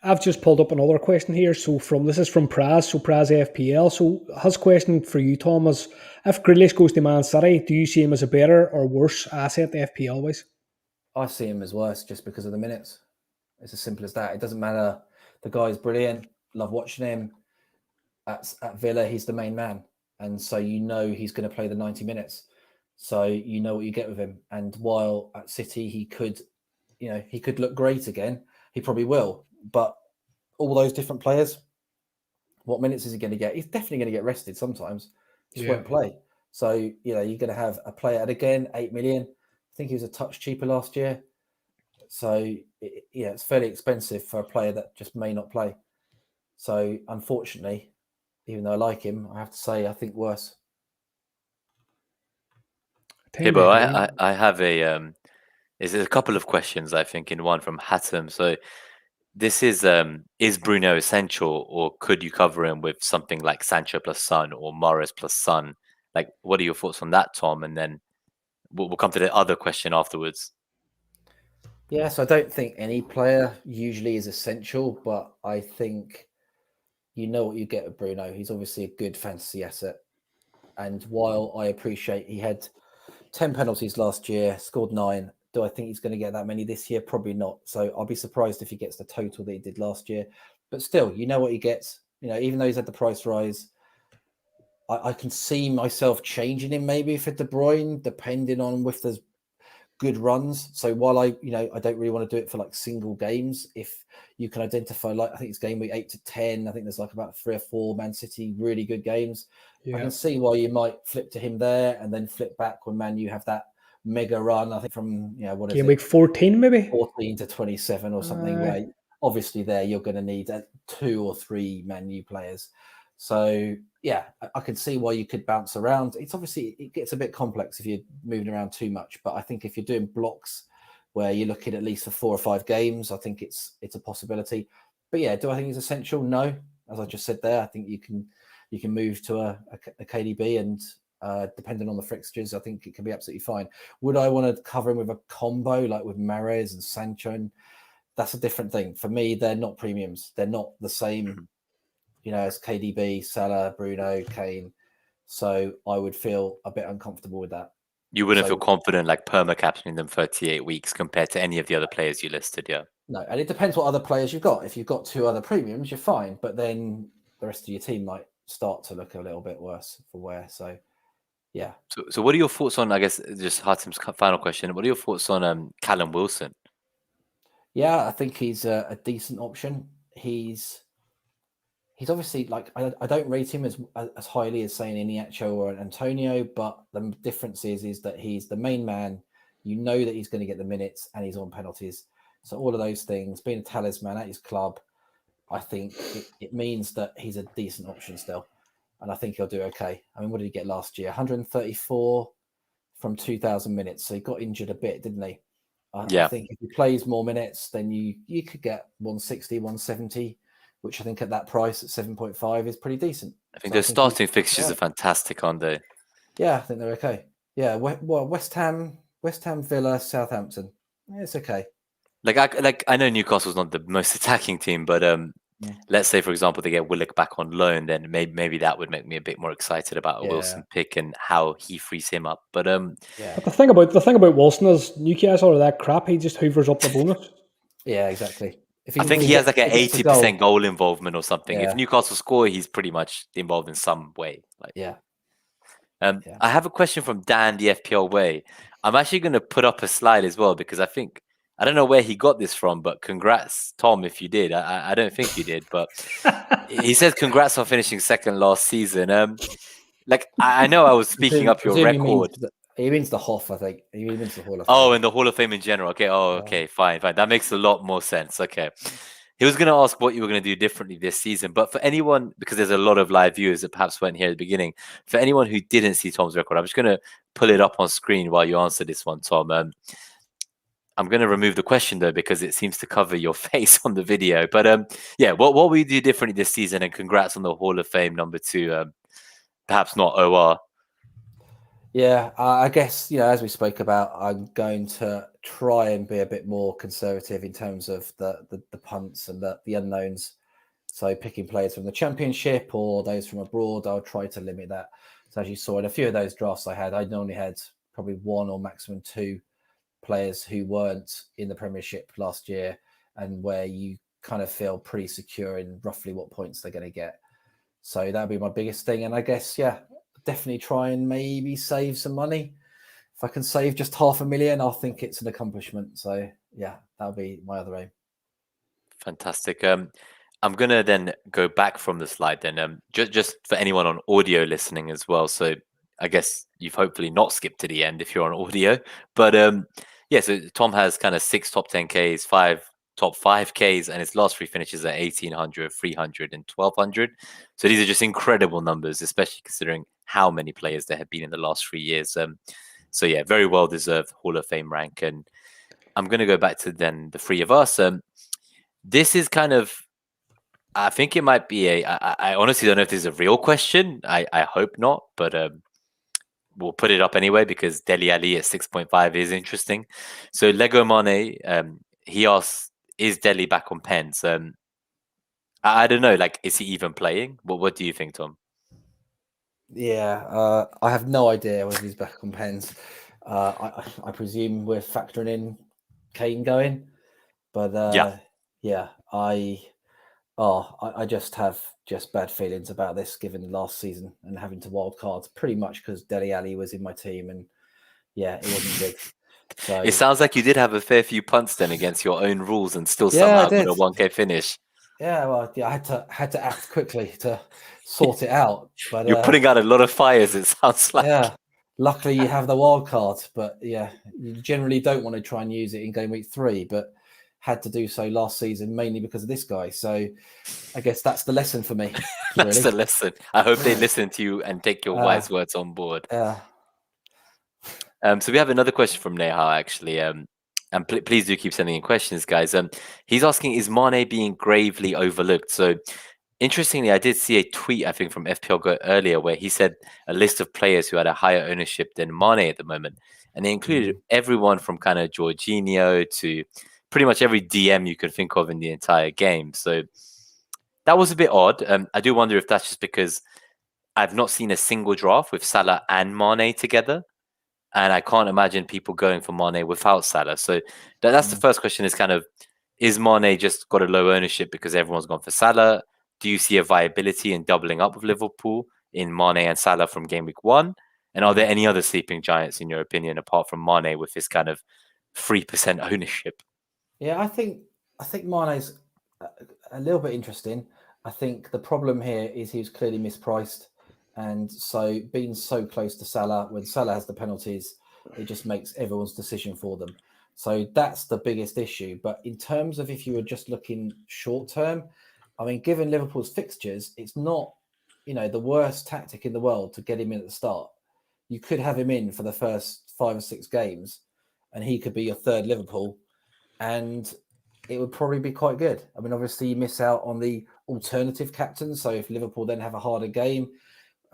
I've just pulled up another question here. So this is from Praz, so Praz FPL. So his question for you, Tom, is if Grealish goes to Man City, do you see him as a better or worse asset FPL wise? I see him as worse just because of the minutes. It's as simple as that. It doesn't matter. The guy's brilliant. Love watching him. At Villa, he's the main man. And so he's going to play the 90 minutes. So you know what you get with him. And while at City, he could look great again. He probably will. But all those different players, what minutes is he going to get? He's definitely going to get rested sometimes. He just won't play. So, you're going to have a player at, again, 8 million. I think he was a touch cheaper last year. So, it's fairly expensive for a player that just may not play. So, unfortunately, even though I like him, I have to say I think worse. Hibbo, I have there's a couple of questions, I think, in one from Hattem. So this is Bruno essential, or could you cover him with something like Sancho plus Son or Mahrez plus Son? Like, what are your thoughts on that, Tom? And then we'll come to the other question afterwards. Yeah, so I don't think any player usually is essential, but I think you know what you get with Bruno. He's obviously a good fantasy asset. And while I appreciate he had 10 penalties last year, scored 9, Do I think he's going to get that many this year? Probably not. So I'll be surprised if he gets the total that he did last year. But still, you know what he gets. You know, even though he's had the price rise, I can see myself changing him maybe for De Bruyne, depending on if there's good runs. So while I don't really want to do it for like single games, if you can identify, like, I think it's game week 8 to 10. I think there's like about 3 or 4 Man City really good games. I can see why you might flip to him there and then flip back when Man U have that mega run. I think from what is game week 14 maybe 14 to 27 or something. Where obviously there you're going to need 2 or 3 Man U players. So yeah, I can see why you could bounce around. It's obviously, it gets a bit complex if you're moving around too much, but I think if you're doing blocks where you're looking at least for 4 or 5 games, I think it's a possibility. But yeah, do I think it's essential? No. As I just said there, I think you can move to a KDB, and depending on the fixtures, I think it can be absolutely fine. Would I want to cover him with a combo like with Mahrez and Sancho? And that's a different thing. For me, they're not premiums. They're not the same, as KDB, Salah, Bruno, Kane. So I would feel a bit uncomfortable with that. You wouldn't feel confident like perma-captaining them 38 weeks compared to any of the other players you listed, yeah? No, and it depends what other players you've got. If you've got 2 other premiums, you're fine. But then the rest of your team might start to look a little bit worse for wear. So, yeah. So what are your thoughts on, I guess, just Hatim's final question, what are your thoughts on Callum Wilson? Yeah, I think he's a decent option. He's obviously, like, I don't rate him as highly as, say, an Iniacho or an Antonio, but the difference is that he's the main man. You know that he's going to get the minutes and he's on penalties. So all of those things, being a talisman at his club, I think it means that he's a decent option still. And I think he'll do okay. I mean, what did he get last year? 134 from 2,000 minutes. So he got injured a bit, didn't he? I think if he plays more minutes, then you could get 160, 170, which I think at that price at 7.5 is pretty decent. I think starting fixtures are fantastic, aren't they? Yeah, I think they're okay. Yeah, well, West Ham, Villa, Southampton. It's okay. I know Newcastle's not the most attacking team, but let's say, for example, they get Willock back on loan, then maybe that would make me a bit more excited about a Wilson pick and how he frees him up. But But the thing about Wilson is Newcastle are that crap. He just hoovers up the bonus. Yeah, exactly. I think he has like an 80% goal involvement or something. If Newcastle score, he's pretty much involved in some way. I have a question from Dan, the FPL Way. I'm actually going to put up a slide as well because I don't know where he got this from, but congrats, Tom, if you did. I don't think you did, but he says congrats on finishing second last season. I know I was speaking up your record. He means the HOF, I think. He means the Hall of Fame. Oh, and the Hall of Fame in general. Okay. Oh, okay. Fine. That makes a lot more sense. Okay. He was going to ask what you were going to do differently this season, but for anyone, because there's a lot of live viewers that perhaps weren't here at the beginning, for anyone who didn't see Tom's record, I'm just going to pull it up on screen while you answer this one, Tom. I'm going to remove the question though, because it seems to cover your face on the video. But yeah, what will you do differently this season? And congrats on the Hall of Fame number 2. Perhaps not OR. Yeah, I guess, as we spoke about, I'm going to try and be a bit more conservative in terms of the punts and the unknowns. So picking players from the Championship or those from abroad, I'll try to limit that. So as you saw in a few of those drafts I only had probably 1 or maximum 2 players who weren't in the Premiership last year, and where you kind of feel pretty secure in roughly what points they're going to get. So that'll be my biggest thing. And I guess, definitely try and maybe save some money. If I can save just $500,000, I'll think it's an accomplishment. So yeah, that'll be my other aim. Fantastic. I'm going to then go back from the slide then, just for anyone on audio listening as well. So I guess you've hopefully not skipped to the end if you're on audio. But yeah, so Tom has kind of 6 top 10Ks, 5 top 5Ks, and his last 3 finishes at 1,800, 300, and 1,200. So these are just incredible numbers, especially considering how many players there have been in the last 3 years. So yeah, very well deserved Hall of Fame rank. And I'm going to go back to then the 3 of us. This is kind of, I think it might be I honestly don't know if this is a real question. I hope not, but we'll put it up anyway because Dele Alli at 6.5 is interesting. So Lego Mane, he asks, is Dele back on pens? I don't know, is he even playing? What do you think, Tom? Yeah, I have no idea whether he's back on pens. I presume we're factoring in Kane going, but yeah, I just have bad feelings about this given last season and having to wild cards pretty much because Dele Alli was in my team and yeah, it wasn't good. So it sounds like you did have a fair few punts then against your own rules and still yeah, somehow got a 1K finish. Yeah, well, yeah, I had to act quickly to sort it out. But You're putting out a lot of fires, it sounds like. yeah, luckily you have the wild card, but yeah, you generally don't want to try and use it in game week 3, but had to do so last season mainly because of this guy. So I guess that's the lesson for me. That's really. the lesson. I hope they listen to you and take your wise words on board. Yeah. So we have another question from Neha, actually. And please do keep sending in questions, guys. He's asking, is Mane being gravely overlooked? So interestingly, I did see a tweet, I think, from FPL Go earlier where he said a list of players who had a higher ownership than Mane at the moment. And they included everyone from kind of Jorginho to pretty much every DM you could think of in the entire game. So that was a bit odd. I do wonder if that's just because I've not seen a single draft with Salah and Mane together. And I can't imagine people going for Mane without Salah. So that's the first question is kind of, is Mane just got a low ownership because everyone's gone for Salah? Do you see a viability in doubling up with Liverpool in Mane and Salah from game week 1? And are there any other sleeping giants, in your opinion, apart from Mane with this kind of 3% ownership? Yeah, I think Mane's a little bit interesting. I think the problem here is he was clearly mispriced. And so being so close to Salah, when Salah has the penalties, it just makes everyone's decision for them. So that's the biggest issue. But in terms of if you were just looking short term, I mean, given Liverpool's fixtures, it's not, the worst tactic in the world to get him in at the start. You could have him in for the first 5 or 6 games and he could be your third Liverpool and it would probably be quite good. I mean, obviously you miss out on the alternative captains. So if Liverpool then have a harder game,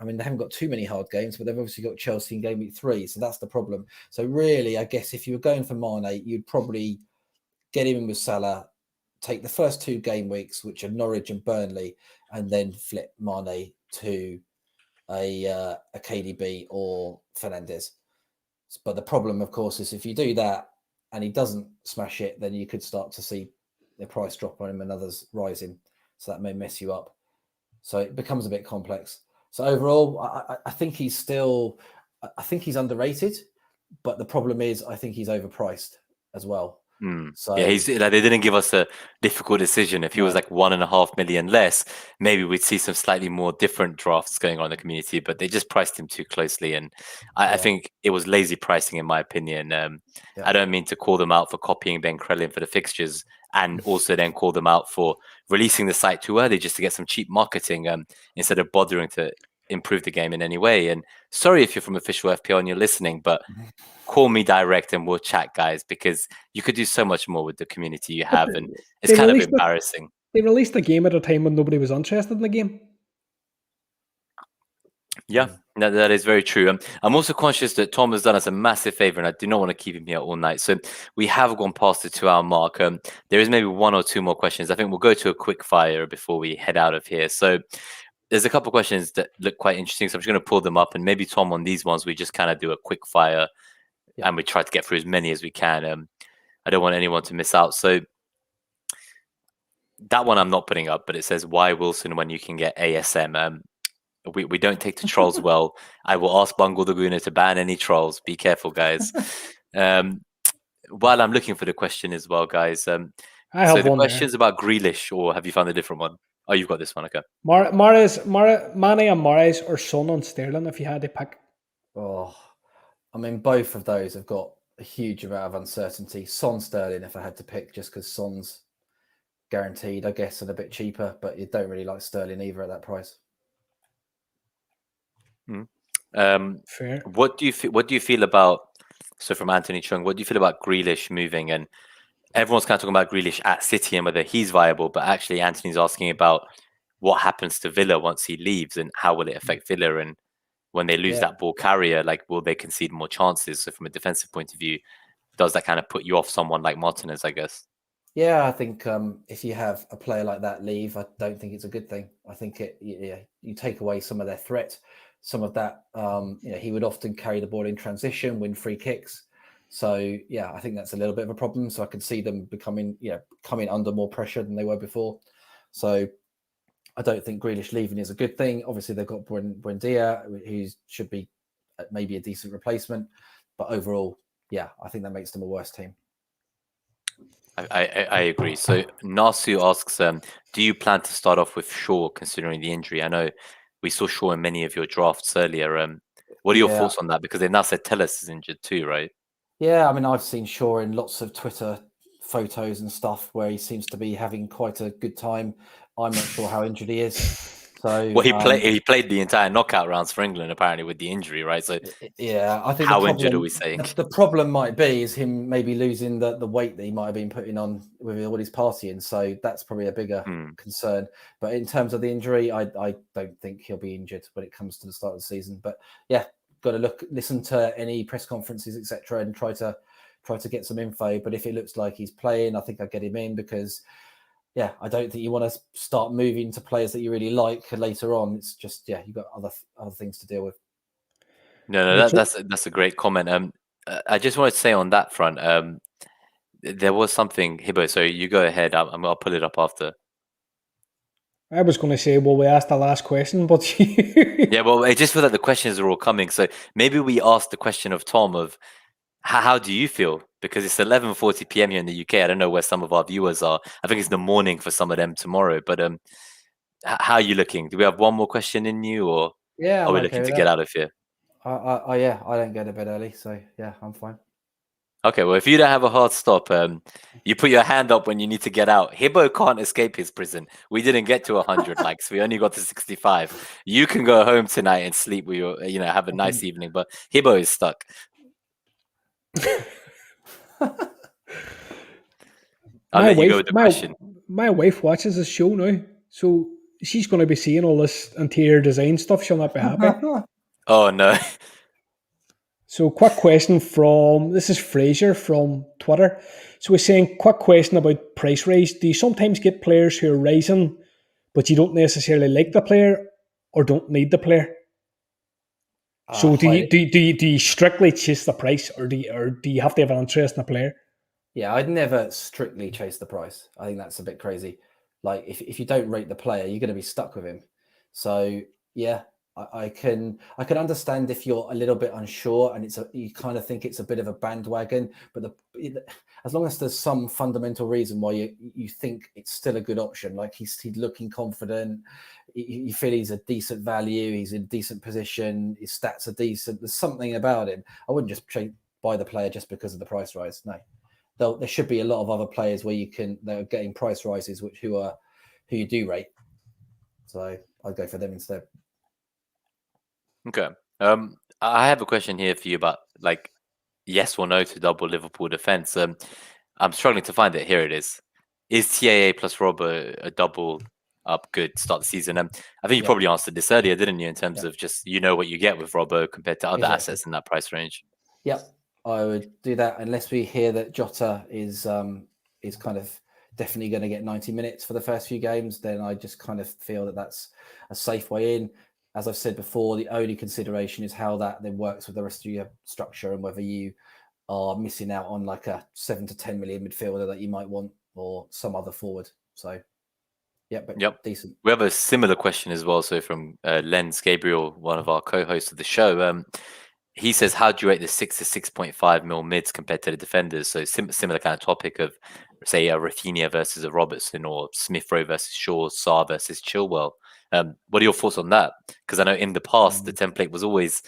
I mean, they haven't got too many hard games, but they've obviously got Chelsea in game week 3. So that's the problem. So really, I guess if you were going for Mane, you'd probably get him in with Salah, take the first 2 game weeks, which are Norwich and Burnley, and then flip Mane to a KDB or Fernandes. But the problem, of course, is if you do that and he doesn't smash it, then you could start to see the price drop on him and others rising. So that may mess you up. So it becomes a bit complex. So overall, I think he's underrated, but the problem is I think he's overpriced as well. So yeah, they didn't give us a difficult decision. If he was like 1.5 million less, maybe we'd see some slightly more different drafts going on in the community, but they just priced him too closely. And I think it was lazy pricing, in my opinion. I don't mean to call them out for copying Ben Crellin for the fixtures and also then call them out for releasing the site too early just to get some cheap marketing instead of bothering to improve the game in any way. And sorry if you're from official FPL and you're listening, but call me direct and we'll chat, guys, because you could do so much more with the community you have, and it's kind of embarrassing. They released the game at a time when nobody was interested in the game. Yeah, that is very true. I'm also conscious that Tom has done us a massive favor, and I do not want to keep him here all night. So we have gone past the 2-hour mark. There is maybe 1 or 2 more questions. I think we'll go to a quick fire before we head out of here. So there's a couple of questions that look quite interesting. So I'm just going to pull them up, and maybe Tom, on these ones, we just kind of do a quick fire. And we try to get through as many as we can. I don't want anyone to miss out. So that one I'm not putting up, but it says, why Wilson when you can get ASM? We don't take to trolls well. I will ask Bungle the Gooner to ban any trolls. Be careful, guys. While I'm looking for the question as well, guys. I have the one question's about Grealish, or have you found a different one? Oh, you've got this one. Okay. Mane and Mahrez or Son on Sterling if you had to pick. Oh, I mean, both of those have got a huge amount of uncertainty. Son, Sterling, if I had to pick, just because Son's guaranteed, I guess, and a bit cheaper, but you don't really like Sterling either at that price. Fair. What do you feel about? So from Anthony Chung, what do you feel about Grealish moving? And everyone's kind of talking about Grealish at City and whether he's viable, but actually Anthony's asking about what happens to Villa once he leaves and how will it affect Villa, and when they lose that ball carrier, like, will they concede more chances? So from a defensive point of view, does that kind of put you off someone like Martinez, I guess? Yeah, I think if you have a player like that leave, I don't think it's a good thing. I think you take away some of their threat. some of that, he would often carry the ball in transition, win free kicks. So yeah, I think that's a little bit of a problem. So I can see them coming under more pressure than they were before. So I don't think Grealish leaving is a good thing. Obviously, they've got Buendia, who should be maybe a decent replacement. But overall, yeah, I think that makes them a worse team. I agree. So Nasu asks, do you plan to start off with Shaw considering the injury? I know we saw Shaw in many of your drafts earlier. What are your thoughts on that? Because they've now said Telles is injured too, right? Yeah, I mean, I've seen Shaw in lots of Twitter photos and stuff where he seems to be having quite a good time. I'm not sure how injured he is. So well, he played the entire knockout rounds for England apparently with the injury, right? So yeah, I think how injured are we saying? The problem might be is him maybe losing the weight that he might have been putting on with all his partying. So that's probably a bigger concern. But in terms of the injury, I don't think he'll be injured when it comes to the start of the season. But yeah, got to listen to any press conferences, etc., and try to get some info. But if it looks like he's playing, I think I'd get him in because. Yeah, I don't think you want to start moving to players that you really like later on. It's just, yeah, you've got other things to deal with. No, that's a great comment. I just wanted to say on that front, there was something, Hibbo, so you go ahead. I'll pull it up after. I was going to say, well, we asked the last question, but yeah, well, I just feel that the questions are all coming. So maybe we asked the question of Tom of how do you feel? Because it's 11:40 p.m. here in the UK. I don't know where some of our viewers are. I think it's the morning for some of them tomorrow. But how are you looking? Do we have one more question in you, or are we looking to get out of here? I don't go to bed early, so yeah, I'm fine. Okay, well, if you don't have a hard stop, you put your hand up when you need to get out. Hibbo can't escape his prison. We didn't get to 100 likes. We only got to 65. You can go home tonight and sleep with your, have a nice evening. But Hibbo is stuck. I'll let you go with the question. My wife watches this show now, so she's going to be seeing all this interior design stuff. She'll not be happy. Oh, no. So, quick question this is Fraser from Twitter. So, we're saying, quick question about price rise. Do you sometimes get players who are rising, but you don't necessarily like the player or don't need the player? So, do you strictly chase the price, or do you have to have an interest in the player? Yeah, I'd never strictly chase the price. I think that's a bit crazy. Like, if you don't rate the player, you're going to be stuck with him. So, yeah, I can understand if you're a little bit unsure and you kind of think it's a bit of a bandwagon, but as long as there's some fundamental reason why you think it's still a good option, like he's looking confident, you feel he's a decent value, he's in a decent position, his stats are decent, there's something about him. I wouldn't just buy the player just because of the price rise. No, there should be a lot of other players where they're getting price rises who you do rate. So I'd go for them instead. Okay. I have a question here for you about like yes or no to double Liverpool defense. I'm struggling to find it. Here it is. Is TAA plus Robbo a double up good start the season? I think you probably answered this earlier, didn't you? In terms of just what you get with Robbo compared to other assets in that price range. Yep, I would do that unless we hear that Jota is kind of definitely going to get 90 minutes for the first few games. Then I just kind of feel that that's a safe way in. As I've said before, the only consideration is how that then works with the rest of your structure and whether you are missing out on like a 7 to 10 million midfielder that you might want or some other forward. So, decent. We have a similar question as well. So from Lenz Gabriel, one of our co-hosts of the show, he says, how do you rate the 6 to 6.5 mil mids compared to the defenders? So similar kind of topic of, say, a Rafinha versus a Robertson or Smith Rowe versus Shaw, Sarr versus Chilwell. What are your thoughts on that? Because I know in the past, the template was always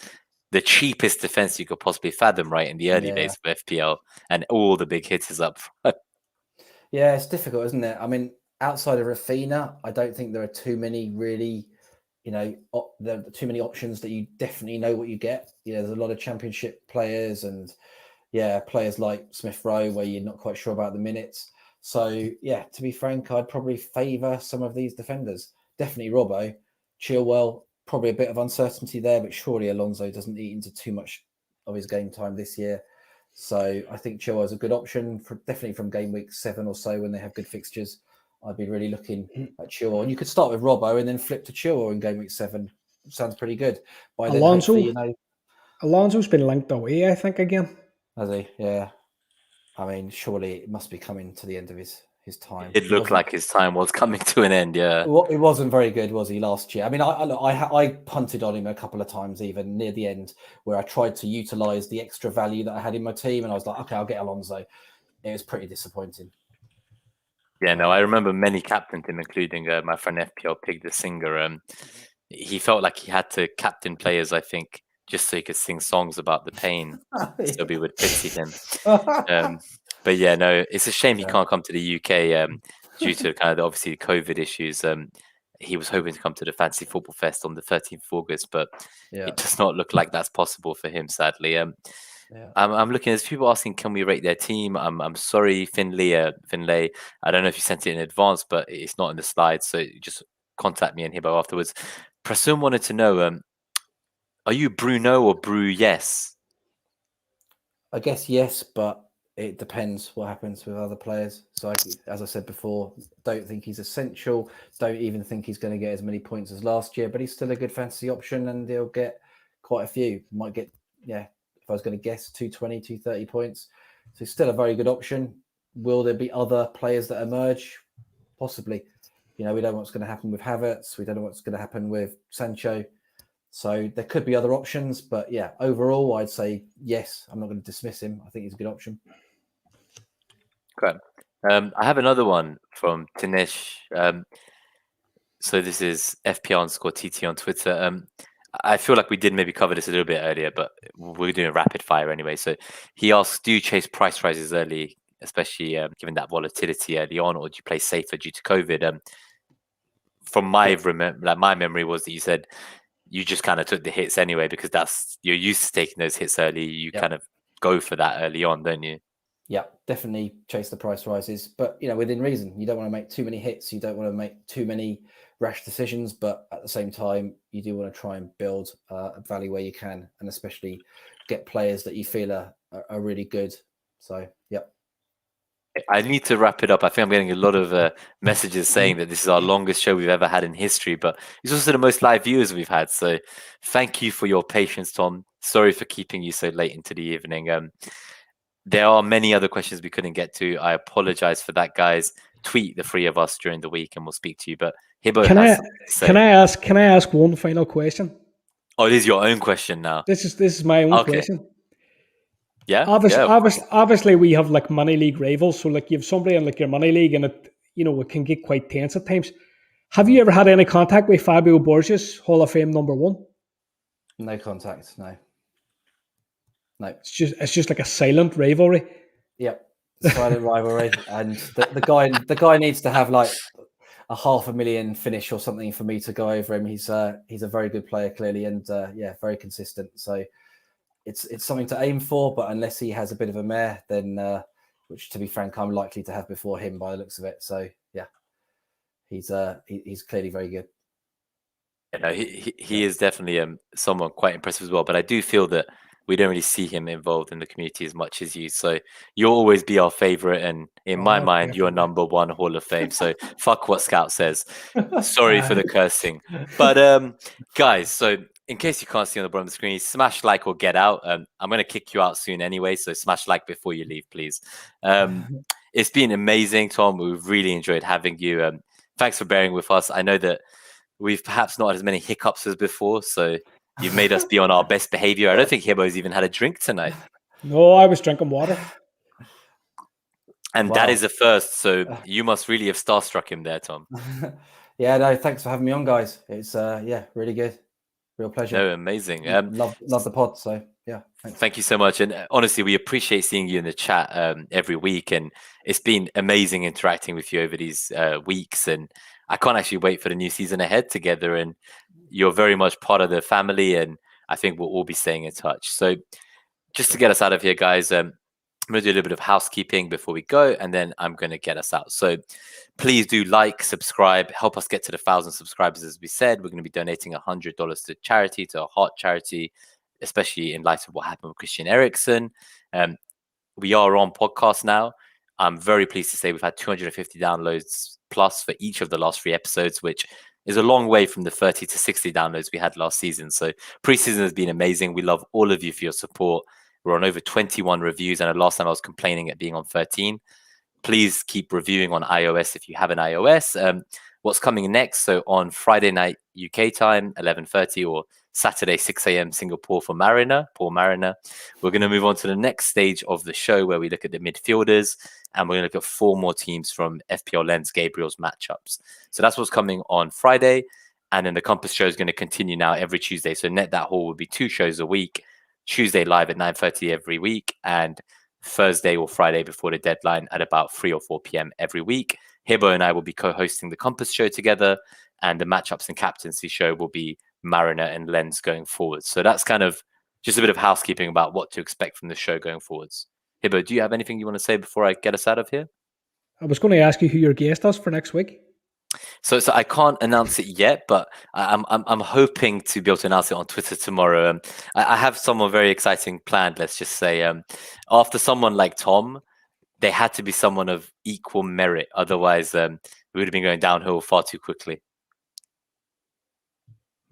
the cheapest defense you could possibly fathom, right, in the early days of FPL, and all the big hitters up front. Yeah, it's difficult, isn't it? I mean, outside of Rafinha, I don't think there are too many really, there are too many options that you definitely know what you get. There's a lot of championship players and, players like Smith Rowe where you're not quite sure about the minutes. So, to be frank, I'd probably favour some of these defenders. Definitely Robbo. Chilwell, probably a bit of uncertainty there, but surely Alonso doesn't eat into too much of his game time this year. So I think Chilwell is a good option, definitely from game week 7 or so when they have good fixtures. I'd be really looking at Chilwell. And you could start with Robbo and then flip to Chilwell in game week 7 sounds pretty good. By then, Alonso, hopefully, you know, Alonso's been linked away, I think, again. has he? Yeah. I mean, surely it must be coming to the end of his time. It looked like his time was coming to an end. Yeah. It wasn't very good, was he, last year? I mean, I punted on him a couple of times, even near the end, where I tried to utilize the extra value that I had in my team, and I was like, okay, I'll get Alonso. It was pretty disappointing. Yeah, no, I remember many captained him, including my friend FPL Pig the Singer. He felt like he had to captain players, I think, just so he could sing songs about the pain, so we would pity him. But yeah, no, it's a shame he can't come to the UK due to kind of obviously COVID issues. He was hoping to come to the Fantasy Football Fest on the 13th of August, but it does not look like that's possible for him, sadly. I'm looking. There's people asking, can we rate their team? I'm sorry, Finlay. I don't know if you sent it in advance, but it's not in the slides, so just contact me and Hibbo afterwards. Prasoon wanted to know, are you Bruno or Bru? Yes. I guess yes, but it depends what happens with other players. So, as I said before, don't think he's essential. Don't even think he's going to get as many points as last year, but he's still a good fantasy option, and he'll get quite a few. Might get, if I was going to guess, 220, 230 points. So he's still a very good option. Will there be other players that emerge? Possibly. We don't know what's going to happen with Havertz. We don't know what's going to happen with Sancho. So there could be other options, but yeah, overall, I'd say yes. I'm not going to dismiss him. I think he's a good option. Great. I have another one from Tinesh. So this is FPL_TT on Twitter. I feel like we did maybe cover this a little bit earlier, but we're doing a rapid fire anyway. So he asks, do you chase price rises early, especially given that volatility early on, or do you play safer due to COVID? From my memory was that you said you just kind of took the hits anyway, because you're used to taking those hits early. You kind of go for that early on, don't you? Yeah, definitely chase the price rises, but within reason. You don't want to make too many hits. You don't want to make too many rash decisions, but at the same time, you do want to try and build value where you can, and especially get players that you feel are really good. So, yeah. I need to wrap it up. I think I'm getting a lot of messages saying that this is our longest show we've ever had in history, but it's also the most live viewers we've had. So thank you for your patience, Tom. Sorry for keeping you so late into the evening. There are many other questions we couldn't get to. I apologize for that, guys. Tweet the three of us during the week and we'll speak to you. But Hibbo, can I ask one final question? Oh, it is your own question now. This is my own question. Yeah. Obviously, we have like money league rivals. So like you have somebody in like your money league, and it can get quite tense at times. Have you ever had any contact with Fabio Borges, Hall of Fame #1? No contact. No. It's just like a silent rivalry. Yep, silent rivalry, and the guy needs to have like a 500,000 finish or something for me to go over him. He's a very good player, clearly, and very consistent. So it's something to aim for, but unless he has a bit of a mare, then which, to be frank, I'm likely to have before him by the looks of it. So yeah, he's clearly very good. He is definitely someone quite impressive as well. But I do feel that we don't really see him involved in the community as much as you. So you'll always be our favorite. And in my mind, you're #1 Hall of Fame. So fuck what Scout says. Sorry for the cursing. But guys, so in case you can't see on the bottom of the screen, smash like or get out. I'm going to kick you out soon anyway. So smash like before you leave, please. It's been amazing, Tom. We've really enjoyed having you. Thanks for bearing with us. I know that we've perhaps not had as many hiccups as before. So you've made us be on our best behavior. I don't think Hibbo's even had a drink tonight. No, I was drinking water. And that is a first. So you must really have starstruck him there, Tom. Yeah, no, thanks for having me on, guys. It's really good. Real pleasure. No, amazing. Love the pod. So yeah, thanks. Thank you so much. And honestly, we appreciate seeing you in the chat every week. And it's been amazing interacting with you over these weeks. And I can't actually wait for the new season ahead together. And you're very much part of the family, and I think we'll all be staying in touch. So just to get us out of here, guys, I'm going to do a little bit of housekeeping before we go, and then I'm going to get us out. So please do like, subscribe, help us get to the 1,000 subscribers. As we said, we're going to be donating $100 to charity, to a heart charity, especially in light of what happened with Christian Eriksen. We are on podcast now. I'm very pleased to say we've had 250 downloads plus for each of the last 3 episodes, which is a long way from the 30 to 60 downloads we had last season. So preseason has been amazing. We love all of you for your support. We're on over 21 reviews, and the last time I was complaining at being on 13. Please keep reviewing on iOS if you have an iOS. What's coming next? So on Friday night UK time, 11:30, or Saturday 6 a.m. Singapore for Paul Mariner, we're going to move on to the next stage of the show where we look at the midfielders, and we're going to look at 4 more teams from FPL Lens Gabriel's matchups. So that's what's coming on Friday, and then the Compass show is going to continue now every Tuesday. So Net That Haul will be 2 shows a week, Tuesday live at 9:30 every week, and Thursday or Friday before the deadline at about 3 or 4 p.m. every week. Hibbo and I will be co-hosting the Compass show together, and the matchups and captaincy show will be Mariner and Lens going forward. So that's kind of just a bit of housekeeping about what to expect from the show going forwards. Hibbo, do you have anything you want to say before I get us out of here? I was going to ask you who your guest is for next week. So I can't announce it yet, but I'm hoping to be able to announce it on Twitter tomorrow. I have someone very exciting planned. Let's just say, after someone like Tom, there had to be someone of equal merit. Otherwise, we would have been going downhill far too quickly.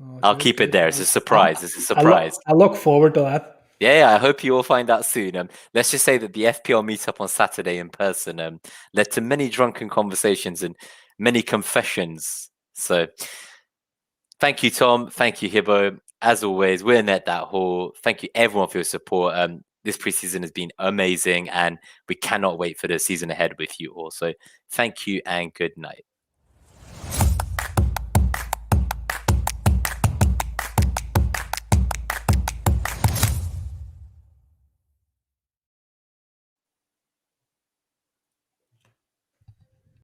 Oh, I'll keep it there. It's a surprise. It's a surprise. I look forward to that. Yeah, I hope you all find out soon. Let's just say that the FPL meetup on Saturday in person led to many drunken conversations and many confessions. So thank you, Tom. Thank you, Hibbo. As always, we're Net That Haul. Thank you, everyone, for your support. This preseason has been amazing, and we cannot wait for the season ahead with you all. So thank you and good night.